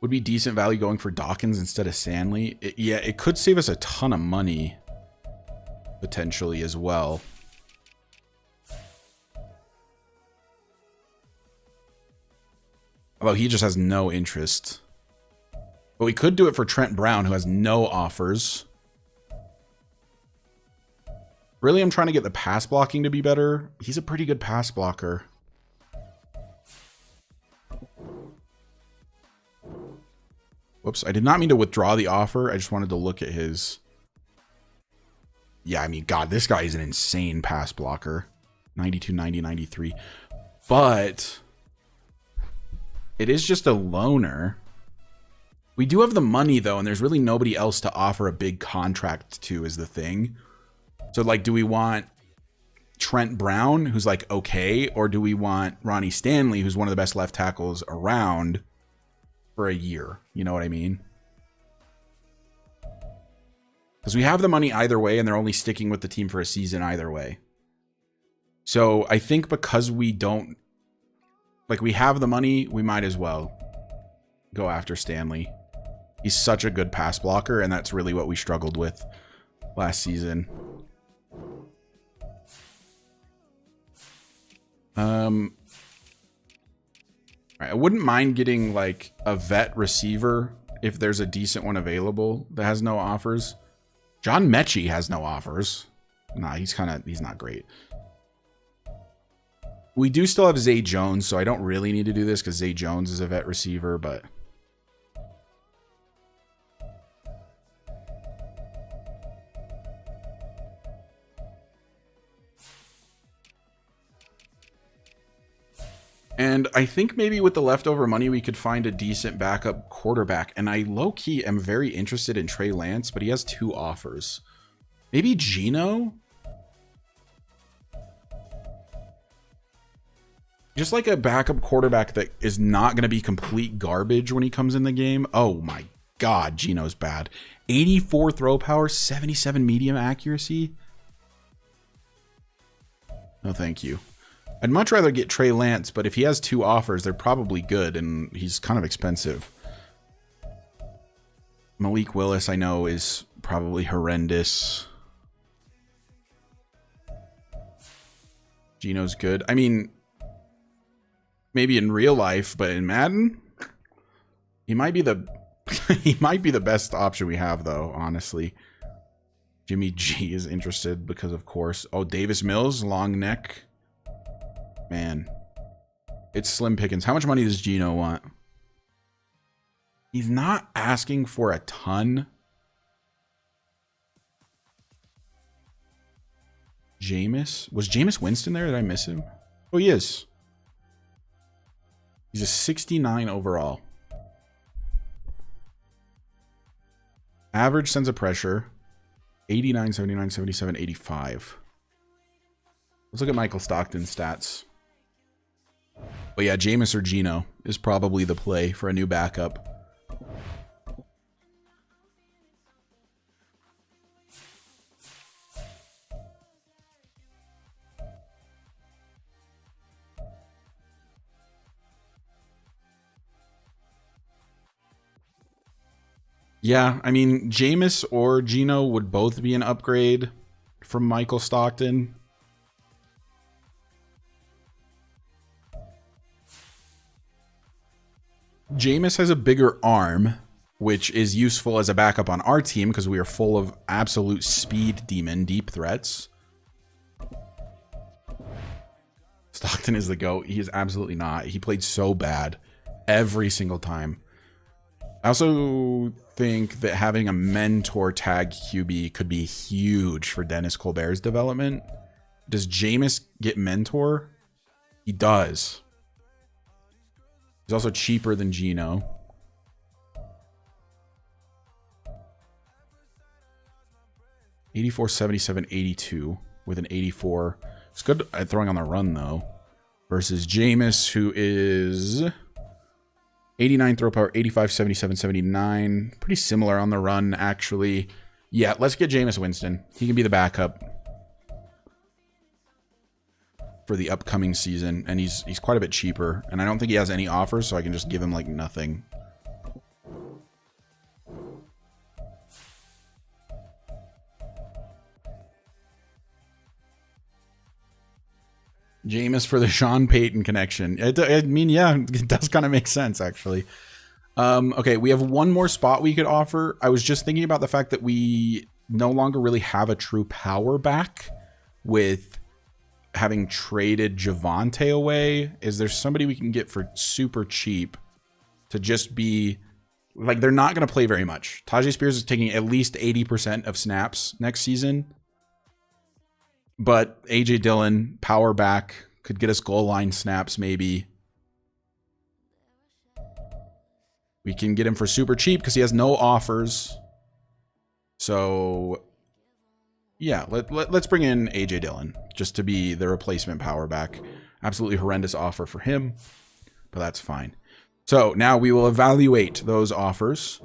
would be decent value going for Dawkins instead of Sandley. Yeah, it could save us a ton of money, potentially, as well. Although he just has no interest. But we could do it for Trent Brown, who has no offers. Really, I'm trying to get the pass blocking to be better. He's a pretty good pass blocker. Whoops, I did not mean to withdraw the offer. I just wanted to look at his... Yeah, I mean, God, this guy is an insane pass blocker. 92, 90, 93. But... it is just a loaner. We do have the money, though, and there's really nobody else to offer a big contract to is the thing. So, like, do we want Trent Brown, who's, like, okay, or do we want Ronnie Stanley, who's one of the best left tackles around, for a year? You know what I mean? Because we have the money either way, and they're only sticking with the team for a season either way. So, I think because we don't... like, we have the money, we might as well go after Stanley. He's such a good pass blocker, and that's really what we struggled with last season. I wouldn't mind getting, like, a vet receiver if there's a decent one available that has no offers. John Mechie has no offers. Nah, he's not great. We do still have Zay Jones, so I don't really need to do this because Zay Jones is a vet receiver, but... and I think maybe with the leftover money, we could find a decent backup quarterback. And I low-key am very interested in Trey Lance, but he has 2 offers. Maybe Geno? Just like a backup quarterback that is not going to be complete garbage when he comes in the game. Oh my God, Geno's bad. 84 throw power, 77 medium accuracy. No, thank you. I'd much rather get Trey Lance, but if he has 2 offers, they're probably good, and he's kind of expensive. Malik Willis, I know, is probably horrendous. Geno's good. I mean... maybe in real life, but in Madden, he might be the he might be the best option we have, though, honestly. Jimmy G is interested because, of course. Oh, Davis Mills, long neck. Man, it's slim pickings. How much money does Geno want? He's not asking for a ton. Jameis? Was Jameis Winston there? Did I miss him? Oh, he is. He's a 69 overall. Average sense of pressure. 89, 79, 77, 85. Let's look at Michael Stockton's stats. But yeah, Jameis or Geno is probably the play for a new backup. Yeah, I mean, Jameis or Geno would both be an upgrade from Michael Stockton. Jameis has a bigger arm, which is useful as a backup on our team because we are full of absolute speed demon deep threats. Stockton is the GOAT. He is absolutely not. He played so bad every single time. I also think that having a mentor tag QB could be huge for Dennis Colbert's development. Does Jameis get mentor? He does. He's also cheaper than Geno. $84, $77, $82 with an 84. It's good at throwing on the run though. Versus Jameis, who is 89 throw power, 85, 77, 79. Pretty similar on the run, actually. Yeah, let's get Jameis Winston. He can be the backup for the upcoming season, and he's quite a bit cheaper. And I don't think he has any offers, so I can just give him like nothing. Jameis for the Sean Payton connection. I mean, yeah, it does kind of make sense, actually. Okay, we have one more spot we could offer. I was just thinking about the fact that we no longer really have a true power back with having traded Javonte away. Is there somebody we can get for super cheap to just be... Like, they're not going to play very much. Tajay Spears is taking at least 80% of snaps next season. But AJ Dillon, power back, could get us goal line snaps maybe. We can get him for super cheap because he has no offers. So, yeah, let's bring in AJ Dillon just to be the replacement power back. Absolutely horrendous offer for him, but that's fine. So now we will evaluate those offers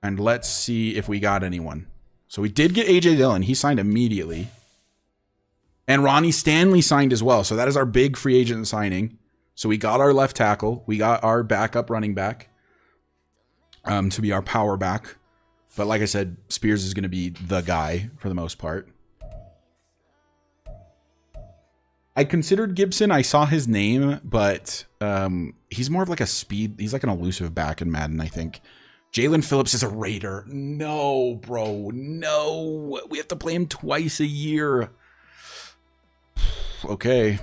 and let's see if we got anyone. So we did get AJ Dillon. He signed immediately. And Ronnie Stanley signed as well. So that is our big free agent signing. So we got our left tackle. We got our backup running back to be our power back. But like I said, Spears is going to be the guy for the most part. I considered Gibson. I saw his name, but he's more of like a speed. He's like an elusive back in Madden, I think. Jalen Phillips is a Raider. No, bro. No. We have to play him twice a year. Okay.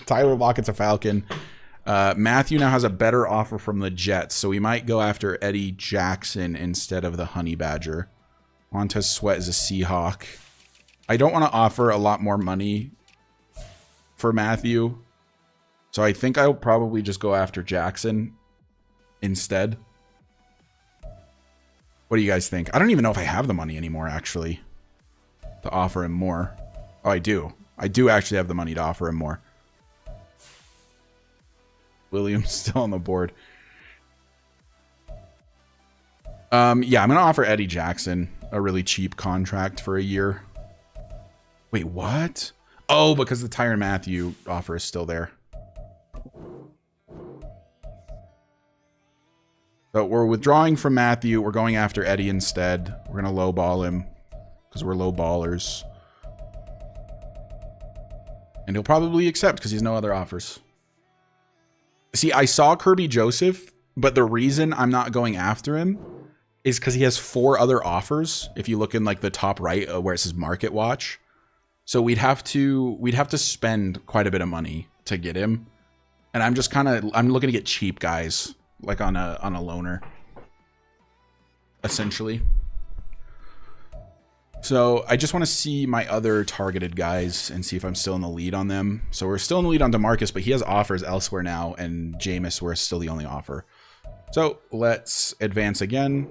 Tyler Lockett's a Falcon. Matthew now has a better offer from the Jets, so we might go after Eddie Jackson instead of the Honey Badger. Montez Sweat is a Seahawk. I don't want to offer a lot more money for Matthew, so I think I'll probably just go after Jackson instead. What do you guys think? I don't even know if I have the money anymore, actually, to offer him more. Oh, I do. I do actually have the money to offer him more. Williams still on the board. Yeah, I'm going to offer Eddie Jackson a really cheap contract for a year. Wait, what? Oh, because the Tyrann Mathieu offer is still there. So we're withdrawing from Matthew. We're going after Eddie instead. We're going to lowball him because we're low ballers. And he'll probably accept because he has no other offers. See, I saw Kirby Joseph, but the reason I'm not going after him is because he has 4 other offers. If you look in like the top right where it says Market Watch. So we'd have to spend quite a bit of money to get him. And I'm just I'm looking to get cheap guys like on a loaner. Essentially. So I just want to see my other targeted guys and see if I'm still in the lead on them. So we're still in the lead on DeMarcus, but he has offers elsewhere now, and Jameis, we're still the only offer. So let's advance again.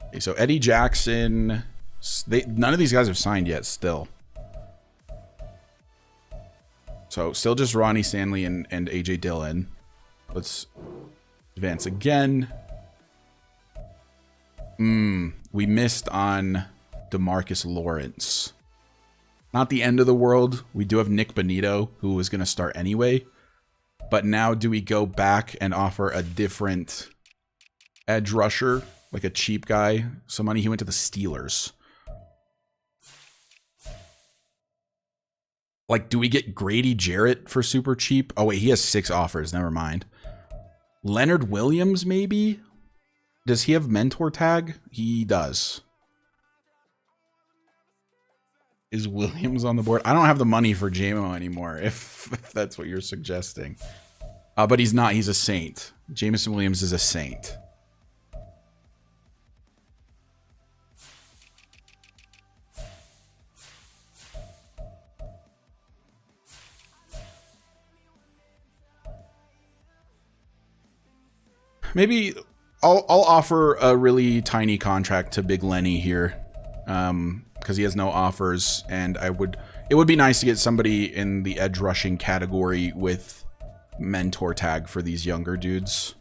Okay, so Eddie Jackson, none of these guys have signed yet still. So still just Ronnie Stanley and AJ Dillon. Let's advance again. We missed on DeMarcus Lawrence. Not the end of the world. We do have Nick Bonito, who was going to start anyway. But now do we go back and offer a different edge rusher, like a cheap guy? Some money. He went to the Steelers. Like, do we get Grady Jarrett for super cheap? Oh, wait, he has 6 offers. Never mind. Leonard Williams, maybe? Does he have mentor tag? He does. Is Williams on the board? I don't have the money for JMO anymore, if that's what you're suggesting. But he's not. He's a saint. Jameson Williams is a saint. Maybe I'll offer a really tiny contract to Big Lenny here, because he has no offers, and it would be nice to get somebody in the edge rushing category with mentor tag for these younger dudes.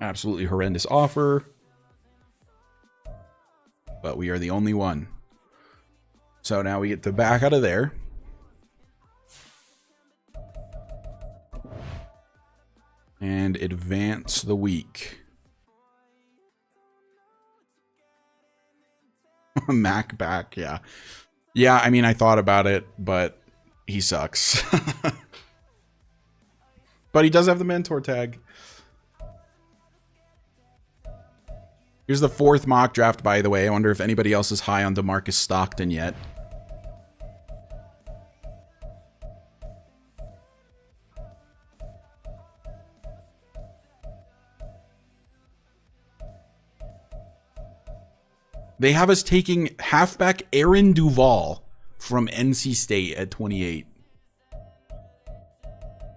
Absolutely horrendous offer, but we are the only one. So now we get to back out of there. And advance the week. Mac back, yeah. Yeah, I mean, I thought about it, but he sucks. But he does have the mentor tag. Here's the 4th mock draft, by the way. I wonder if anybody else is high on DeMarcus Stockton yet. They have us taking halfback Aaron Duval from NC State at 28.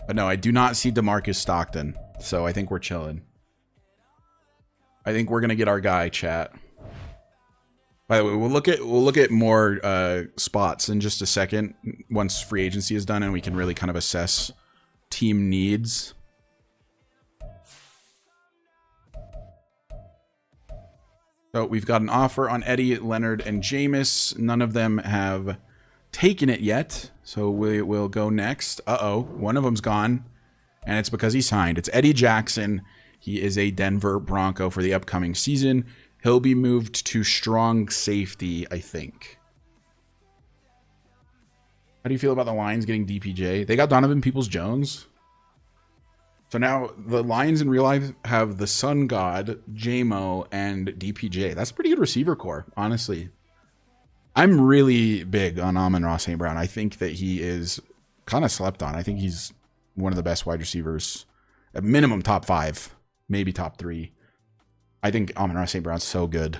But no, I do not see DeMarcus Stockton. So I think we're chilling. I think we're going to get our guy, chat. By the way, we'll look at more spots in just a second once free agency is done and we can really kind of assess team needs. So we've got an offer on Eddie, Leonard, and Jameis. None of them have taken it yet. So we will go next. Uh-oh. One of them's gone. And it's because he signed. It's Eddie Jackson. He is a Denver Bronco for the upcoming season. He'll be moved to strong safety, I think. How do you feel about the Lions getting DPJ? They got Donovan Peoples-Jones. So now the Lions in real life have the Sun God, JMO, and DPJ. That's a pretty good receiver core, honestly. I'm really big on Amon-Ra St. Brown. I think that he is kind of slept on. I think he's one of the best wide receivers. At minimum top 5, maybe top 3. I think Amon-Ra St. Brown's so good.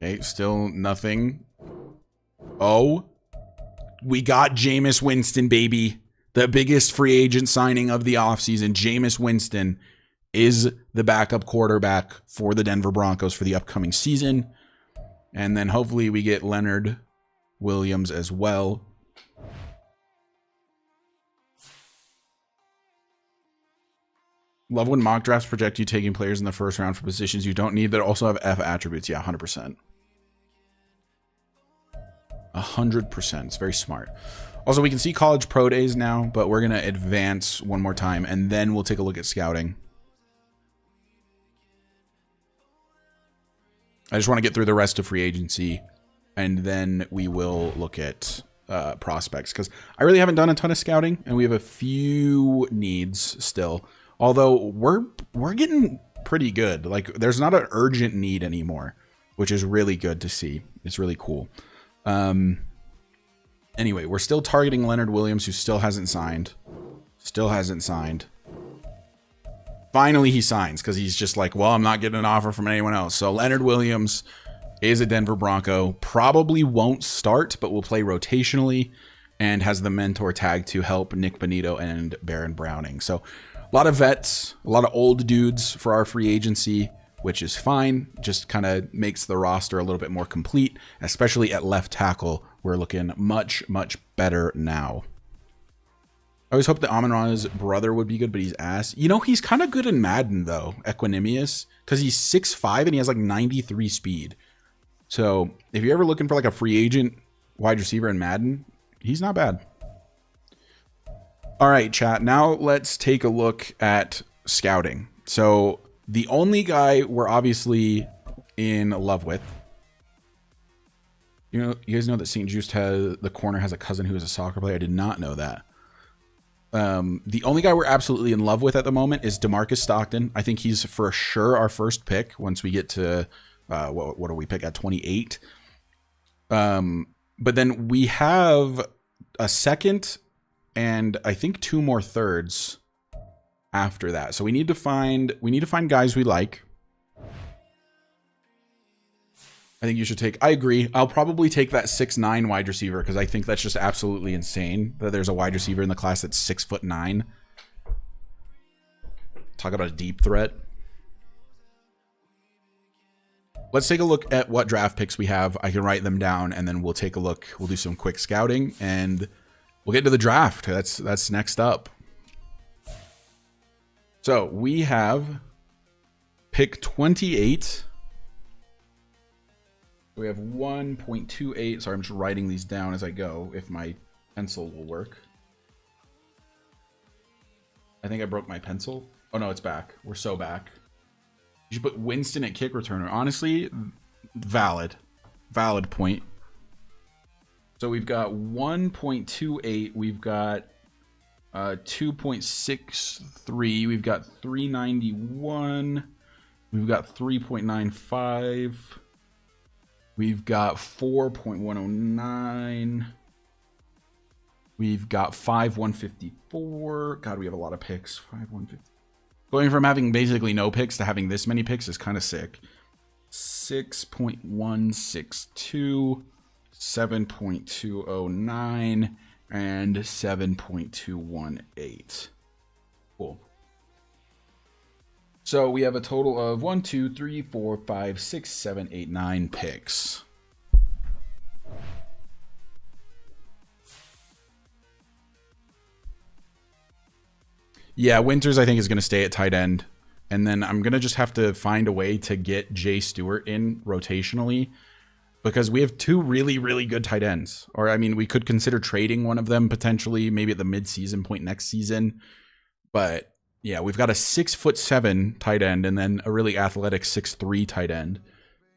Okay, still nothing. Oh, we got Jameis Winston, baby. The biggest free agent signing of the offseason. Jameis Winston is the backup quarterback for the Denver Broncos for the upcoming season. And then hopefully we get Leonard Williams as well. Love when mock drafts project you taking players in the first round for positions you don't need that also have F attributes. Yeah, 100%. 100%. It's very smart. Also, we can see college pro days now, but we're going to advance one more time, and then we'll take a look at scouting. I just want to get through the rest of free agency, and then we will look at prospects, because I really haven't done a ton of scouting, and we have a few needs still. Although, we're getting pretty good. Like, there's not an urgent need anymore, which is really good to see. It's really cool. Anyway, we're still targeting Leonard Williams, who still hasn't signed. Finally, he signs, because he's just like, well, I'm not getting an offer from anyone else. So Leonard Williams is a Denver Bronco. Probably won't start, but will play rotationally. and has the mentor tag to help Nick Bonito and Baron Browning. So a lot of vets, a lot of old dudes for our free agency, which is fine. Just kind of makes the roster a little bit more complete, especially at left tackle. We're looking much, much better now. I always hoped that Amon-Ra's brother would be good, but he's ass. You know, he's kind of good in Madden, though, Equanimous, because he's 6'5", and he has like 93 speed. So if you're ever looking for like a free agent wide receiver in Madden, he's not bad. All right, chat. Now let's take a look at scouting. So the only guy we're obviously in love with, you guys know that St. Just the corner has a cousin who is a soccer player. I did not know that. The only guy we're absolutely in love with at the moment is DeMarcus Stockton. I think he's for sure our first pick once we get to what do we pick at 28. But then we have a second and I think 2 more thirds after that. So we need to find guys we like. I think you should take, I agree. I'll probably take that 6'9" wide receiver because I think that's just absolutely insane that there's a wide receiver in the class that's 6'9". Talk about a deep threat. Let's take a look at what draft picks we have. I can write them down and then we'll take a look. We'll do some quick scouting and we'll get to the draft. That's next up. So we have pick 28. We have 1.28. Sorry, I'm just writing these down as I go, if my pencil will work. I think I broke my pencil. Oh, no, it's back. We're so back. You should put Winston at kick returner. Honestly, valid point. So we've got 1.28. We've got 2.63. We've got 391. We've got 3.95. We've got 4.109. We've got 5.154. God, we have a lot of picks. 5.150. Going from having basically no picks to having this many picks is kind of sick. 6.162, 7.209, and 7.218. Cool. So we have a total of 1, 2, 3, 4, 5, 6, 7, 8, 9 picks. Yeah, Winters I think is going to stay at tight end. And then I'm going to just have to find a way to get Jay Stewart in rotationally because we have 2 really, really good tight ends. Or, I mean, we could consider trading one of them potentially, maybe at the mid-season point next season. But yeah, we've got a 6'7" tight end and then a really athletic 6'3" tight end.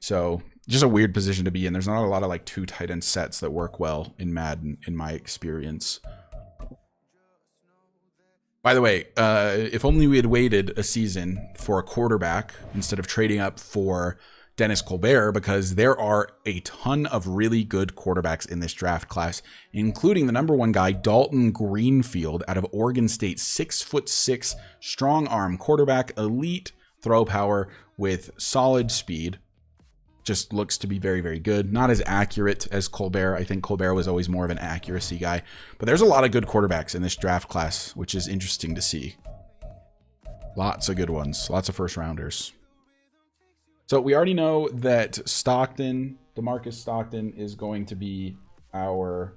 So just a weird position to be in. There's not a lot of like 2 tight end sets that work well in Madden, in my experience. By the way, if only we had waited a season for a quarterback instead of trading up for Dennis Colbert, because there are a ton of really good quarterbacks in this draft class, including the #1 guy, Dalton Greenfield, out of Oregon State, 6'6", strong arm quarterback, elite throw power with solid speed. Just looks to be very, very good. Not as accurate as Colbert. I think Colbert was always more of an accuracy guy. But there's a lot of good quarterbacks in this draft class, which is interesting to see. Lots of good ones. Lots of first rounders. So we already know that Stockton, DeMarcus Stockton, is going to be our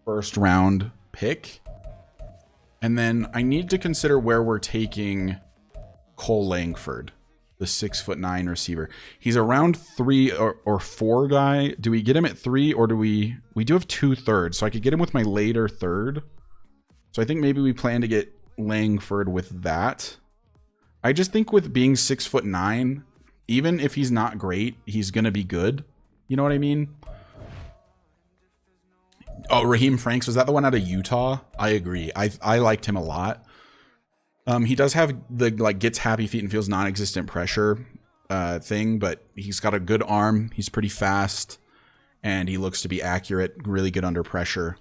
first round pick. And then I need to consider where we're taking Cole Langford, the 6'9" receiver. He's around 3 or 4 guy. Do we get him at 3 or do we do have 2 thirds? So I could get him with my later third. So I think maybe we plan to get Langford with that. I just think with being 6'9", even if he's not great, he's going to be good. You know what I mean? Oh, Raheem Franks, was that the one out of Utah? I agree. I liked him a lot. He does have the like gets happy feet and feels non-existent pressure thing, but he's got a good arm. He's pretty fast, and he looks to be accurate. Really good under pressure.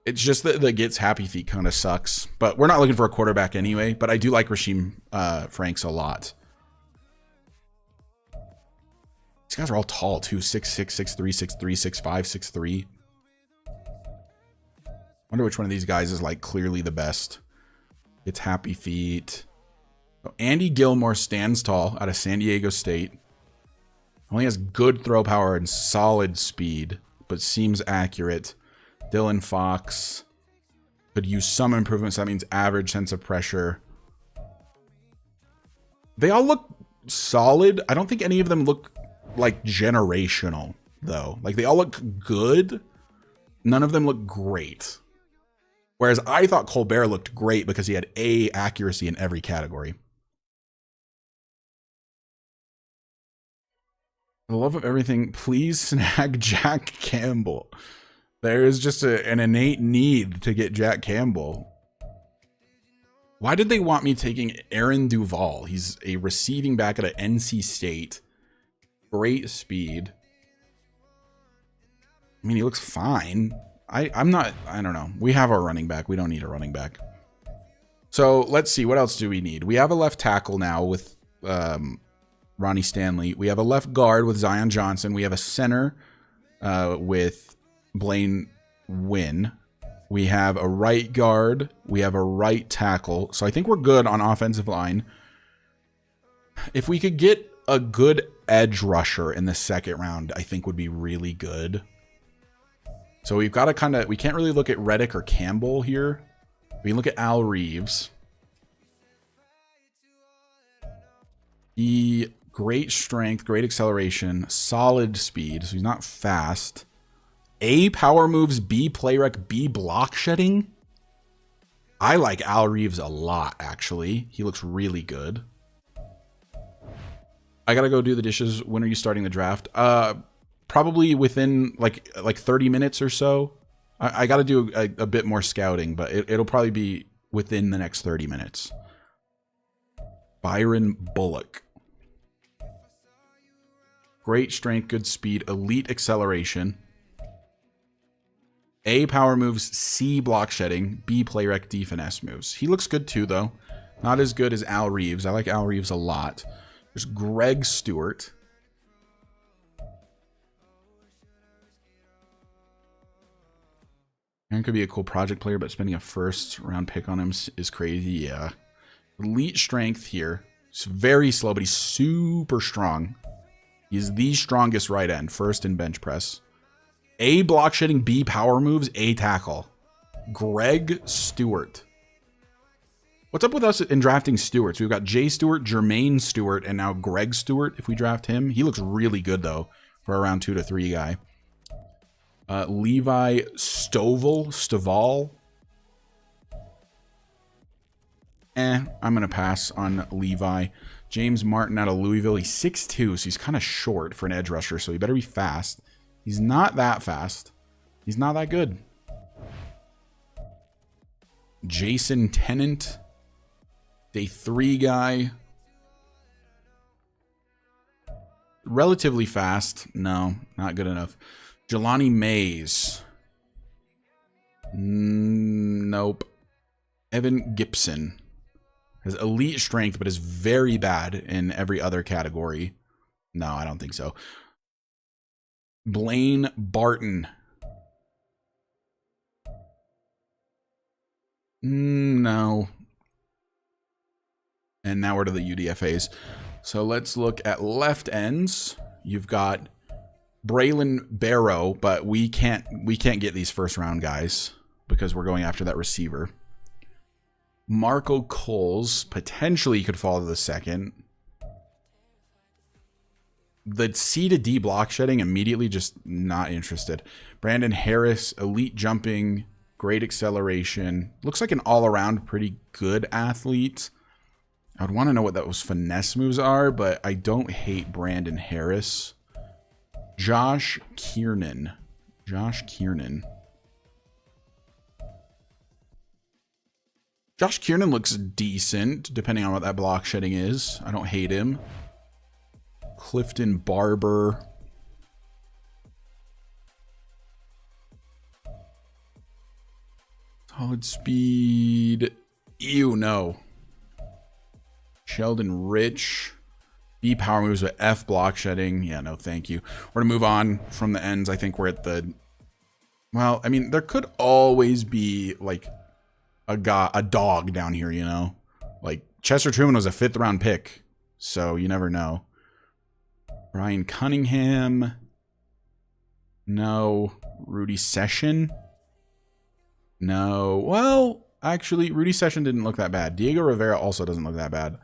It's just that the gets happy feet kind of sucks. But we're not looking for a quarterback anyway. But I do like Raheem Franks a lot. These guys are all tall too. 6'6", 6'3", 6'3", 6'5", 6'3". Wonder which one of these guys is like clearly the best. It's Happy Feet. Oh, Andy Gilmore stands tall out of San Diego State. Only has good throw power and solid speed, but seems accurate. Dylan Fox could use some improvements. That means average sense of pressure. They all look solid. I don't think any of them look like generational, though. Like, they all look good. None of them look great. Whereas I thought Colbert looked great because he had A, accuracy in every category. For the love of everything, please snag Jack Campbell. There is just an innate need to get Jack Campbell. Why did they want me taking Aaron Duval? He's a receiving back at an NC State. Great speed. I mean, he looks fine. I don't know. We have our running back. We don't need a running back. So let's see. What else do we need? We have a left tackle now with Ronnie Stanley. We have a left guard with Zion Johnson. We have a center with Blaine Wynn. We have a right guard. We have a right tackle. So I think we're good on offensive line. If we could get a good edge rusher in the second round, I think would be really good. So we've got to we can't really look at Reddick or Campbell here. We can look at Al Reeves. He, great strength, great acceleration, solid speed. So he's not fast. A, power moves, B, play rec, B, block shedding. I like Al Reeves a lot, actually. He looks really good. I gotta go do the dishes. When are you starting the draft? Probably within like 30 minutes or so. I gotta do a bit more scouting, but it'll probably be within the next 30 minutes. Byron Bullock. Great strength, good speed, elite acceleration. A, power moves, C, block shedding, B, play rec, D, finesse moves. He looks good too, though. Not as good as Al Reeves. I like Al Reeves a lot. There's Greg Stewart. Aaron could be a cool project player, but spending a first round pick on him is crazy. Yeah. Elite strength here. He's very slow, but he's super strong. He's the strongest right end, first in bench press. A, block shedding, B, power moves, A, tackle. Greg Stewart. What's up with us in drafting Stewarts? We've got Jay Stewart, Jermaine Stewart, and now Greg Stewart if we draft him. He looks really good, though, for a round 2 to 3 guy. Levi Stovall. I'm going to pass on Levi. James Martin out of Louisville. He's 6'2", so he's kind of short for an edge rusher, so he better be fast. He's not that fast. He's not that good. Jason Tennant. Day 3 guy. Relatively fast. No, not good enough. Jelani Mays. Nope. Evan Gibson. Has elite strength, but is very bad in every other category. No, I don't think so. Blaine Barton. No. And now we're to the UDFAs. So let's look at left ends. You've got Braylon Barrow, but we can't get these first round guys because we're going after that receiver. Marco Coles potentially could fall to the second. The C to D block shedding, immediately just not interested. Brandon Harris, elite jumping, great acceleration. Looks like an all-around pretty good athlete. I would want to know what those finesse moves are, but I don't hate Brandon Harris. Josh Kiernan. Josh Kiernan looks decent, depending on what that block shedding is. I don't hate him. Clifton Barber. Solid speed. Ew, no. Sheldon Rich. B power moves with F block shedding. Yeah, no, thank you. We're going to move on from the ends. I think we're at the Well, I mean, there could always be like a dog down here, you know? Like Chester Truman was a 5th round pick, so you never know. Brian Cunningham. No. Rudy Session. No. Well, actually, Rudy Session didn't look that bad. Diego Rivera also doesn't look that bad.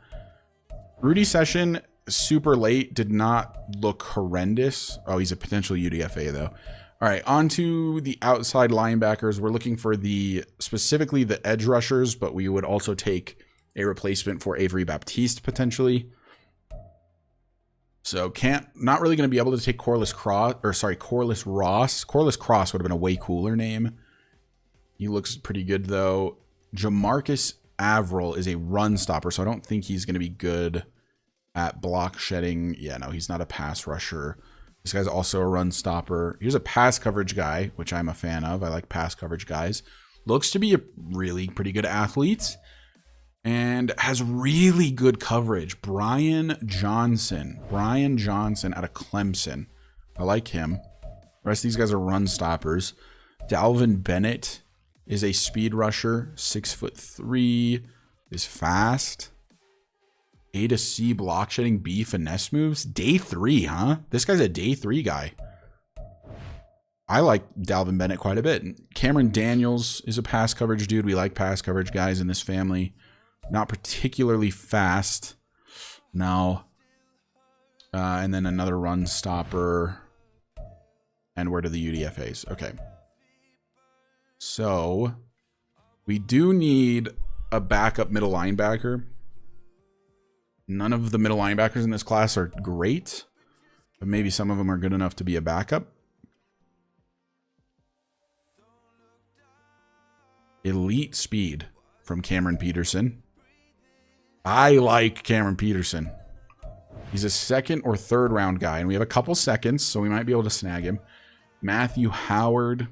Rudy Session, super late, did not look horrendous. Oh, he's a potential UDFA, though. All right, on to the outside linebackers. We're looking for specifically the edge rushers, but we would also take a replacement for Avery Baptiste, potentially. So not really going to be able to take Corliss Ross. Corliss Cross would have been a way cooler name. He looks pretty good, though. Jamarcus Averill is a run stopper, so I don't think he's going to be good at block shedding. Yeah, no, he's not a pass rusher. This guy's also a run stopper. Here's a pass coverage guy, which I'm a fan of. I like pass coverage guys. Looks to be a really pretty good athlete and has really good coverage. Brian Johnson out of Clemson. I like him. The rest of these guys are run stoppers. Dalvin Bennett is a speed rusher, 6'3", is fast. A to C block shedding, B finesse moves. Day 3, huh? This guy's a day 3 guy. I like Dalvin Bennett quite a bit. Cameron Daniels is a pass coverage dude. We like pass coverage guys in this family. Not particularly fast. No. And then another run stopper. And where do the UDFAs? Okay. So, we do need a backup middle linebacker. None of the middle linebackers in this class are great, but maybe some of them are good enough to be a backup. Elite speed from Cameron Peterson. I like Cameron Peterson. He's a 2nd or 3rd round guy, and we have a couple seconds, so we might be able to snag him. Matthew Howard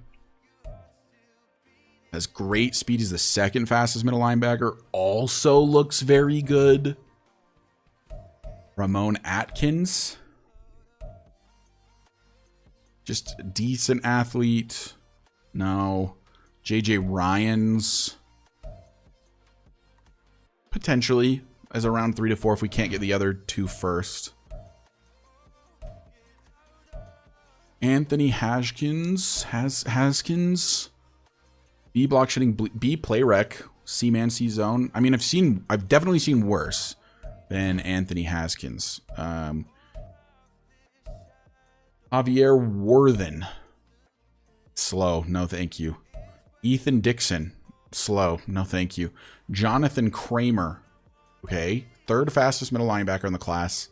has great speed. He's the 2nd fastest middle linebacker. Also looks very good. Ramon Atkins. Just a decent athlete. No. JJ Ryans. Potentially as around 3 to 4 if we can't get the other 2 first. Anthony Haskins. B block shedding, B play rec, C man, C zone. I mean, I've definitely seen worse than Anthony Haskins. Javier Worthen. Slow. No, thank you. Ethan Dixon. Slow. No, thank you. Jonathan Kramer. Okay. 3rd fastest middle linebacker in the class.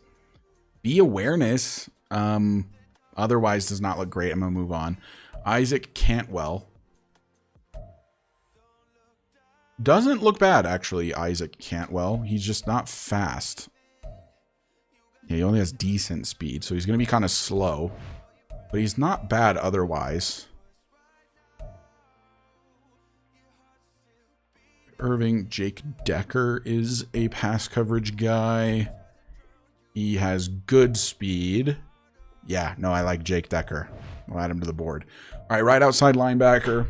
B awareness. Otherwise does not look great. I'm going to move on. Isaac Cantwell. Doesn't look bad, actually, Isaac Cantwell. He's just not fast. Yeah, he only has decent speed, so he's going to be kind of slow. But he's not bad otherwise. Irving Jake Decker is a pass coverage guy. He has good speed. Yeah, no, I like Jake Decker. We'll add him to the board. All right, right outside linebacker.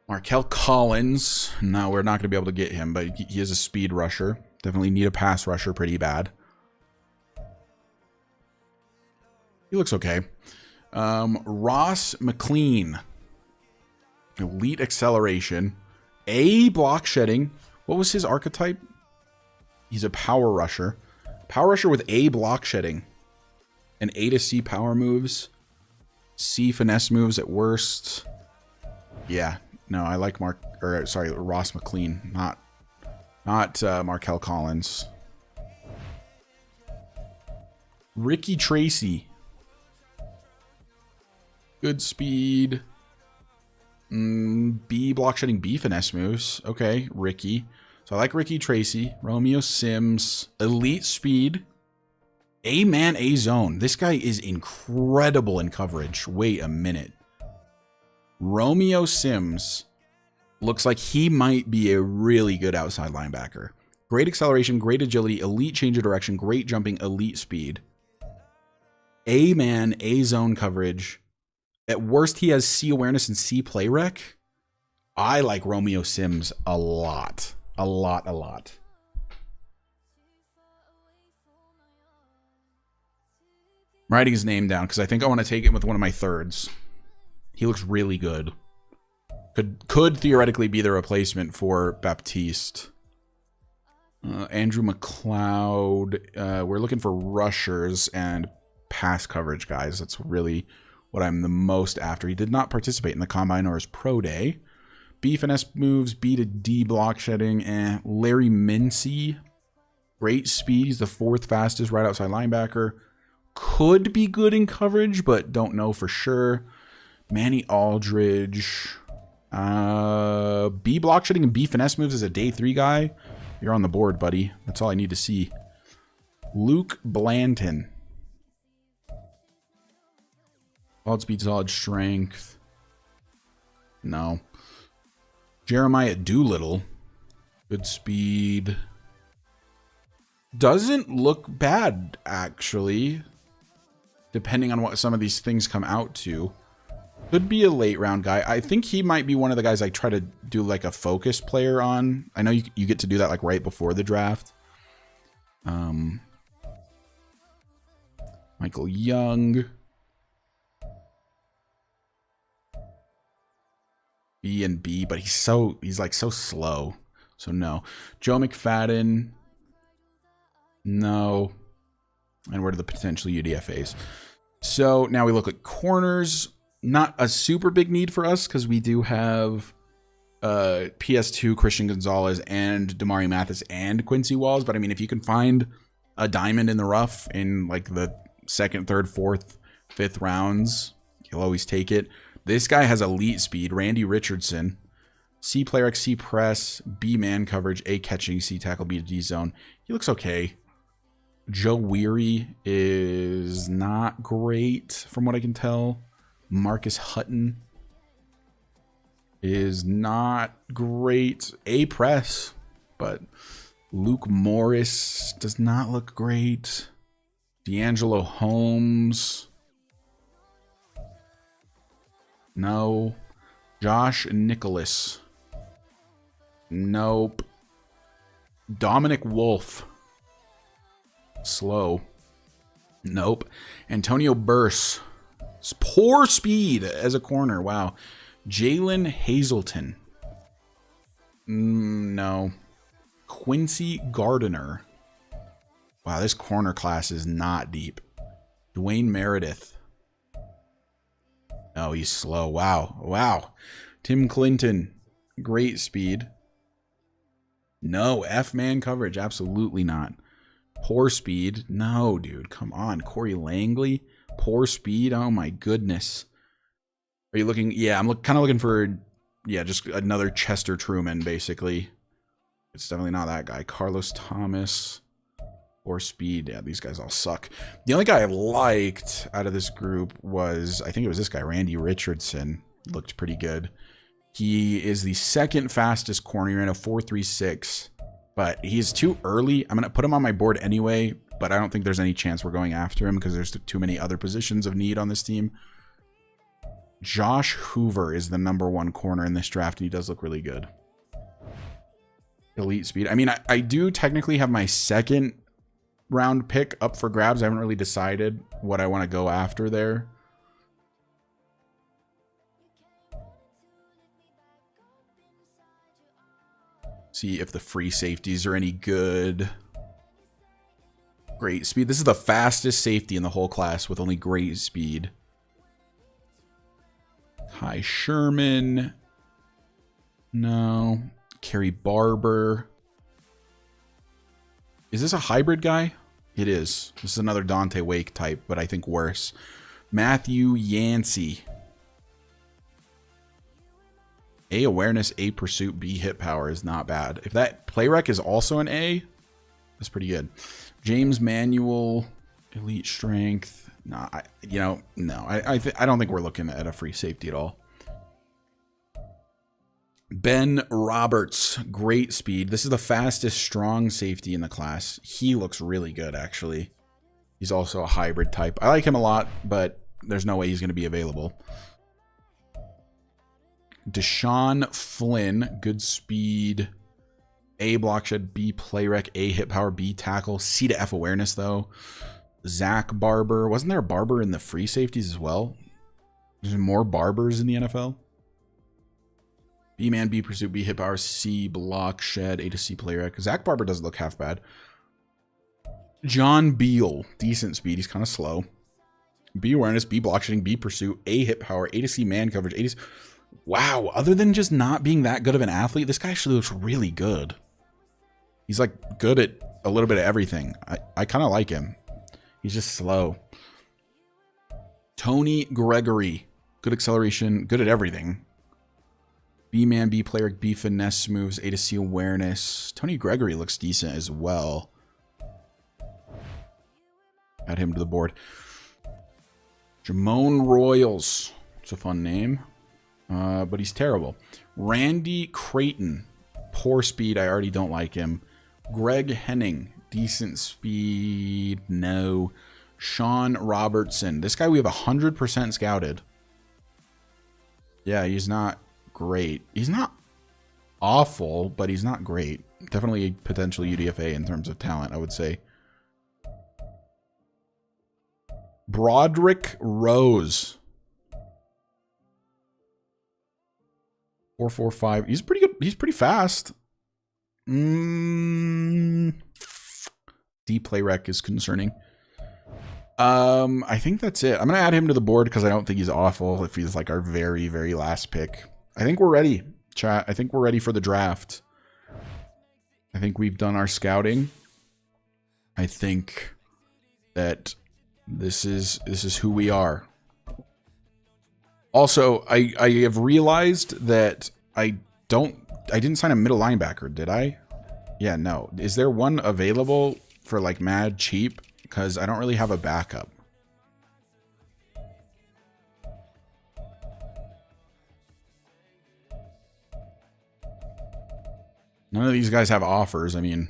Markel Collins. No, we're not going to be able to get him, but he is a speed rusher. Definitely need a pass rusher pretty bad. He looks okay. Ross McLean. Elite acceleration. A block shedding. What was his archetype? He's a power rusher. Power rusher with A block shedding. And A to C power moves. C finesse moves at worst. Yeah. No, I like Ross McLean, not Markel Collins. Ricky Tracy. Good speed. B block shedding, B finesse moves. Okay, Ricky. So I like Ricky Tracy. Romeo Sims. Elite speed. A man, A zone. This guy is incredible in coverage. Wait a minute. Romeo Sims looks like he might be a really good outside linebacker. Great acceleration, great agility, elite change of direction, great jumping, elite speed. A man, A zone coverage. At worst, he has C awareness and C play rec. I like Romeo Sims a lot. A lot, a lot. I'm writing his name down because I think I want to take it with one of my thirds. He looks really good. Could theoretically be the replacement for Baptiste. Andrew McLeod. We're looking for rushers and pass coverage guys. That's really what I'm the most after. He did not participate in the combine or his pro day. B finesse moves, B to D block shedding, and Larry Mincy. Great speed. He's the 4th fastest right outside linebacker. Could be good in coverage, but don't know for sure. Manny Aldridge. B block shedding and B finesse moves as a day 3 guy. You're on the board, buddy. That's all I need to see. Luke Blanton. Solid speed, solid strength. No. Jeremiah Doolittle. Good speed. Doesn't look bad, actually. Depending on what some of these things come out to. Could be a late round guy. I think he might be one of the guys I try to do like a focus player on. I know you get to do that like right before the draft. Michael Young. B and B, but he's like so slow. So no. Joe McFadden. No. And where are the potential UDFAs? So now we look at corners. Not a super big need for us because we do have PS2, Christian Gonzalez, and Damari Mathis and Quincy Walls. But I mean, if you can find a diamond in the rough in like the 2nd, 3rd, 4th, 5th rounds, you'll always take it. This guy has elite speed. Randy Richardson. C player X, C press, B man coverage, A catching, C tackle, B to D zone. He looks okay. Joe Weary is not great from what I can tell. Marcus Hutton is not great. A press, but Luke Morris does not look great. D'Angelo Holmes. No. Josh Nicholas. Nope. Dominic Wolf. Slow. Nope. Antonio Burse. Poor speed as a corner. Wow. Jalen Hazleton. No. Quincy Gardner. Wow, this corner class is not deep. Dwayne Meredith. Oh, he's slow. Wow. Wow. Tim Clinton. Great speed. No. F-man coverage. Absolutely not. Poor speed. No, dude. Come on. Corey Langley. Poor speed. Oh, my goodness. Are you looking? Yeah, I'm kind of looking for, yeah, just another Chester Truman, basically. It's definitely not that guy. Carlos Thomas. Poor speed. Yeah, these guys all suck. The only guy I liked out of this group was, I think it was this guy, Randy Richardson. Looked pretty good. He is the 2nd fastest corner. You're in a 4.36, but he's too early. I'm going to put him on my board anyway, but I don't think there's any chance we're going after him because there's too many other positions of need on this team. Josh Hoover is the #1 corner in this draft, and he does look really good. Elite speed. I mean, I do technically have my 2nd round pick up for grabs. I haven't really decided what I want to go after there. See if the free safeties are any good. Great speed. This is the fastest safety in the whole class with only great speed. Ty Sherman. No. Kerry Barber. Is this a hybrid guy? It is. This is another Dante Wake type, but I think worse. Matthew Yancey. A awareness, A pursuit, B hit power is not bad. If that play rec is also an A, that's pretty good. James Manuel, elite strength. No, I don't think we're looking at a free safety at all. Ben Roberts, great speed. This is the fastest strong safety in the class. He looks really good, actually. He's also a hybrid type. I like him a lot, but there's no way he's going to be available. Deshaun Flynn, good speed. A block shed, B play rec, A hit power, B tackle, C to F awareness though. Zach Barber. Wasn't there a Barber in the free safeties as well? There's more Barbers in the NFL. B man, B pursuit, B hit power, C block shed, A to C play rec. Zach Barber doesn't look half bad. John Beal, decent speed. He's kind of slow. B awareness, B block shedding, B pursuit, A hit power, A to C man coverage, A to C. Wow, other than just not being that good of an athlete, this guy actually looks really good. He's like good at a little bit of everything. I kind of like him. He's just slow. Tony Gregory, good acceleration, good at everything. B man, B player, B finesse moves, A to C awareness. Tony Gregory looks decent as well. Add him to the board. Jamone Royals. It's a fun name. But he's terrible. Randy Creighton. Poor speed. I already don't like him. Greg Henning. Decent speed. No. Sean Robertson. This guy we have 100% scouted. Yeah, he's not great. He's not awful, but he's not great. Definitely potential UDFA in terms of talent, I would say. Broderick Rose. 4.45. He's pretty good. He's pretty fast. D play rec is concerning. I think that's it. I'm gonna add him to the board because I don't think he's awful. If he's like our very, very last pick. I think we're ready, chat. I think we're ready for the draft. I think we've done our scouting. I think that this is who we are. Also, I have realized that I didn't sign a middle linebacker, did I? Yeah, no. Is there one available for like mad cheap? Because I don't really have a backup. None of these guys have offers. I mean,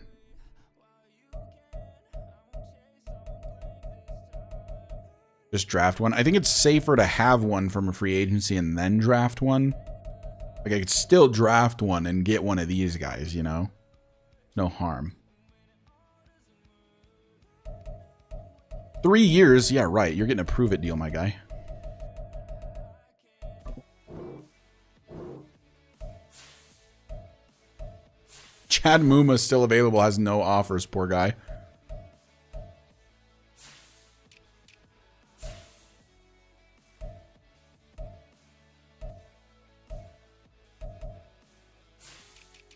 just draft one. I think it's safer to have one from a free agency and then draft one. Like I could still draft one and get one of these guys, you know? No harm. 3 years. Yeah, right. You're getting a prove it deal, my guy. Chad Muma still available, has no offers, poor guy.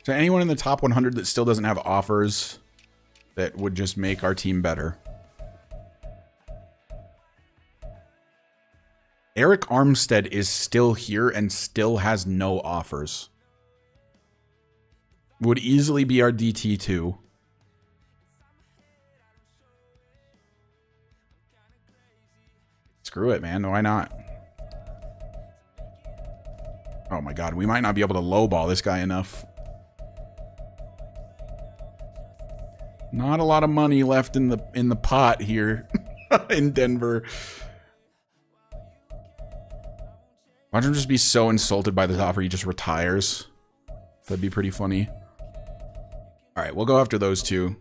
So anyone in the top 100 that still doesn't have offers that would just make our team better? Eric Armstead is still here and still has no offers. Would easily be our DT2. Screw it, man. Why not? Oh my god, we might not be able to lowball this guy enough. Not a lot of money left in the pot here in Denver. Watch him just be so insulted by this offer he just retires. That'd be pretty funny. All right, we'll go after those two.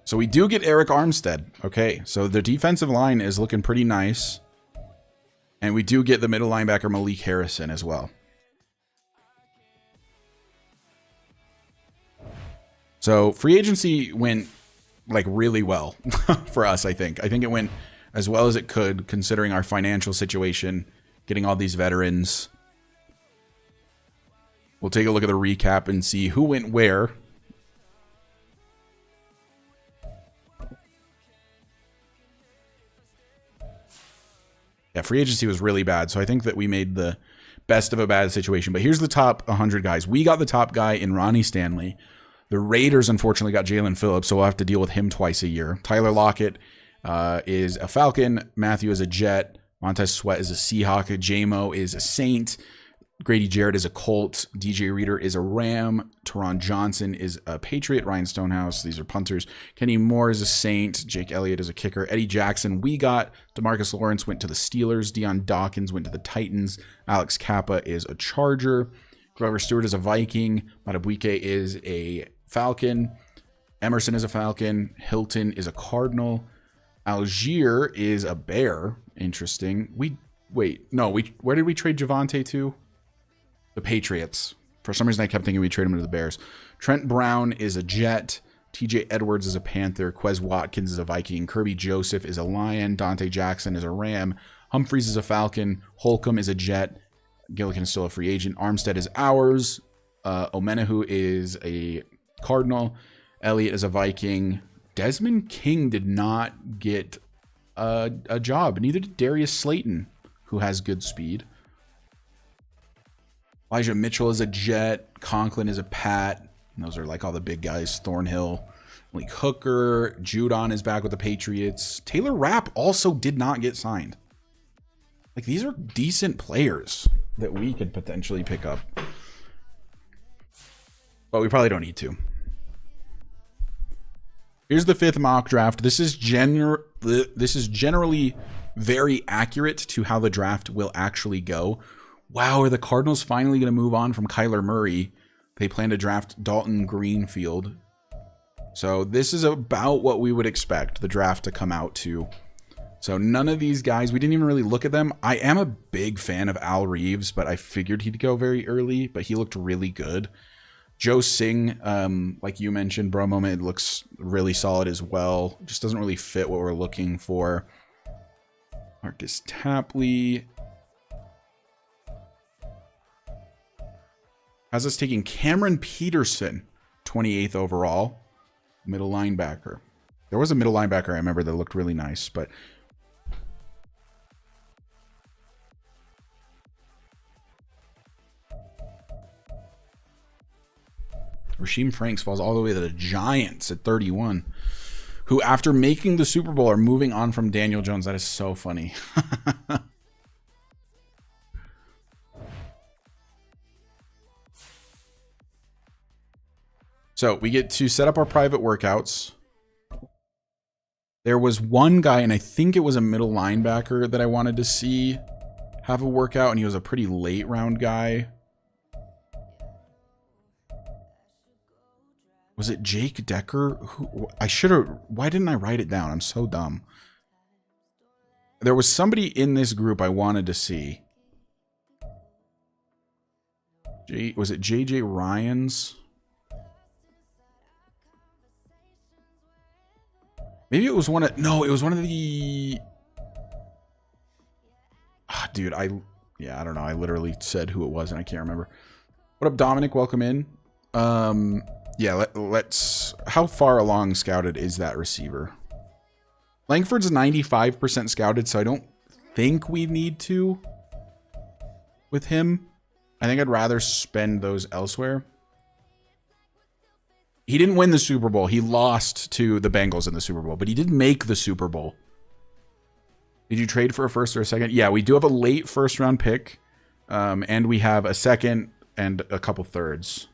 So we do get Eric Armstead. Okay, so the defensive line is looking pretty nice. And we do get the middle linebacker Malik Harrison as well. So free agency went like really well for us, I think. I think it went as well as it could considering our financial situation, getting all these veterans. We'll take a look at the recap and see who went where. Yeah, free agency was really bad, so I think that we made the best of a bad situation. But here's the top 100 guys. We got the top guy in Ronnie Stanley. The Raiders, unfortunately, got Jalen Phillips, so we'll have to deal with him twice a year. Tyler Lockett is a Falcon. Matthew is a Jet. Montez Sweat is a Seahawk. J-Mo is a Saint. Grady Jarrett is a Colt. DJ Reader is a Ram. Teron Johnson is a Patriot. Ryan Stonehouse, these are punters. Kenny Moore is a Saint. Jake Elliott is a kicker. Eddie Jackson, we got. DeMarcus Lawrence went to the Steelers. Deion Dawkins went to the Titans. Alex Kappa is a Charger. Glover Stewart is a Viking. Matabuike is a Falcon. Emerson is a Falcon. Hilton is a Cardinal. Algier is a Bear. Interesting. Where did we trade Javante to? The Patriots. For some reason, I kept thinking we trade him to the Bears. Trent Brown is a Jet. TJ Edwards is a Panther. Quez Watkins is a Viking. Kirby Joseph is a Lion. Dante Jackson is a Ram. Humphreys is a Falcon. Holcomb is a Jet. Gillikin is still a free agent. Armstead is ours. Omenahu is a Cardinal. Elliott is a Viking. Desmond King did not get a job. Neither did Darius Slayton, who has good speed. Elijah Mitchell is a Jet. Conklin is a Pat. And those are like all the big guys. Thornhill. Malik Hooker. Judon is back with the Patriots. Taylor Rapp also did not get signed. Like, these are decent players that we could potentially pick up. But we probably don't need to. Here's the 5th mock draft. This is generally very accurate to how the draft will actually go. Wow, are the Cardinals finally going to move on from Kyler Murray? They plan to draft Dalton Greenfield. So this is about what we would expect the draft to come out to. So none of these guys, we didn't even really look at them. I am a big fan of Al Reeves, but I figured he'd go very early, but he looked really good. Joe Singh, like you mentioned, Bro Moment, looks really solid as well. Just doesn't really fit what we're looking for. Marcus Tapley has us taking Cameron Peterson, 28th overall, middle linebacker. There was a middle linebacker I remember that looked really nice, but Rasheem Franks falls all the way to the Giants at 31, who after making the Super Bowl are moving on from Daniel Jones. That is so funny. So we get to set up our private workouts. There was one guy, and I think it was a middle linebacker that I wanted to see have a workout, and he was a pretty late round guy. Was it Jake Decker? Why didn't I write it down? I'm so dumb. There was somebody in this group I wanted to see. Was it JJ Ryans? Maybe it was one of... No, it was one of the... Dude, I don't know. I literally said who it was and I can't remember. What up, Dominic? Welcome in. Yeah, let's... How far along scouted is that receiver? Langford's 95% scouted, so I don't think we need to with him. I think I'd rather spend those elsewhere. He didn't win the Super Bowl. He lost to the Bengals in the Super Bowl, but he did make the Super Bowl. Did you trade for a first or a second? Yeah, we do have a late first round pick, and we have a second and a couple thirds.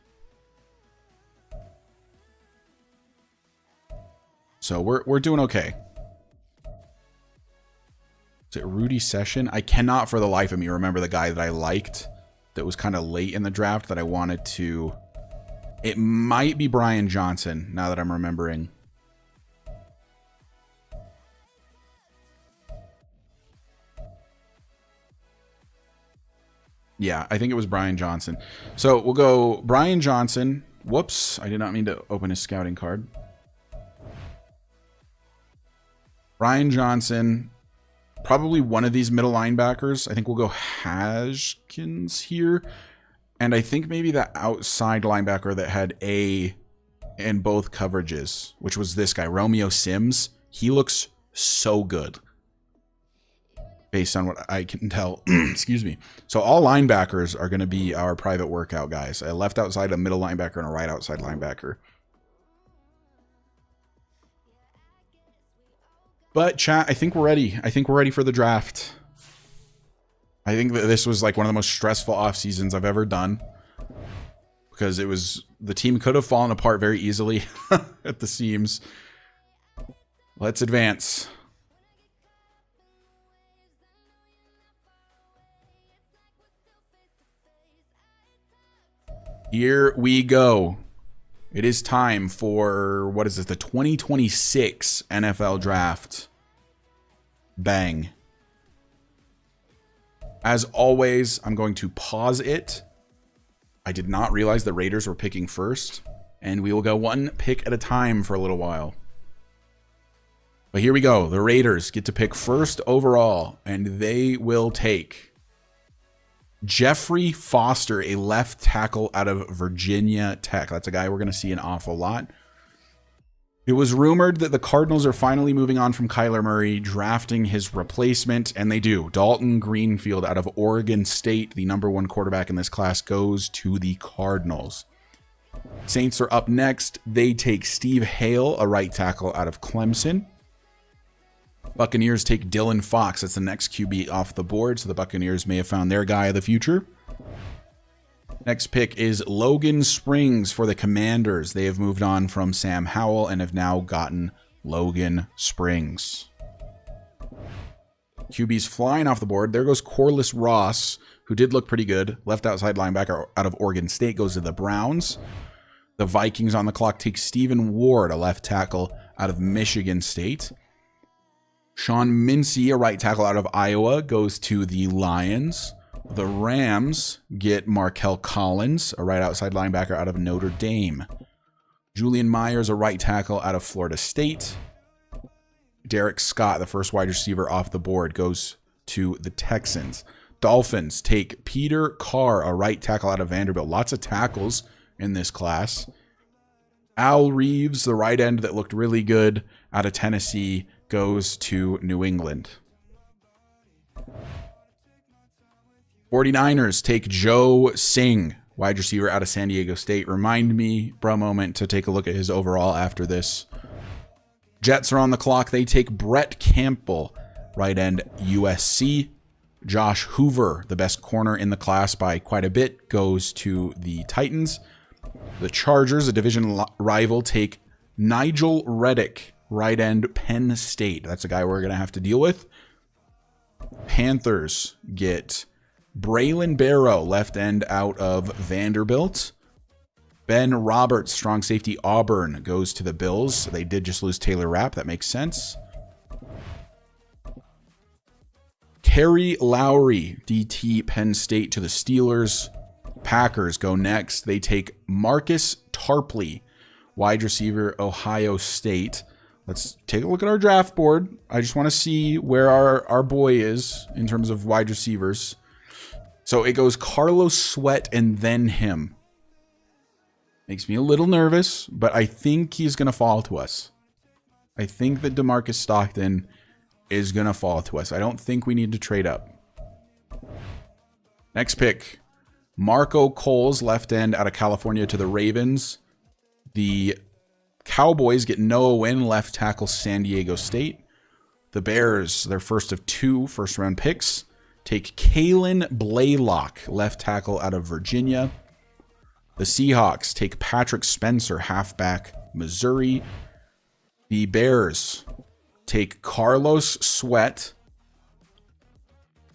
So we're doing okay. Is it Rudy Session? I cannot for the life of me remember the guy that I liked that was kind of late in the draft that I wanted to... It might be Brian Johnson, now that I'm remembering. Yeah, I think it was Brian Johnson. So we'll go Brian Johnson. Whoops, I did not mean to open his scouting card. Brian Johnson, probably one of these middle linebackers. I think we'll go Haskins here. And I think maybe that outside linebacker that had A in both coverages, which was this guy, Romeo Sims. He looks so good based on what I can tell. Excuse me. So all linebackers are going to be our private workout guys. A left outside, a middle linebacker, and a right outside linebacker. But chat, I think we're ready. I think we're ready for the draft. I think that this was like one of the most stressful off seasons I've ever done. Because the team could have fallen apart very easily at the seams. Let's advance. Here we go. It is time for, what is this, the 2026 NFL Draft. Bang. As always, I'm going to pause it. I did not realize the Raiders were picking first, and we will go one pick at a time for a little while. But here we go. The Raiders get to pick first overall, and they will take Jeffrey Foster, a left tackle out of Virginia Tech. That's a guy we're going to see an awful lot. It was rumored that the Cardinals are finally moving on from Kyler Murray, drafting his replacement, and they do. Dalton Greenfield out of Oregon State, the #1 quarterback in this class, goes to the Cardinals. Saints are up next. They take Steve Hale, a right tackle out of Clemson. Buccaneers take Dylan Fox. That's the next QB off the board, so the Buccaneers may have found their guy of the future. Next pick is Logan Springs for the Commanders. They have moved on from Sam Howell and have now gotten Logan Springs. QB's flying off the board. There goes Corliss Ross, who did look pretty good. Left outside linebacker out of Oregon State goes to the Browns. The Vikings on the clock take Stephen Ward, a left tackle out of Michigan State. Sean Mincy, a right tackle out of Iowa, goes to the Lions. The Rams get Markel Collins, a right outside linebacker out of Notre Dame. Julian Myers, a right tackle out of Florida State. Derek Scott, the first wide receiver off the board, goes to the Texans. Dolphins take Peter Carr, a right tackle out of Vanderbilt. Lots of tackles in this class. Al Reeves, the right end that looked really good out of Tennessee, goes to New England. 49ers take Joe Singh, wide receiver out of San Diego State. Remind me, for a moment, to take a look at his overall after this. Jets are on the clock. They take Brett Campbell, right end, USC. Josh Hoover, the best corner in the class by quite a bit, goes to the Titans. The Chargers, a division rival, take Nigel Reddick, right end, Penn State. That's a guy we're going to have to deal with. Panthers get Braylon Barrow, left end out of Vanderbilt. Ben Roberts, strong safety, Auburn, goes to the Bills. They did just lose Taylor Rapp. That makes sense. Kerry Lowry, DT, Penn State, to the Steelers. Packers go next. They take Marcus Tarpley, wide receiver, Ohio State. Let's take a look at our draft board. I just want to see where our boy is in terms of wide receivers. So it goes Carlos Sweat and then him. Makes me a little nervous, but I think he's going to fall to us. I think that DeMarcus Stockton is going to fall to us. I don't think we need to trade up. Next pick, Marco Coles, left end out of California, to the Ravens. The Cowboys get Noah Wynn, left tackle, San Diego State. The Bears, their first of 2 first-round picks, take Kalen Blaylock, left tackle out of Virginia. The Seahawks take Patrick Spencer, halfback, Missouri. The Bears take Carlos Sweat.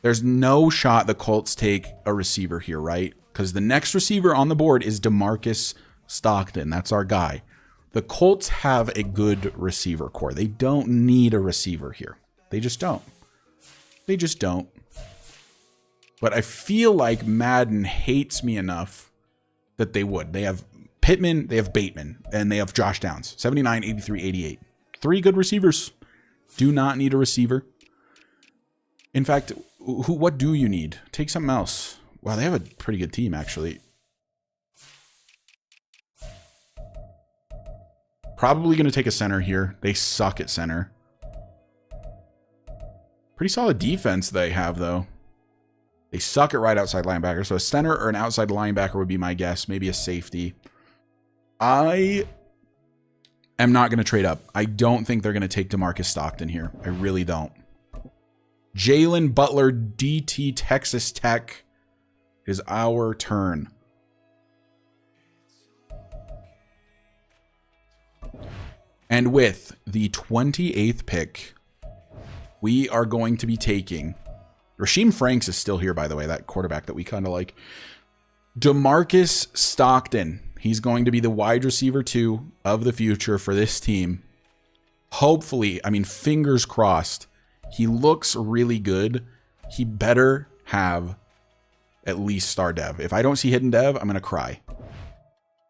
There's no shot the Colts take a receiver here, right? Because the next receiver on the board is DeMarcus Stockton. That's our guy. The Colts have a good receiver core. They don't need a receiver here. They just don't. They just don't. But I feel like Madden hates me enough that they would. They have Pittman, they have Bateman, and they have Josh Downs. 79, 83, 88. 3 good receivers. Do not need a receiver. In fact, what do you need? Take something else. Wow, they have a pretty good team, actually. Probably going to take a center here. They suck at center. Pretty solid defense they have, though. They suck at right outside linebacker. So a center or an outside linebacker would be my guess. Maybe a safety. I am not going to trade up. I don't think they're going to take DeMarcus Stockton here. I really don't. Jalen Butler, DT Texas Tech. Is our turn. And with the 28th pick, we are going to be taking... Rasheem Franks is still here, by the way, that quarterback that we kind of like. DeMarcus Stockton. He's going to be the wide receiver 2 of the future for this team. Hopefully, I mean, fingers crossed. He looks really good. He better have at least star dev. If I don't see hidden dev, I'm going to cry.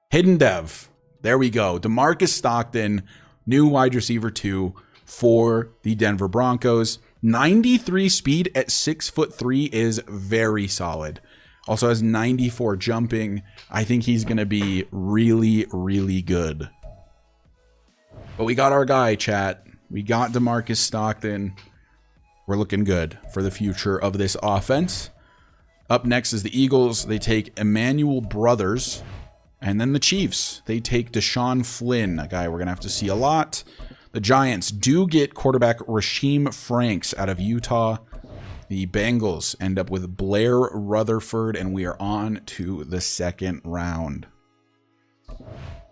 Hidden dev. There we go. DeMarcus Stockton, new wide receiver 2 for the Denver Broncos. 93 speed at 6'3" is very solid. Also has 94 jumping. I think he's going to be really, really good. But we got our guy, chat. We got DeMarcus Stockton. We're looking good for the future of this offense. Up next is the Eagles. They take Emmanuel Brothers. And then the Chiefs. They take Deshaun Flynn, a guy we're going to have to see a lot. The Giants do get quarterback Rasheem Franks out of Utah. The Bengals end up with Blair Rutherford, and we are on to the second round.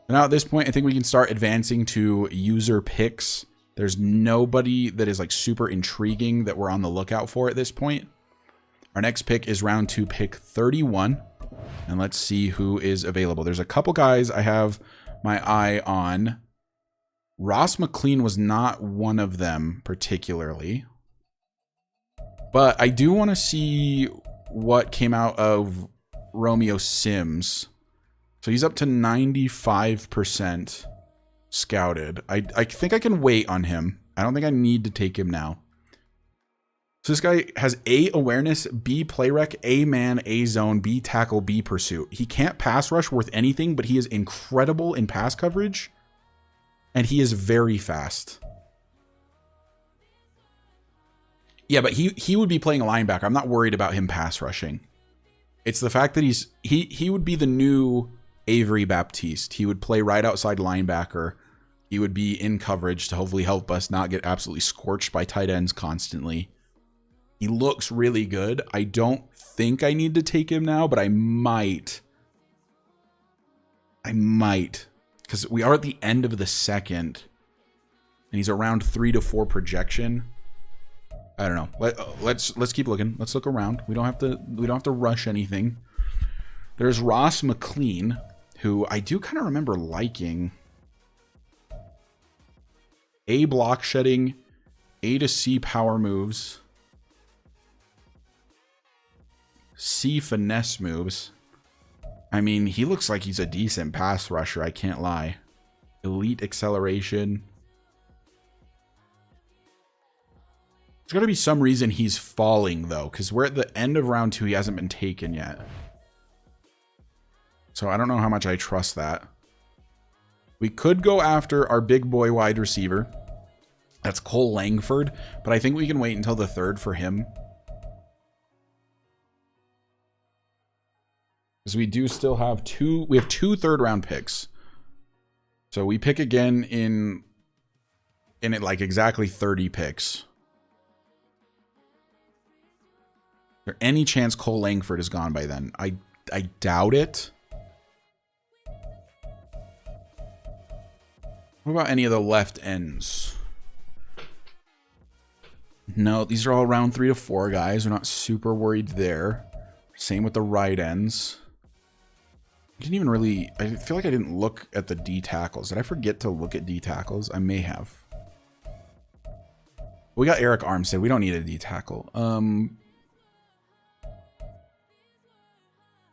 Now at this point, I think we can start advancing to user picks. There's nobody that is like super intriguing that we're on the lookout for at this point. Our next pick is round 2, pick 31. And let's see who is available. There's a couple guys I have my eye on. Ross McLean was not one of them particularly. But I do want to see what came out of Romeo Sims. So he's up to 95% scouted. I think I can wait on him. I don't think I need to take him now. So this guy has A, awareness, B, play rec, A, man, A, zone, B, tackle, B, pursuit. He can't pass rush worth anything, but he is incredible in pass coverage. And he is very fast. Yeah, but he would be playing a linebacker. I'm not worried about him pass rushing. It's the fact that he would be the new Avery Baptiste. He would play right outside linebacker. He would be in coverage to hopefully help us not get absolutely scorched by tight ends constantly. He looks really good. I don't think I need to take him now, but I might. Because we are at the end of the second. And he's around 3 to 4 projection. I don't know. Let's keep looking. Let's look around. We don't have to rush anything. There's Ross McLean, who I do kind of remember liking. A, block shedding, A to C power moves, C finesse moves. I mean, he looks like he's a decent pass rusher, I can't lie. Elite acceleration. There's got to be some reason he's falling, though, because we're at the end of round 2. He hasn't been taken yet. So I don't know how much I trust that. We could go after our big boy wide receiver. That's Cole Langford, but I think we can wait until the 3rd for him. Because we do still have two 3rd round picks. So we pick again in it like exactly 30 picks. Is there any chance Cole Langford is gone by then? I doubt it. What about any of the left ends? No, these are all round 3 to 4 guys. We're not super worried there. Same with the right ends. I didn't even really... I feel like I didn't look at the D tackles. Did I forget to look at D tackles? I may have. We got Eric Armstead. We don't need a D tackle.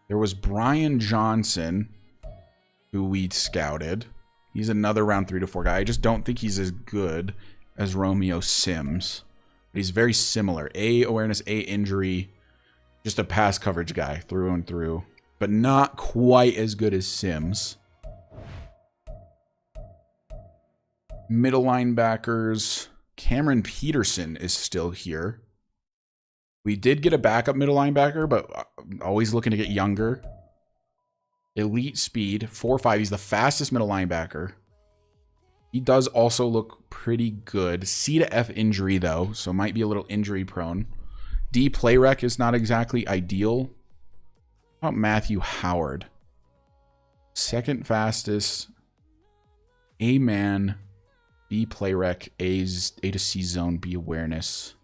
There was Brian Johnson, who we scouted. He's another round 3 to 4 guy. I just don't think he's as good as Romeo Sims. But he's very similar. A, awareness, A, injury. Just a pass coverage guy through and through. But not quite as good as Sims. Middle linebackers. Cameron Peterson is still here. We did get a backup middle linebacker, but always looking to get younger. Elite speed, 4.5. He's the fastest middle linebacker. He does also look pretty good. C to F injury, though, so might be a little injury prone. D play rec is not exactly ideal. How about Matthew Howard? Second fastest. A man. B play rec. A to C zone. B awareness.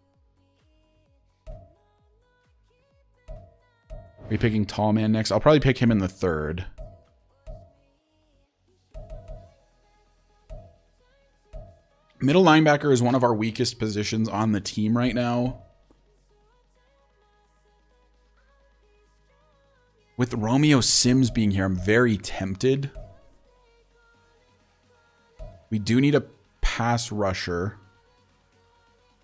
Are we picking tall man next? I'll probably pick him in the third. Middle linebacker is one of our weakest positions on the team right now. With Romeo Sims being here, I'm very tempted. We do need a pass rusher.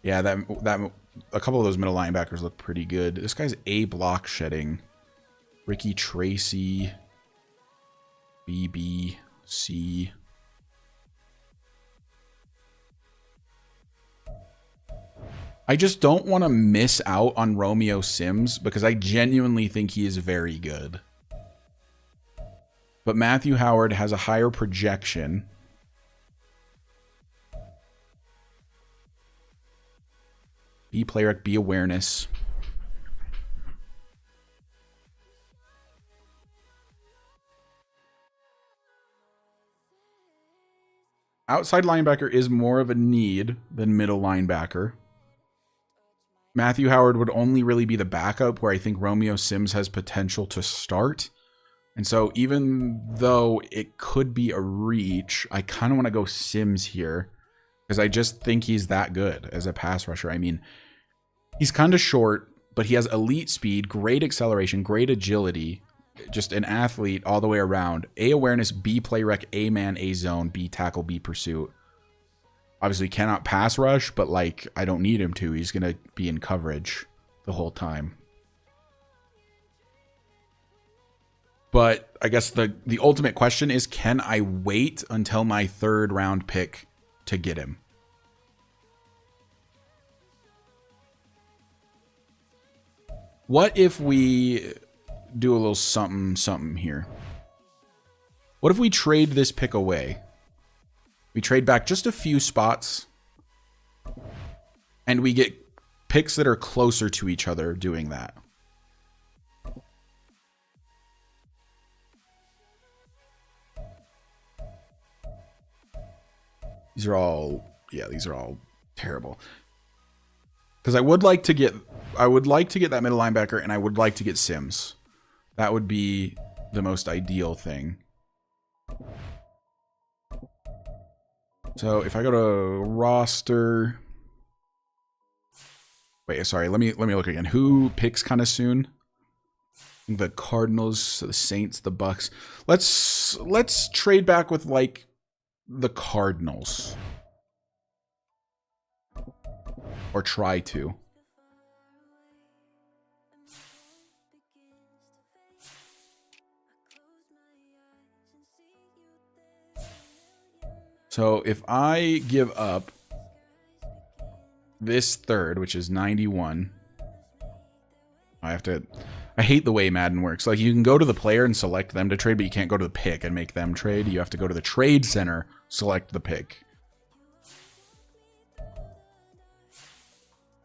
Yeah, that a couple of those middle linebackers look pretty good. This guy's A block shedding. Ricky Tracy. BBC. I just don't want to miss out on Romeo Sims because I genuinely think he is very good. But Matthew Howard has a higher projection. B play rec, B awareness. Outside linebacker is more of a need than middle linebacker. Matthew Howard would only really be the backup where I think Romeo Sims has potential to start. And so even though it could be a reach, I kind of want to go Sims here because I just think he's that good as a pass rusher. I mean, he's kind of short, but he has elite speed, great acceleration, great agility, just an athlete all the way around. A awareness, B play rec, A man, A zone, B tackle, B pursuit. Obviously cannot pass rush, but like I don't need him to. He's going to be in coverage the whole time. But I guess the ultimate question is, can I wait until my third round pick to get him? What if we do a little something here? What if we trade this pick away? We trade back just a few spots, and we get picks that are closer to each other doing that. These are all terrible. Because I would like to get that middle linebacker, and I would like to get Sims. That would be the most ideal thing. So if I go to roster, wait, sorry, let me look again. Who picks kind of soon? The Cardinals, the Saints, the Bucks. Let's trade back with like the Cardinals, or try to. So if I give up this third, which is 91, I hate the way Madden works. Like, you can go to the player and select them to trade, but you can't go to the pick and make them trade. You have to go to the trade center, select the pick.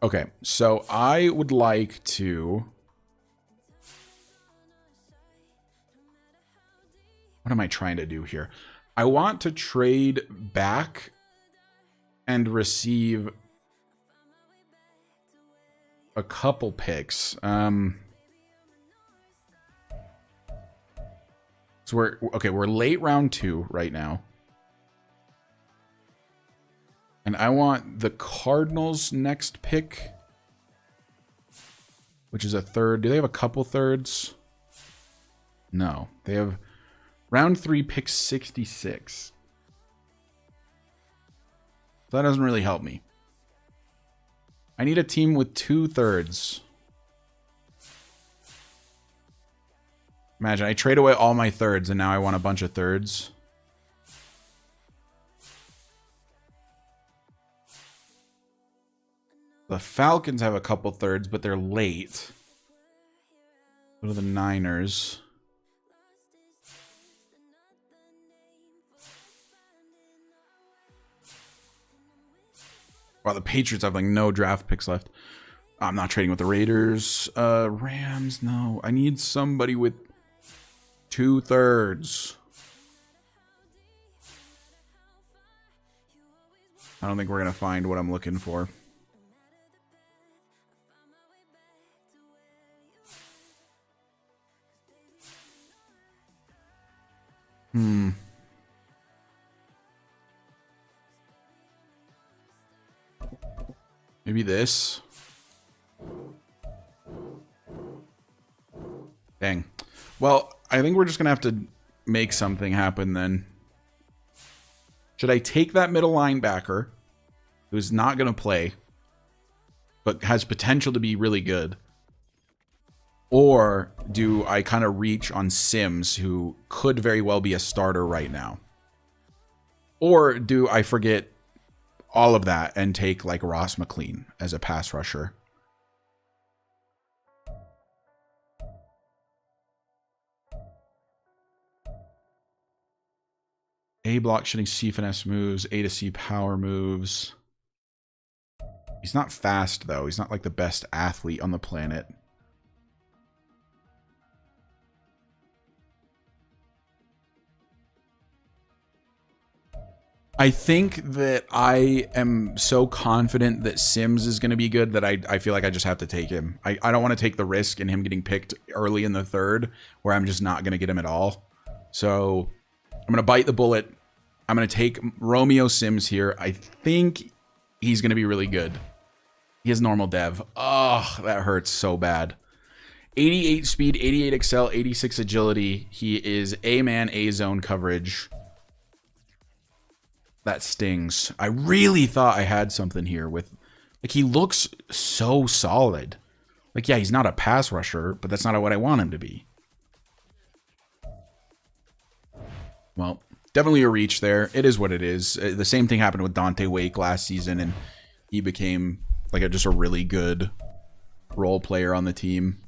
Okay, so I would like to... What am I trying to do here? I want to trade back and receive a couple picks. So we're late round 2 right now. And I want the Cardinals' next pick, which is a third. Do they have a couple thirds? No, they have round 3, pick 66. That doesn't really help me. I need a team with 2 thirds. Imagine I trade away all my thirds and now I want a bunch of thirds. The Falcons have a couple thirds, but they're late. Go to the Niners. Wow, the Patriots have like no draft picks left. I'm not trading with the Raiders. Rams, no. I need somebody with 2/3. I don't think we're going to find what I'm looking for. Maybe this. Dang. Well, I think we're just going to have to make something happen then. Should I take that middle linebacker who's not going to play but has potential to be really good? Or do I kind of reach on Sims, who could very well be a starter right now? Or do I forget all of that and take like Ross McLean as a pass rusher? A block shooting, C finesse moves, A to C power moves. He's not fast though. He's not like the best athlete on the planet. I think that I am so confident that Sims is going to be good that I feel like I just have to take him. I don't want to take the risk in him getting picked early in the third where I'm just not going to get him at all. So I'm going to bite the bullet. I'm going to take Romeo Sims here. I think he's going to be really good. He has normal dev. Oh, that hurts so bad. 88 speed, 88 excel, 86 agility. He is A-man, A-zone coverage. That stings. I really thought I had something here with, like, he looks so solid. Like, yeah, he's not a pass rusher, but that's not what I want him to be. Well, definitely a reach there. It is what it is. The same thing happened with Dante Wake last season, and he became like just a really good role player on the team.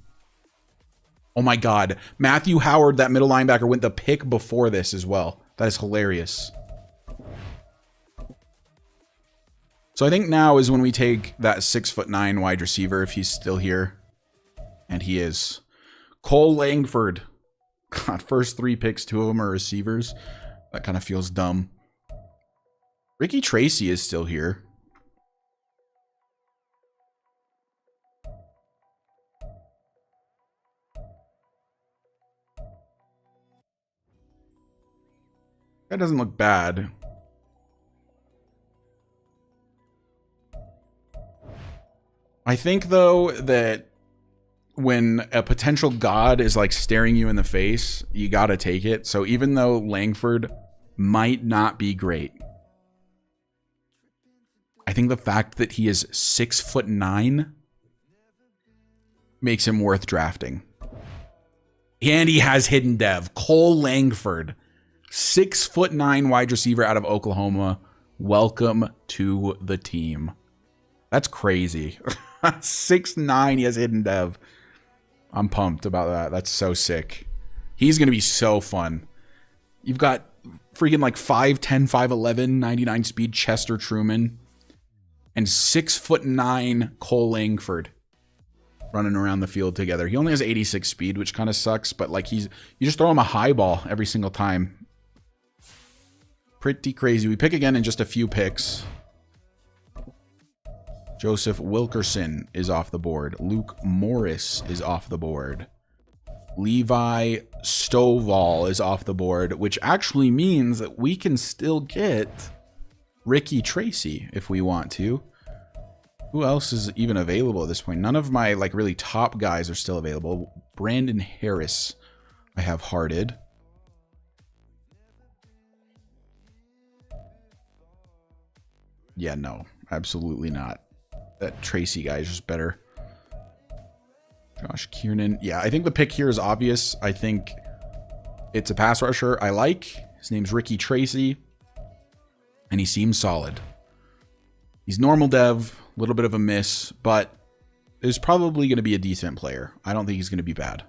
Oh my God. Matthew Howard, that middle linebacker, went the pick before this as well. That is hilarious. So I think now is when we take that 6'9" wide receiver, if he's still here. And he is. Cole Langford. God, first 3 picks, 2 of them are receivers. That kind of feels dumb. Ricky Tracy is still here. That doesn't look bad. I think, though, that when a potential god is like staring you in the face, you got to take it. So even though Langford might not be great, I think the fact that he is 6'9" makes him worth drafting. And he has hidden dev. Cole Langford, 6'9" wide receiver out of Oklahoma. Welcome to the team. That's crazy. 6'9", he has hidden dev. I'm pumped about that. That's so sick. He's going to be so fun. You've got freaking like 5'10", 5'11", 99 speed Chester Truman. And 6'9" Cole Langford running around the field together. He only has 86 speed, which kind of sucks. But like you just throw him a high ball every single time. Pretty crazy. We pick again in just a few picks. Joseph Wilkerson is off the board. Luke Morris is off the board. Levi Stovall is off the board, which actually means that we can still get Ricky Tracy if we want to. Who else is even available at this point? None of my like really top guys are still available. Brandon Harris, I have hearted. Yeah, no, absolutely not. That Tracy guy is just better. Josh Kiernan. Yeah, I think the pick here is obvious. I think it's a pass rusher I like. His name's Ricky Tracy. And he seems solid. He's normal dev, a little bit of a miss, but is probably going to be a decent player. I don't think he's going to be bad.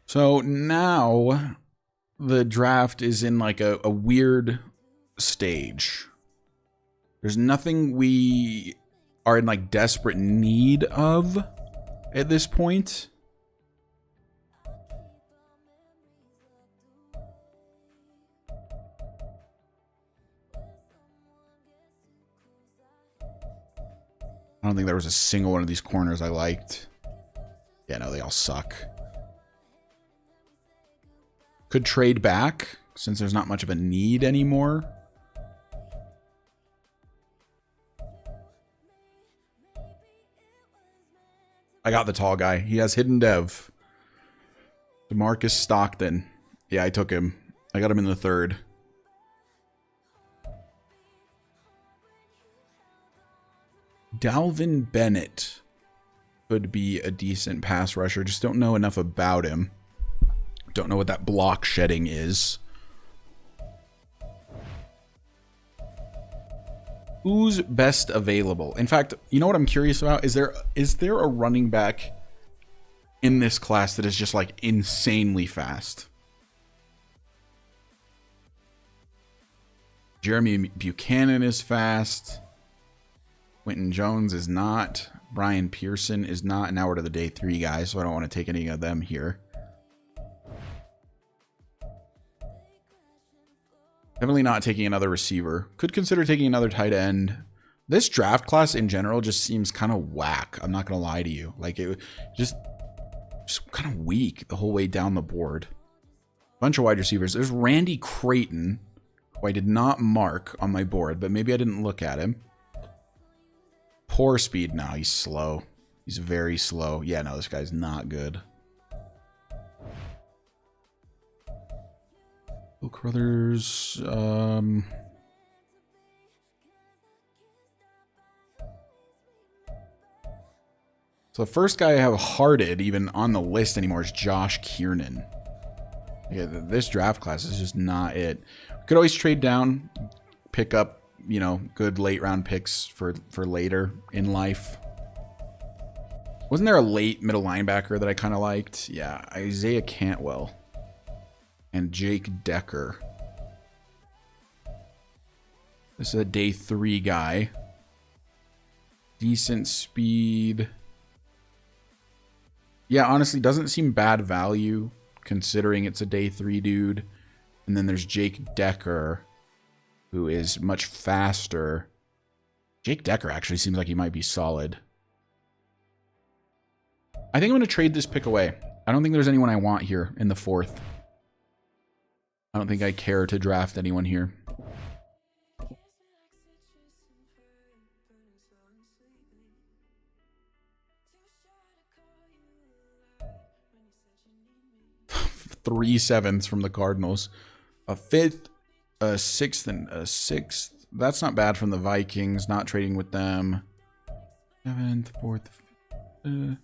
So now the draft is in like a weird stage. There's nothing we are in like desperate need of at this point. I don't think there was a single one of these corners I liked. Yeah, no, they all suck. Could trade back since there's not much of a need anymore. I got the tall guy. He has hidden dev. DeMarcus Stockton. Yeah, I took him. I got him in the 3rd. Dalvin Bennett could be a decent pass rusher. Just don't know enough about him. Don't know what that block shedding is. Who's best available? In fact, you know what I'm curious about? Is there a running back in this class that is just like insanely fast? Jeremy Buchanan is fast. Quentin Jones is not. Brian Pearson is not. Now we're to the day 3 guys, so I don't want to take any of them here. Definitely not taking another receiver. Could consider taking another tight end. This draft class in general just seems kind of whack. I'm not going to lie to you. Like, it just kind of weak the whole way down the board. Bunch of wide receivers. There's Randy Creighton, who I did not mark on my board, but maybe I didn't look at him. Poor speed. No, he's slow. He's very slow. Yeah, no, this guy's not good. Bill Carruthers. So the first guy I have hearted even on the list anymore is Josh Kiernan. Yeah, this draft class is just not it. We could always trade down, pick up, you know, good late round picks for later in life. Wasn't there a late middle linebacker that I kind of liked? Yeah, Isaiah Cantwell and Jake Decker. This is a day 3 guy. Decent speed. Yeah, honestly, doesn't seem bad value considering it's a day 3 dude. And then there's Jake Decker, who is much faster. Jake Decker actually seems like he might be solid. I think I'm going to trade this pick away. I don't think there's anyone I want here in the 4th. I don't think I care to draft anyone here. Three 7s from the Cardinals. A 5th, a 6th, and a 6th. That's not bad from the Vikings. Not trading with them. 7th, 4th.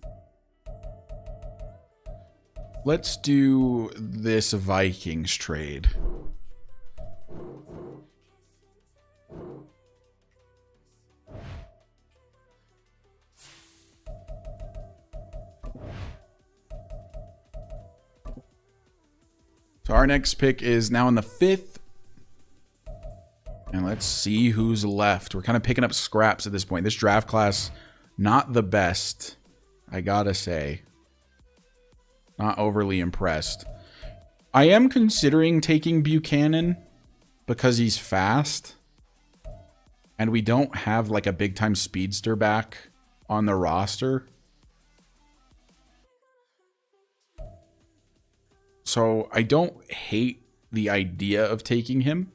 Let's do this Vikings trade. So our next pick is now in the 5th. And let's see who's left. We're kind of picking up scraps at this point. This draft class, not the best, I gotta say. Not overly impressed. I am considering taking Buchanan because he's fast. And we don't have like a big time speedster back on the roster. So I don't hate the idea of taking him.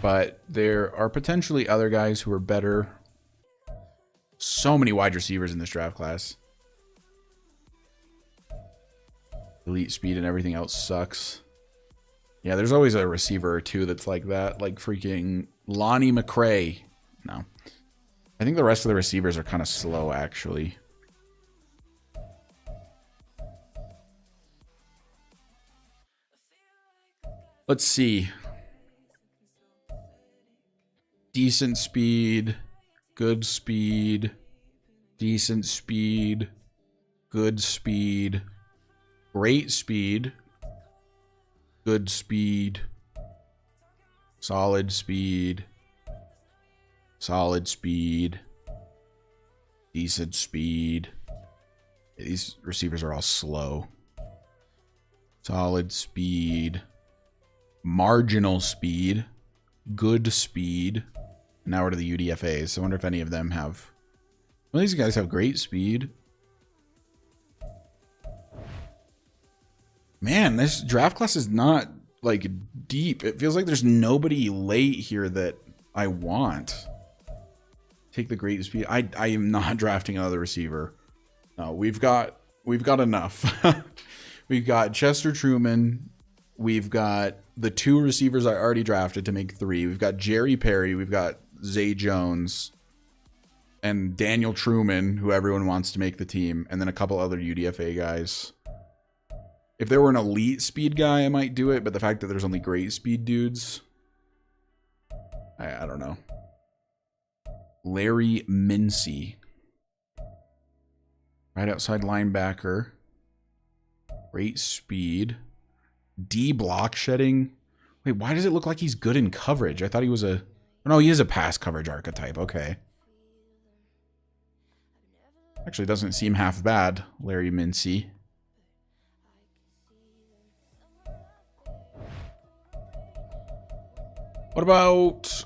But there are potentially other guys who are better. So many wide receivers in this draft class. Elite speed and everything else sucks. Yeah, there's always a receiver or two that's like that. Like freaking Lonnie McRae. No. I think the rest of the receivers are kind of slow, actually. Let's see. Decent speed. good speed, decent speed, good speed, great speed, good speed, solid speed, solid speed, decent speed. These receivers are all slow. Solid speed, marginal speed, good speed. Now we're to the UDFAs. I wonder if any of them have... Well, these guys have great speed. Man, this draft class is not, like, deep. It feels like there's nobody late here that I want. Take the great speed. I am not drafting another receiver. No, we've got enough. We've got Chester Truman. We've got the 2 receivers I already drafted to make 3. We've got Jerry Perry. We've got Zay Jones. And Daniel Truman, who everyone wants to make the team. And then a couple other UDFA guys. If there were an elite speed guy, I might do it. But the fact that there's only great speed dudes, I don't know. Larry Mincy. Right outside linebacker. Great speed. D block shedding. Wait, why does it look like he's good in coverage? I thought he was a... No, he is a pass coverage archetype. Okay. Actually, doesn't seem half bad, Larry Mincy. What about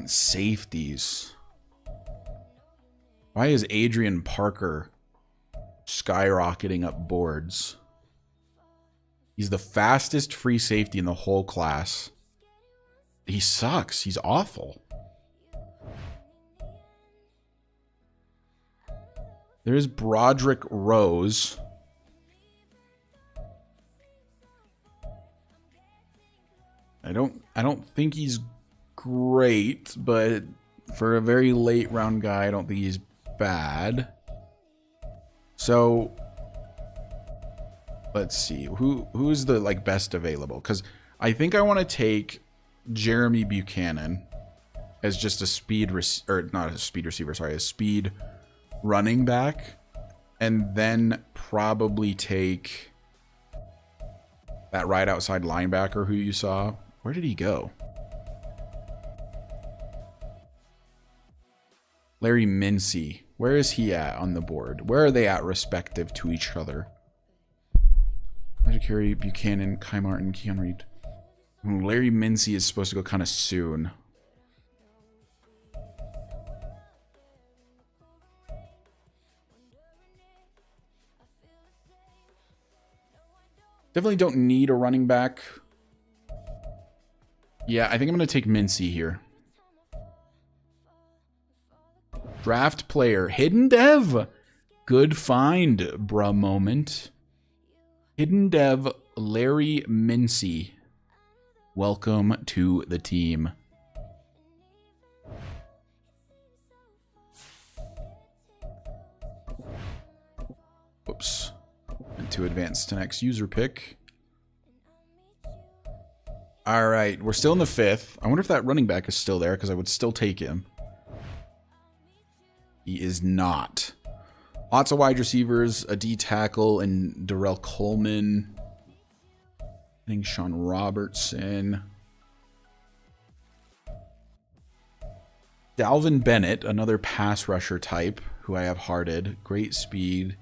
safeties? Why is Adrian Parker skyrocketing up boards? He's the fastest free safety in the whole class. He sucks. He's awful. There's Broderick Rose. I don't think he's great, but for a very late round guy, I don't think he's bad. So let's see who's the like best available, because I think I want to take Jeremy Buchanan as just a speed or not a speed receiver, sorry, a speed running back, and then probably take that right outside linebacker who you saw. Where did he go? Larry Mincy. Where is he at on the board? Where are they at respective to each other? Elijah Carey, Buchanan, Kai Martin, Keon Reed. Larry Mincy is supposed to go kind of soon. Definitely don't need a running back. Yeah, I think I'm going to take Mincy here. Draft player. Hidden Dev. Good find, bruh moment. Hidden Dev Larry Mincy. Welcome to the team. Whoops. And to advance to next user pick. All right, we're still in the 5th. I wonder if that running back is still there, because I would still take him. He is not. Lots of wide receivers, a D tackle, and Darrell Coleman. I think Sean Robertson. Dalvin Bennett, another pass rusher type, who I have hearted. Great speed.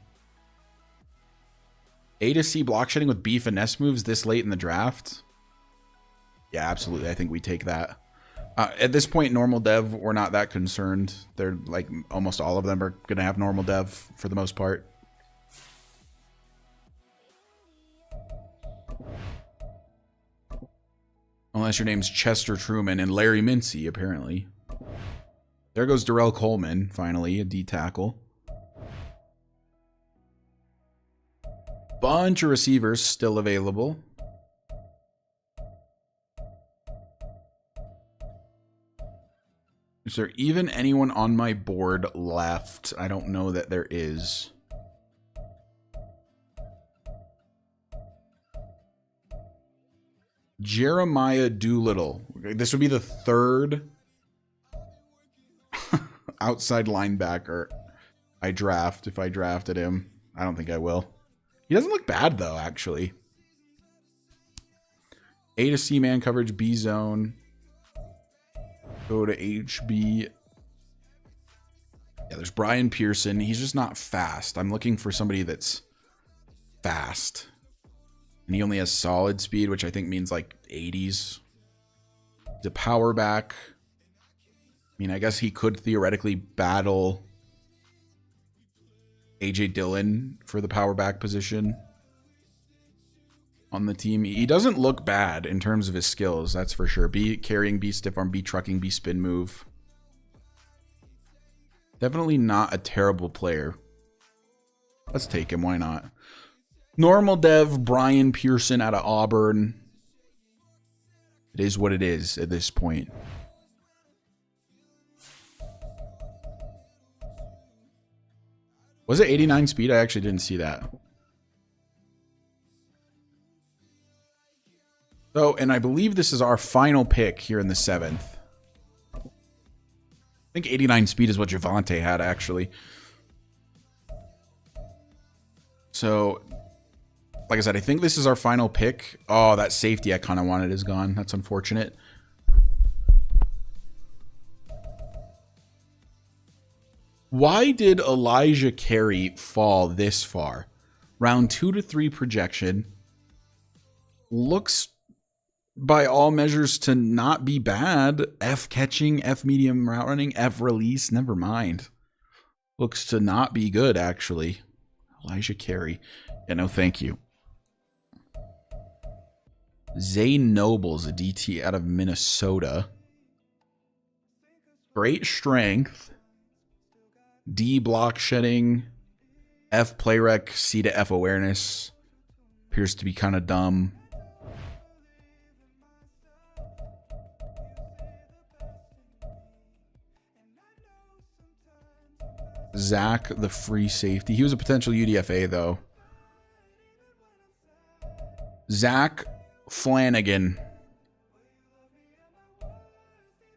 A to C block shedding with B finesse moves this late in the draft. Yeah, absolutely. I think we take that. At this point, normal dev, we're not that concerned. They're like almost all of them are going to have normal dev for the most part. Unless your name's Chester Truman and Larry Mincy, apparently. There goes Darrell Coleman, finally, a D tackle. Bunch of receivers still available. Is there even anyone on my board left? I don't know that there is. Jeremiah Doolittle. This would be the 3rd. outside linebacker I draft if I drafted him. I don't think I will. He doesn't look bad, though, actually. A to C man coverage, B zone. Go to HB. Yeah, there's Brian Pearson. He's just not fast. I'm looking for somebody that's fast. And he only has solid speed, which I think means like 80s. He's a power back. I mean, I guess he could theoretically battle AJ Dillon for the power back position on the team. He doesn't look bad in terms of his skills, that's for sure. B carrying, B stiff arm, B trucking, B spin move. Definitely not a terrible player. Let's take him, why not? Normal dev, Brian Pearson out of Auburn. It is what it is at this point. Was it 89 speed? I actually didn't see that. So, and I believe this is our final pick here in the 7th. I think 89 speed is what Javante had, actually. So, like I said, I think this is our final pick. Oh, that safety I kind of wanted is gone. That's unfortunate. Why did Elijah Carey fall this far? Round 2 to 3 projection. Looks, by all measures, to not be bad. F catching, F medium route running, F release. Never mind. Looks to not be good, actually. Elijah Carey. Yeah, no, thank you. Zay Noble's a DT out of Minnesota. Great strength. D block shedding. F play rec. C to F awareness. Appears to be kind of dumb. Zach, the free safety. He was a potential UDFA, though. Zach Flanagan.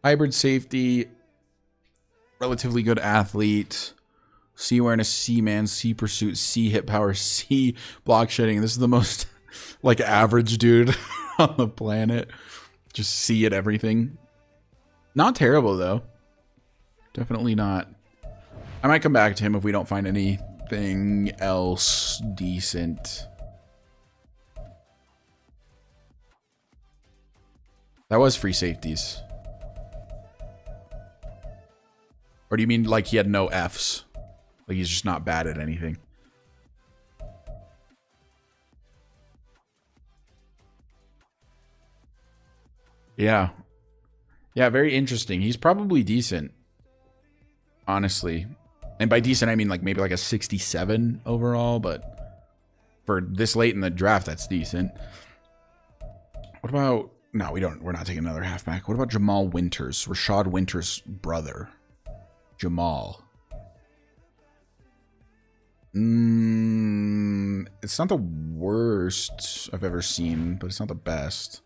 Hybrid safety. Relatively good athlete. C awareness, C man, C pursuit, C hit power, C block shedding. This is the most like average dude on the planet. Just C at everything. Not terrible, though. Definitely not. I might come back to him if we don't find anything else decent. That was free safeties. Or do you mean like he had no Fs? Like he's just not bad at anything? Yeah. Yeah, very interesting. He's probably decent. Honestly. And by decent, I mean like maybe like a 67 overall, but for this late in the draft, that's decent. What about... No, we're not taking another halfback. What about Jamal Winters? Rashad Winters' brother. Jamal. It's not the worst I've ever seen, but it's not the best.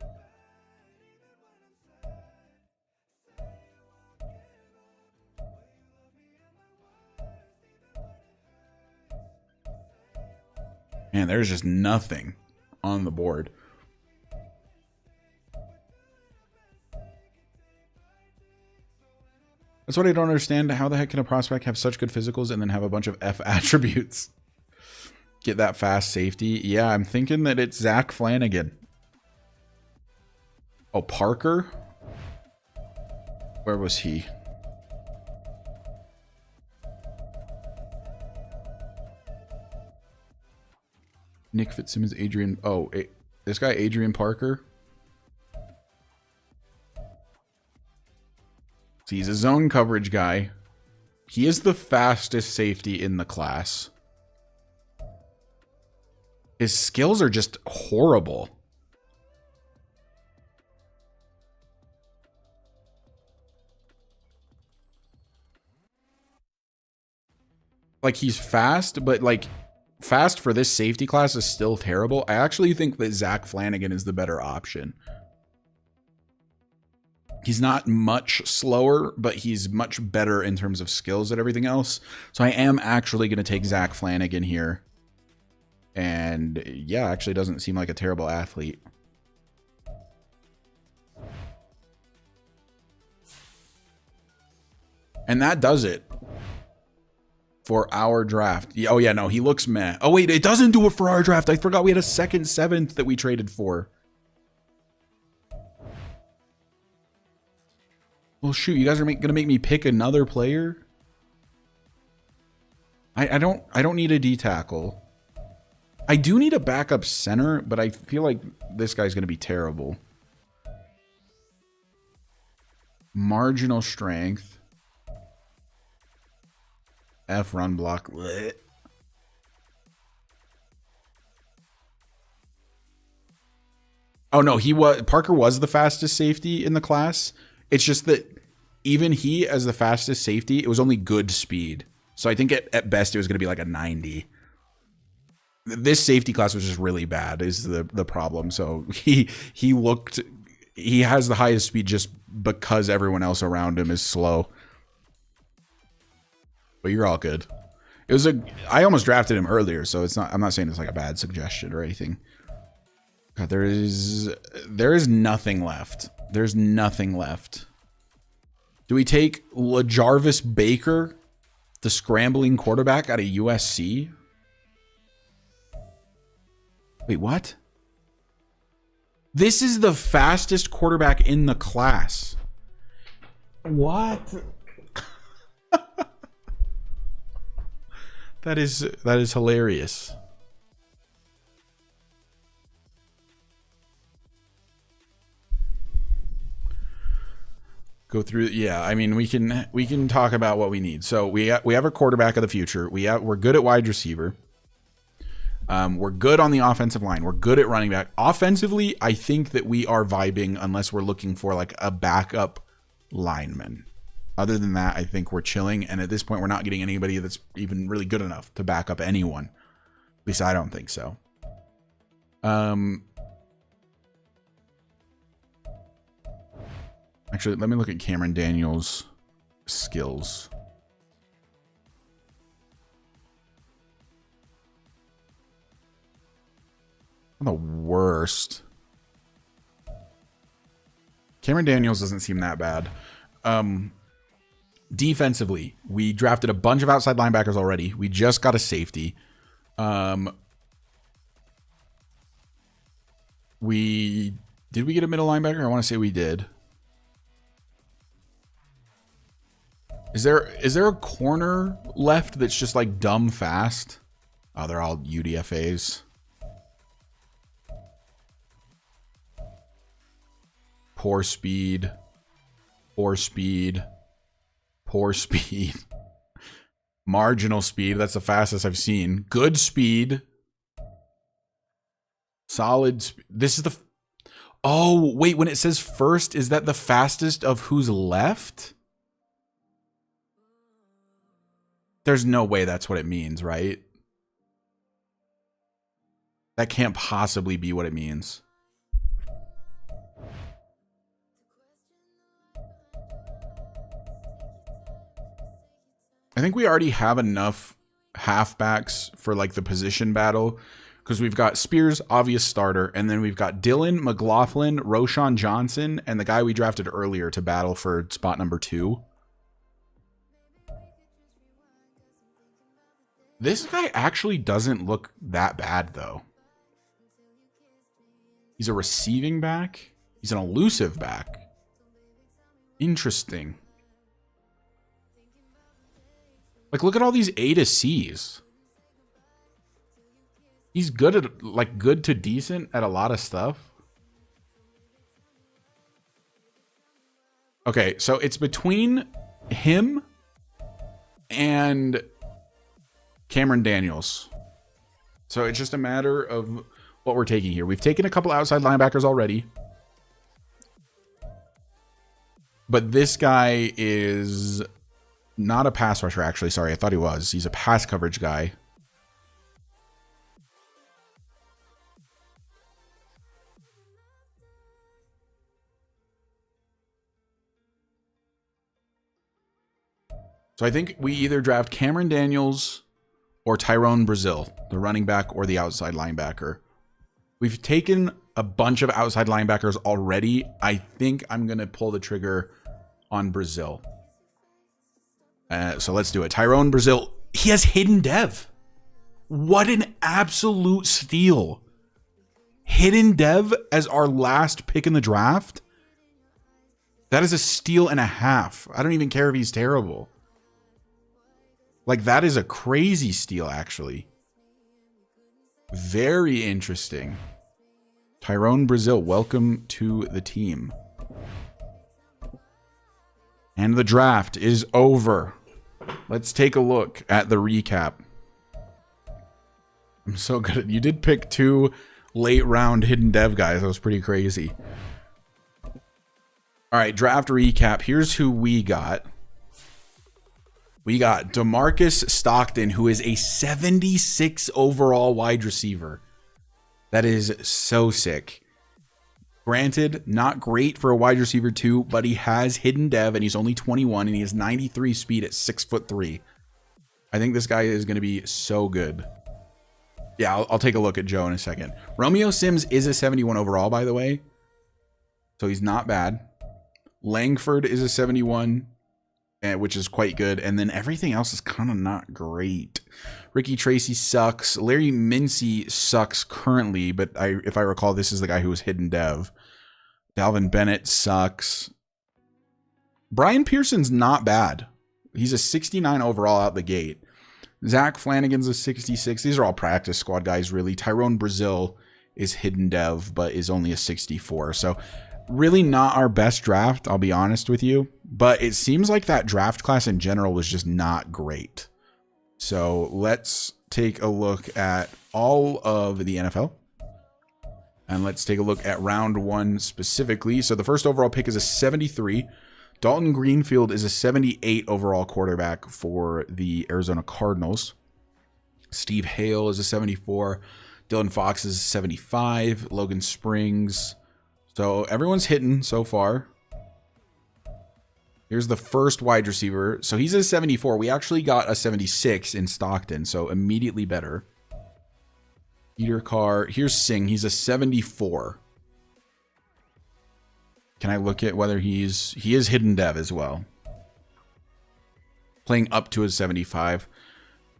Man, there's just nothing on the board. That's what I don't understand. How the heck can a prospect have such good physicals and then have a bunch of F attributes? Get that fast safety. Yeah, I'm thinking that it's Zach Flanagan. Oh, Parker? Where was he? Nick Fitzsimmons, Adrian. Oh, this guy, Adrian Parker. So he's a zone coverage guy. He is the fastest safety in the class. His skills are just horrible. Like, he's fast, but like fast for this safety class is still terrible. I actually think that Zach Flanagan is the better option. He's not much slower, but he's much better in terms of skills at everything else. So I am actually going to take Zach Flanagan here. And yeah, actually doesn't seem like a terrible athlete. And that does it for our draft. Oh yeah, no, he looks meh. Oh wait, it doesn't do it for our draft. I forgot we had a second 7th that we traded for. Well, shoot, you guys are gonna make me pick another player? I don't need a D tackle. I do need a backup center, but I feel like this guy's gonna be terrible. Marginal strength. F run block. Blech. Oh no, Parker was the fastest safety in the class. It's just that even he, as the fastest safety, it was only good speed. So I think at best it was going to be like a 90. This safety class was just really bad is the problem. So he has the highest speed just because everyone else around him is slow. But you're all good. I almost drafted him earlier, so I'm not saying it's like a bad suggestion or anything. God, there is nothing left. There's nothing left. Do we take LaJarvis Baker, the scrambling quarterback out of USC? Wait, what? This is the fastest quarterback in the class. What? That is hilarious. Go through, yeah. I mean, we can talk about what we need. So we have a quarterback of the future. We're good at wide receiver. We're good on the offensive line. We're good at running back. Offensively, I think that we are vibing unless we're looking for like a backup lineman. Other than that, I think we're chilling. And at this point, we're not getting anybody that's even really good enough to back up anyone. At least I don't think so. Actually, let me look at Cameron Daniels' skills. The worst. Cameron Daniels doesn't seem that bad. Defensively, we drafted a bunch of outside linebackers already. We just got a safety. Did we get a middle linebacker? I want to say we did. Is there a corner left that's just like dumb fast? Oh, they're all UDFAs. Poor speed. Poor speed. Poor speed. Marginal speed. That's the fastest I've seen. Good speed. Solid. This is the. Oh, wait. When it says first, is that the fastest of who's left? There's no way that's what it means, right? That can't possibly be what it means. I think we already have enough halfbacks for like the position battle because we've got Spears, obvious starter, and then we've got Dylan, McLaughlin, Roshan Johnson, and the guy we drafted earlier to battle for spot number 2. This guy actually doesn't look that bad, though. He's a receiving back. He's an elusive back. Interesting. Like, look at all these A to C's. He's good at, like, good to decent at a lot of stuff. Okay, so it's between him and Cameron Daniels. So it's just a matter of what we're taking here. We've taken a couple outside linebackers already. But this guy is not a pass rusher, actually. Sorry, I thought he was. He's a pass coverage guy. So I think we either draft Cameron Daniels or Tyrone Brazil, the running back or the outside linebacker. We've taken a bunch of outside linebackers already. I think I'm going to pull the trigger on Brazil. So let's do it. Tyrone Brazil. He has hidden dev. What an absolute steal. Hidden dev as our last pick in the draft. That is a steal and a half. I don't even care if he's terrible. Like, that is a crazy steal, actually. Very interesting. Tyrone Brazil, welcome to the team. And the draft is over. Let's take a look at the recap. I'm so good at... You did pick 2 late round hidden dev guys. That was pretty crazy. All right, draft recap. Here's who we got. We got DeMarcus Stockton, who is a 76 overall wide receiver. That is so sick. Granted, not great for a wide receiver 2, but he has hidden dev and he's only 21 and he has 93 speed at 6'3". I think this guy is going to be so good. Yeah, I'll take a look at Joe in a second. Romeo Sims is a 71 overall, by the way. So he's not bad. Langford is a 71, which is quite good. And then everything else is kind of not great. Ricky Tracy sucks. Larry Mincy sucks currently, but if I recall, this is the guy who was hidden dev. Dalvin Bennett sucks. Brian Pearson's not bad. He's a 69 overall out the gate. Zach Flanagan's a 66. These are all practice squad guys, really. Tyrone Brazil is hidden dev, but is only a 64. So really not our best draft, I'll be honest with you. But it seems like that draft class in general was just not great. So let's take a look at all of the NFL. And let's take a look at round 1 specifically. So the first overall pick is a 73. Dalton Greenfield is a 78 overall quarterback for the Arizona Cardinals. Steve Hale is a 74. Dylan Fox is a 75. Logan Springs. So everyone's hitting so far. Here's the first wide receiver. So he's a 74. We actually got a 76 in Stockton, so immediately better. Peter Carr. Here's Singh. He's a 74. Can I look at whether he is hidden dev as well? Playing up to his 75.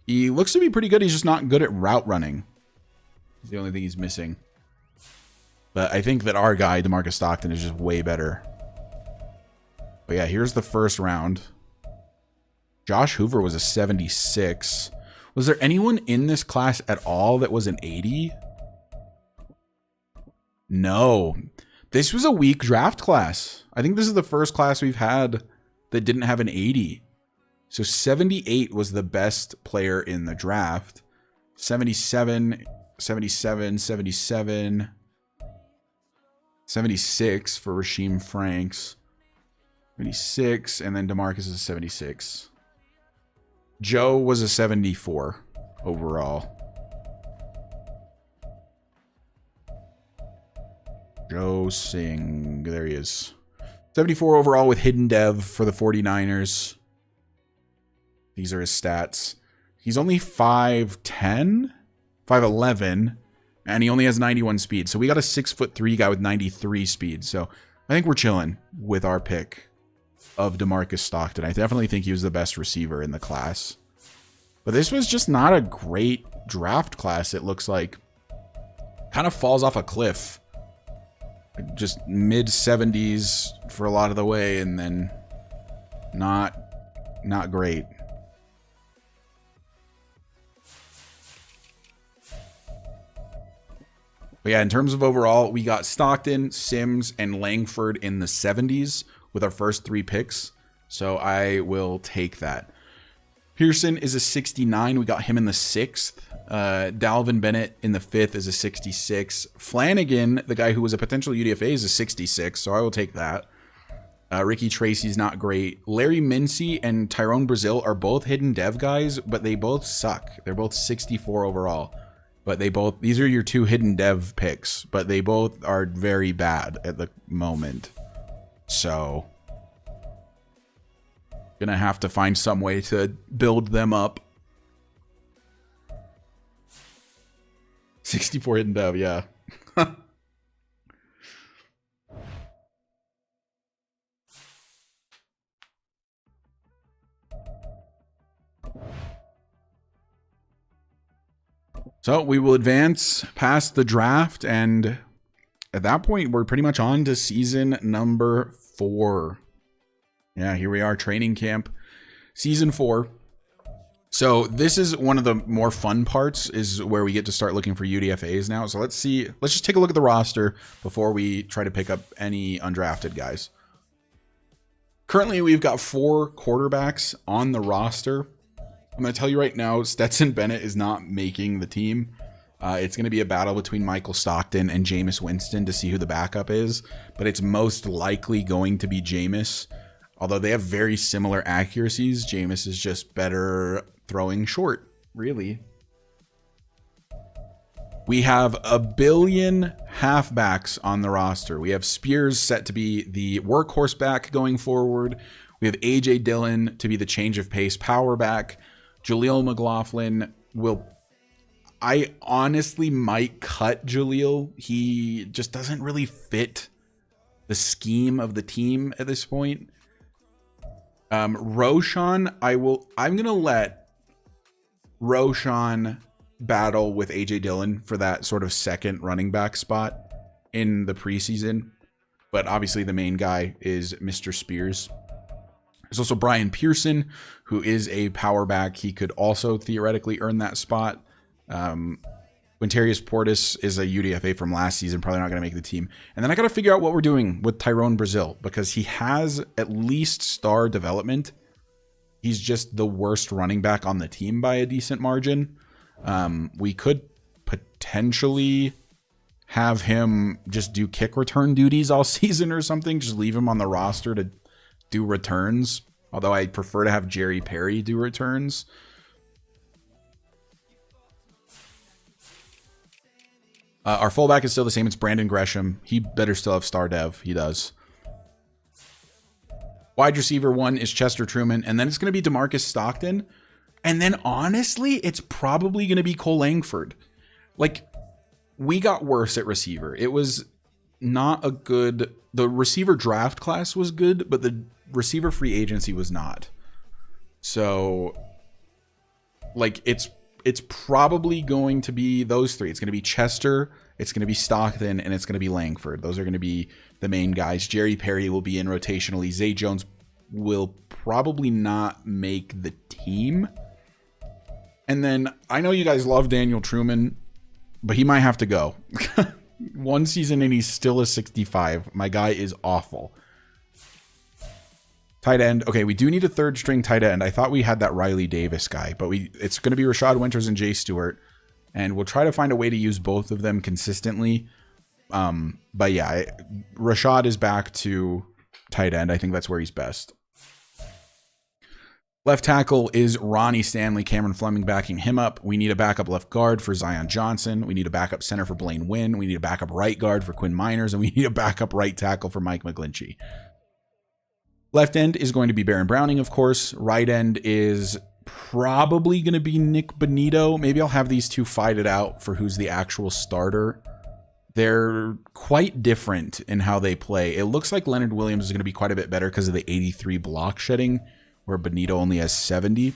He looks to be pretty good. He's just not good at route running. It's the only thing he's missing. But I think that our guy, DeMarcus Stockton, is just way better. But yeah, here's the first round. Josh Hoover was a 76. Was there anyone in this class at all that was an 80? No. This was a weak draft class. I think this is the first class we've had that didn't have an 80. So 78 was the best player in the draft. 77, 77, 77, 76 for Rasheem Franks. 76, and then DeMarcus is a 76. Joe was a 74 overall. Joe Singh, there he is. 74 overall with hidden dev for the 49ers. These are his stats. He's only 5'10", 5'11", and he only has 91 speed. So we got a 6'3" guy with 93 speed. So I think we're chilling with our pick of DeMarcus Stockton. I definitely think he was the best receiver in the class. But this was just not a great draft class, it looks like. Kind of falls off a cliff. Just mid-70s for a lot of the way, and then not great. But yeah, in terms of overall, we got Stockton, Sims, and Langford in the 70s with our first 3 picks. So I will take that. Pearson is a 69. We got him in the 6th. Dalvin Bennett in the 5th is a 66. Flanagan, the guy who was a potential UDFA, is a 66. So I will take that. Ricky Tracy's not great. Larry Mincy and Tyrone Brazil are both hidden dev guys, but they both suck. They're both 64 overall. But these are your 2 hidden dev picks, but they both are very bad at the moment. So Gonna have to find some way to build them up. 64 hidden dev, yeah. So we will advance past the draft, and at that point, we're pretty much on to season number 4. Yeah, here we are, training camp, season 4. So this is one of the more fun parts, is where we get to start looking for UDFAs now. So let's just take a look at the roster before we try to pick up any undrafted guys. Currently, we've got 4 quarterbacks on the roster. I'm going to tell you right now, Stetson Bennett is not making the team. It's going to be a battle between Michael Stockton and Jameis Winston to see who the backup is, but it's most likely going to be Jameis. Although they have very similar accuracies, Jameis is just better throwing short, really. We have a billion halfbacks on the roster. We have Spears set to be the workhorse back going forward. We have A.J. Dillon to be the change of pace power back. Jaleel McLaughlin I honestly might cut Jaleel. He just doesn't really fit the scheme of the team at this point. Roshan, I'm going to let Roshan battle with A.J. Dillon for that sort of second running back spot in the preseason. But obviously the main guy is Mr. Spears. There's also Brian Pearson, who is a power back. He could also theoretically earn that spot. Quintarius Portis is a UDFA from last season, probably not going to make the team. And then I got to figure out what we're doing with Tyrone Brazil, because he has at least star development. He's just the worst running back on the team by a decent margin. We could potentially have him just do kick return duties all season or something. Just leave him on the roster to do returns. Although I prefer to have Jerry Perry do returns. Our fullback is still the same. It's Brandon Gresham. He better still have star dev. He does. Wide receiver 1 is Chester Truman. And then it's going to be DeMarcus Stockton. And then honestly, it's probably going to be Cole Langford. Like, we got worse at receiver. It was not a good... The receiver draft class was good, but the receiver free agency was not. So, like, it's probably going to be those 3. It's going to be Chester, it's going to be Stockton, and it's going to be Langford. Those are going to be the main guys. Jerry Perry will be in rotationally. Zay Jones will probably not make the team. And then I know you guys love Daniel Truman, but he might have to go. 1 season and he's still a 65. My guy is awful. Tight end. Okay, we do need a 3rd string tight end. I thought we had that Riley Davis guy, but it's going to be Rashad Winters and Jay Stewart. And we'll try to find a way to use both of them consistently. But yeah, Rashad is back to tight end. I think that's where he's best. Left tackle is Ronnie Stanley, Cameron Fleming backing him up. We need a backup left guard for Zion Johnson. We need a backup center for Blaine Wynn. We need a backup right guard for Quinn Miners. And we need a backup right tackle for Mike McGlinchey. Left end is going to be Baron Browning, of course. Right end is probably going to be Nick Benito. Maybe I'll have these two fight it out for who's the actual starter. They're quite different in how they play. It looks like Leonard Williams is going to be quite a bit better because of the 83 block shedding, where Benito only has 70.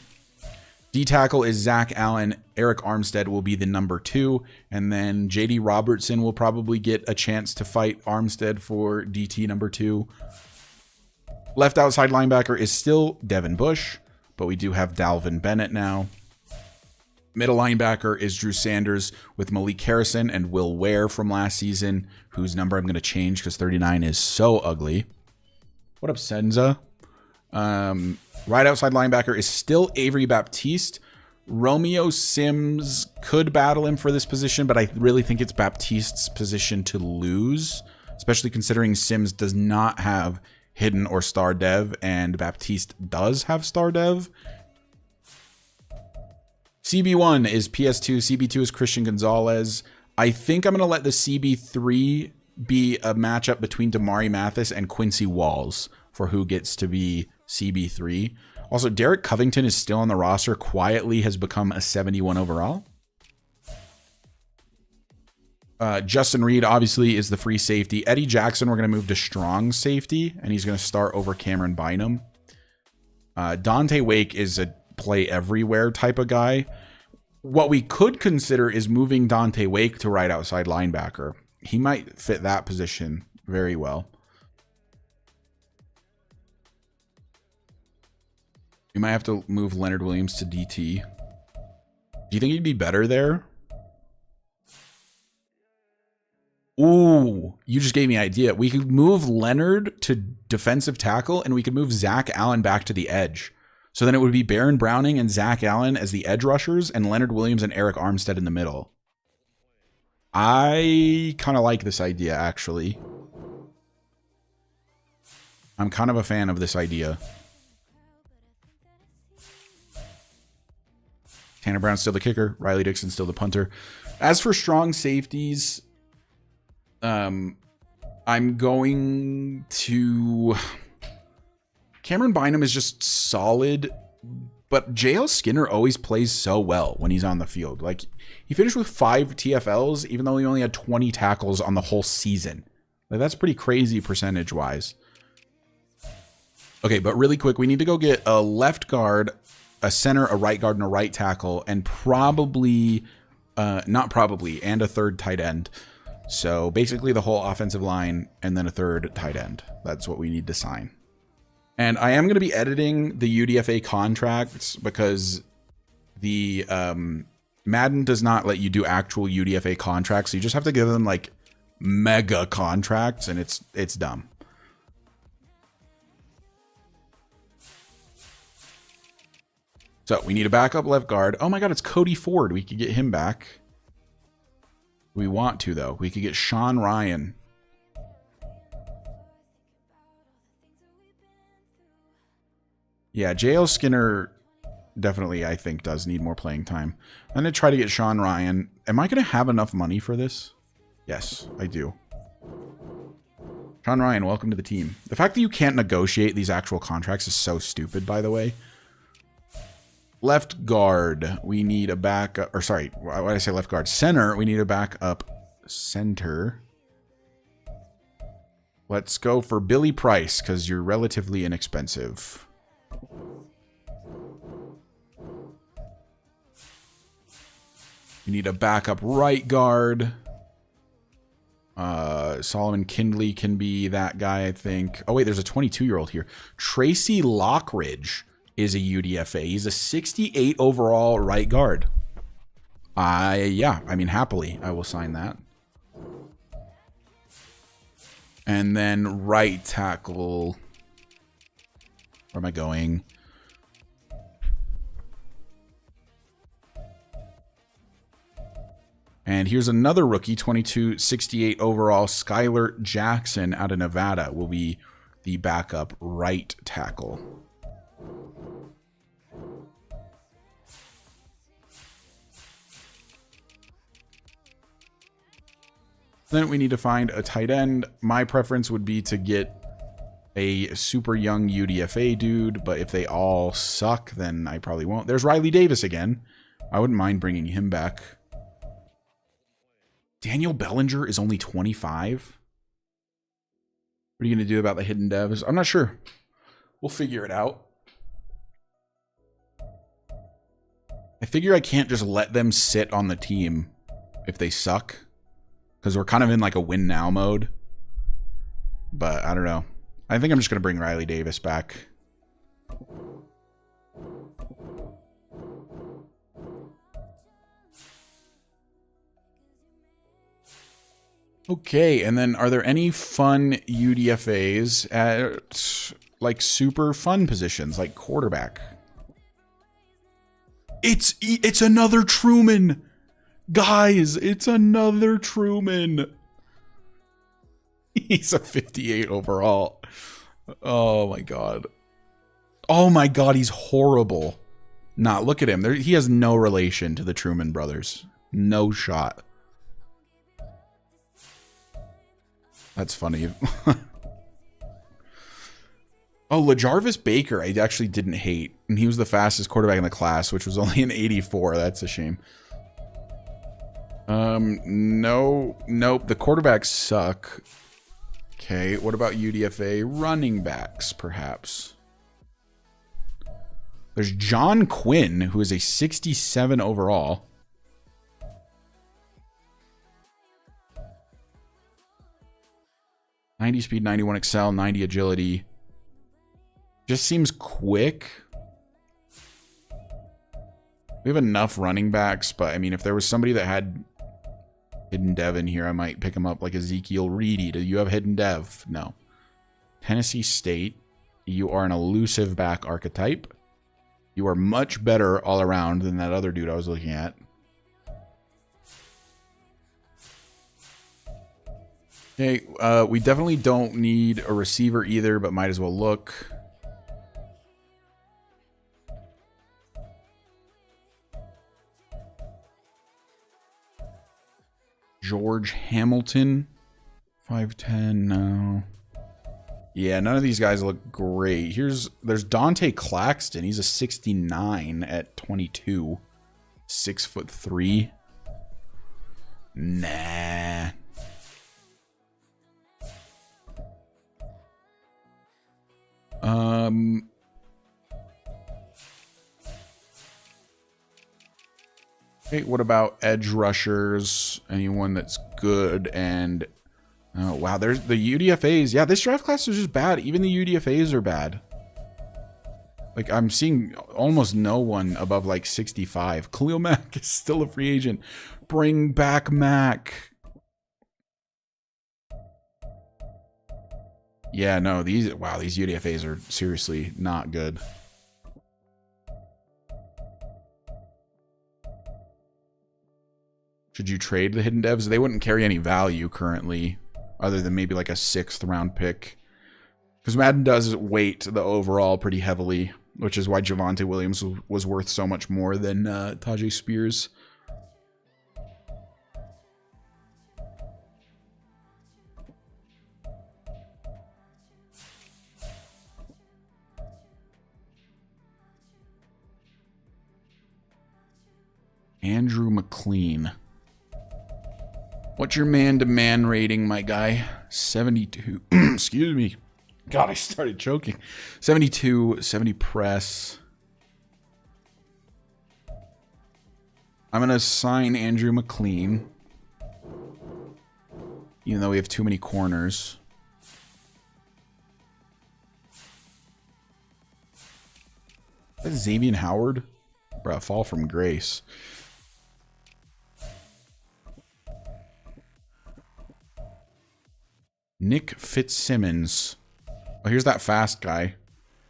D-tackle is Zach Allen. Eric Armstead will be the number 2. And then J.D. Robertson will probably get a chance to fight Armstead for DT number 2. Left outside linebacker is still Devin Bush, but we do have Dalvin Bennett now. Middle linebacker is Drew Sanders with Malik Harrison and Will Ware from last season, whose number I'm going to change because 39 is so ugly. What up, Senza? Right outside linebacker is still Avery Baptiste. Romeo Sims could battle him for this position, but I really think it's Baptiste's position to lose, especially considering Sims does not have hidden or star dev, and Baptiste does have star dev. CB1 is PS2. CB2 is Christian Gonzalez. I think I'm going to let the CB3 be a matchup between Damari Mathis and Quincy Walls for who gets to be CB3. Also, Derek Covington is still on the roster, quietly has become a 71 overall. Justin Reed, obviously, is the free safety. Eddie Jackson, we're going to move to strong safety, and he's going to start over Cameron Bynum. Dante Wake is a play everywhere type of guy. What we could consider is moving Dante Wake to right outside linebacker. He might fit that position very well. You might have to move Leonard Williams to DT. Do you think he'd be better there? Ooh, you just gave me an idea. We could move Leonard to defensive tackle, and we could move Zach Allen back to the edge. So then it would be Baron Browning and Zach Allen as the edge rushers, and Leonard Williams and Eric Armstead in the middle. I kind of like this idea, actually. I'm kind of a fan of this idea. Tanner Brown's still the kicker. Riley Dixon's still the punter. As for strong safeties, I'm going to... Cameron Bynum is just solid, but JL Skinner always plays so well when he's on the field. Like, he finished with 5 TFLs, even though he only had 20 tackles on the whole season. Like, that's pretty crazy percentage-wise. Okay, but really quick, we need to go get a left guard, a center, a right guard, and a right tackle, and probably, not probably, and a third tight end. So basically the whole offensive line and then a third tight end. That's what we need to sign. And I am going to be editing the UDFA contracts because the Madden does not let you do actual UDFA contracts. So you just have to give them like mega contracts, and it's dumb. So we need a backup left guard. Oh my God, it's Cody Ford. We could get him back. We want to, though. We could get Sean Ryan. Yeah, JL Skinner definitely, I think, does need more playing time. I'm going to try to get Sean Ryan. Am I going to have enough money for this? Yes, I do. Sean Ryan, welcome to the team. The fact that you can't negotiate these actual contracts is so stupid, by the way. Left guard, we need a backup. Or sorry, why did I say left guard? Center, we need a backup center. Let's go for Billy Price, because you're relatively inexpensive. We need a backup right guard. Solomon Kindley can be that guy, I think. Oh, wait, there's a 22-year-old here. Tracy Lockridge is a UDFA. He's a 68 overall right guard. Yeah, I mean, happily, I will sign that. And then right tackle. Where am I going? And here's another rookie, 22, 68 overall, Skylar Jackson out of Nevada will be the backup right tackle. Then we need to find a tight end. My preference would be to get a super young UDFA dude, but if they all suck, then I probably won't. There's Riley Davis again. I wouldn't mind bringing him back. Daniel Bellinger is only 25. What are you going to do about the hidden devs? I'm not sure. We'll figure it out. I figure I can't just let them sit on the team if they suck, because we're kind of in like a win now mode. But I don't know. I think I'm just going to bring Riley Davis back. Okay, and then are there any fun UDFAs at like super fun positions like quarterback? It's another Truman. Guys, it's another Truman. He's a 58 overall. Oh my god. Oh my god, he's horrible. Nah, look at him. He has no relation to the Truman brothers. No shot. That's funny. Oh, LaJarvis Baker, I actually didn't hate. And he was the fastest quarterback in the class, which was only an 84. That's a shame. No, nope. The quarterbacks suck. Okay, what about UDFA running backs, perhaps? There's John Quinn, who is a 67 overall. .90 speed, 91 excel, 90 agility. Just seems quick. We have enough running backs, but I mean, if there was somebody that had hidden dev in here, I might pick him up, like Ezekiel Reedy. Do you have hidden dev? No. Tennessee State. You are an elusive back archetype. You are much better all around than that other dude I was looking at. Okay, we definitely don't need a receiver either, but might as well look. George Hamilton, 5'10", no. Yeah, none of these guys look great. There's Dante Claxton. He's a 69 at 22. 6'3". Nah. Okay, what about edge rushers? Anyone that's good? And oh wow, there's the UDFAs. Yeah, this draft class is just bad. Even the UDFAs are bad. Like, I'm seeing almost no one above like 65. Khalil Mack is still a free agent. Bring back Mack. Yeah, no, these UDFAs are seriously not good. Should you trade the hidden devs? They wouldn't carry any value currently, other than maybe like a 6th round pick. Because Madden does weight the overall pretty heavily, which is why Javonte Williams was worth so much more than Tajay Spears. Andrew McLean. What's your man-to-man rating, my guy? 72. Excuse me. God, I started choking. 72, 70 press. I'm going to sign Andrew McLean. Even though we have too many corners. Is that Xavier Howard? Bruh, fall from grace. Nick Fitzsimmons. Oh, here's that fast guy.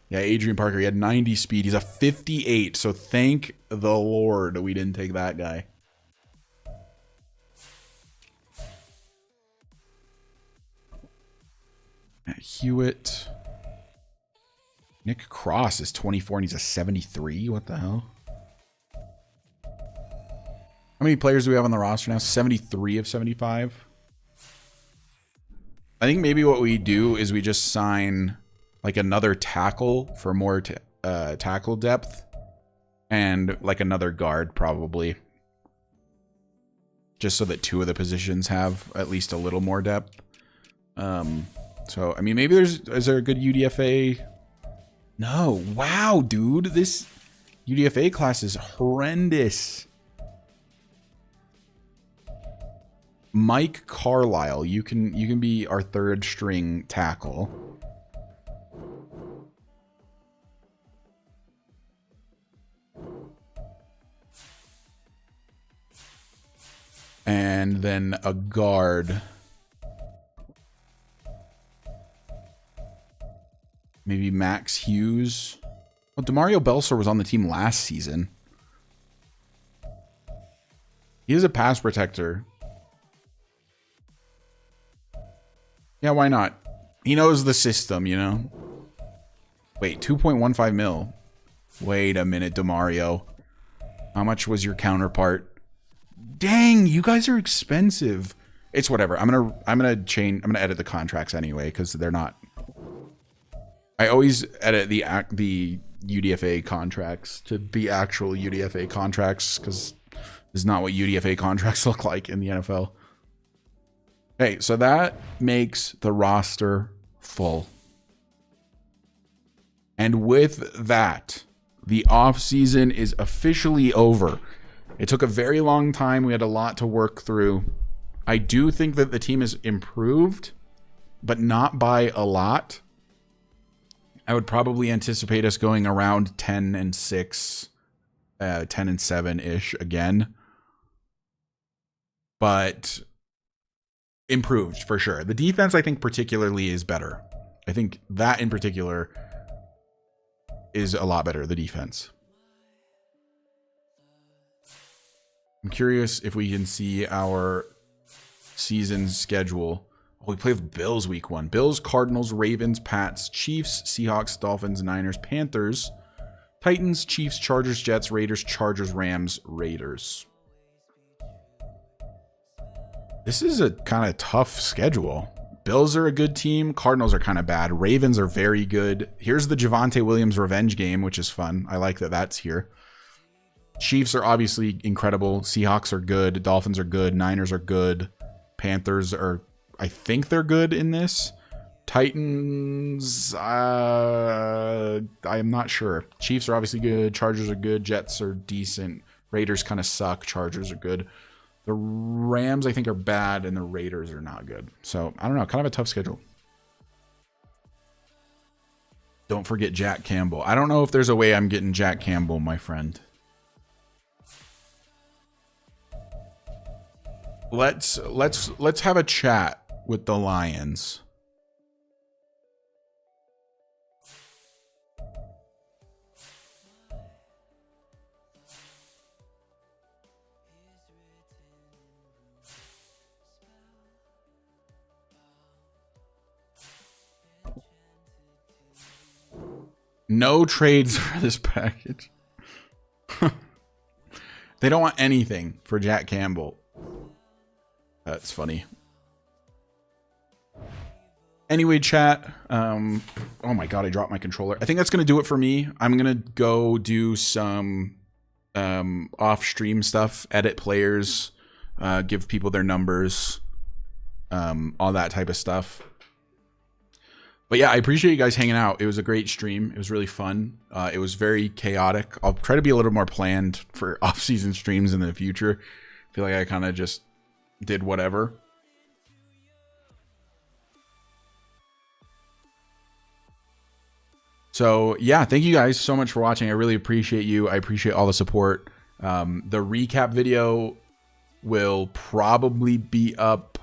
Yeah, Adrian Parker. He had 90 speed. He's a 58. So thank the Lord we didn't take that guy. Hewitt. Nick Cross is 24 and he's a 73. What the hell? How many players do we have on the roster now? 73 of 75. I think maybe what we do is we just sign like another tackle for more tackle depth and like another guard probably. Just so that 2 of the positions have at least a little more depth. So, I mean, maybe is there a good UDFA? No. Wow, dude. This UDFA class is horrendous. Mike Carlisle, you can be our 3rd string tackle. And then a guard. Maybe Max Hughes. Well, Demario Belser was on the team last season. He is a pass protector. Yeah, why not? He knows the system, you know? Wait, 2.15 mil. Wait a minute, Demario. How much was your counterpart? Dang, you guys are expensive. It's whatever. I'm gonna edit the contracts anyway, because they're not. I always edit the UDFA contracts to be actual UDFA contracts because this is not what UDFA contracts look like in the NFL. Okay, so that makes the roster full. And with that, the offseason is officially over. It took a very long time. We had a lot to work through. I do think that the team is improved, but not by a lot. I would probably anticipate us going around 10-6, 10-7-ish again. But improved for sure. The defense, I think, particularly is better. I think that in particular is a lot better, the defense. I'm curious if we can see our season schedule. Oh, we play with Bills week 1. Bills, Cardinals, Ravens, Pats, Chiefs, Seahawks, Dolphins, Niners, Panthers, Titans, Chiefs, Chargers, Jets, Raiders, Chargers, Rams, Raiders. This is a kind of tough schedule. Bills are a good team. Cardinals are kind of bad. Ravens are very good. Here's the Javonte Williams revenge game, which is fun. I like that that's here. Chiefs are obviously incredible. Seahawks are good. Dolphins are good. Niners are good. Panthers are, I think they're good in this. Titans, I am not sure. Chiefs are obviously good. Chargers are good. Jets are decent. Raiders kind of suck. Chargers are good. The Rams, I think, are bad, and the Raiders are not good. So, I don't know. Kind of a tough schedule. Don't forget Jack Campbell. I don't know if there's a way I'm getting Jack Campbell, my friend. Let's have a chat with the Lions. No trades for this package. They don't want anything for Jack Campbell. That's funny. Anyway, chat. Oh my god, I dropped my controller. I think that's gonna do it for me. I'm gonna go do some off-stream stuff, edit players, give people their numbers, all that type of stuff. But yeah, I appreciate you guys hanging out. It was a great stream. It was really fun. It was very chaotic. I'll try to be a little more planned for off-season streams in the future. I feel like I kind of just did whatever. So yeah, thank you guys so much for watching. I really appreciate you. I appreciate all the support. The recap video will probably be up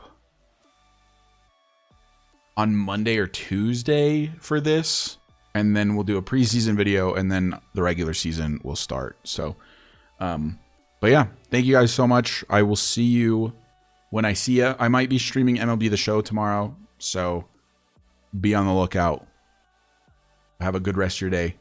on Monday or Tuesday for this, and then we'll do a preseason video, and then the regular season will start. So but yeah, thank you guys so much. I will see you when I see you. I might be streaming MLB The Show tomorrow, so be on the lookout. Have a good rest of your day.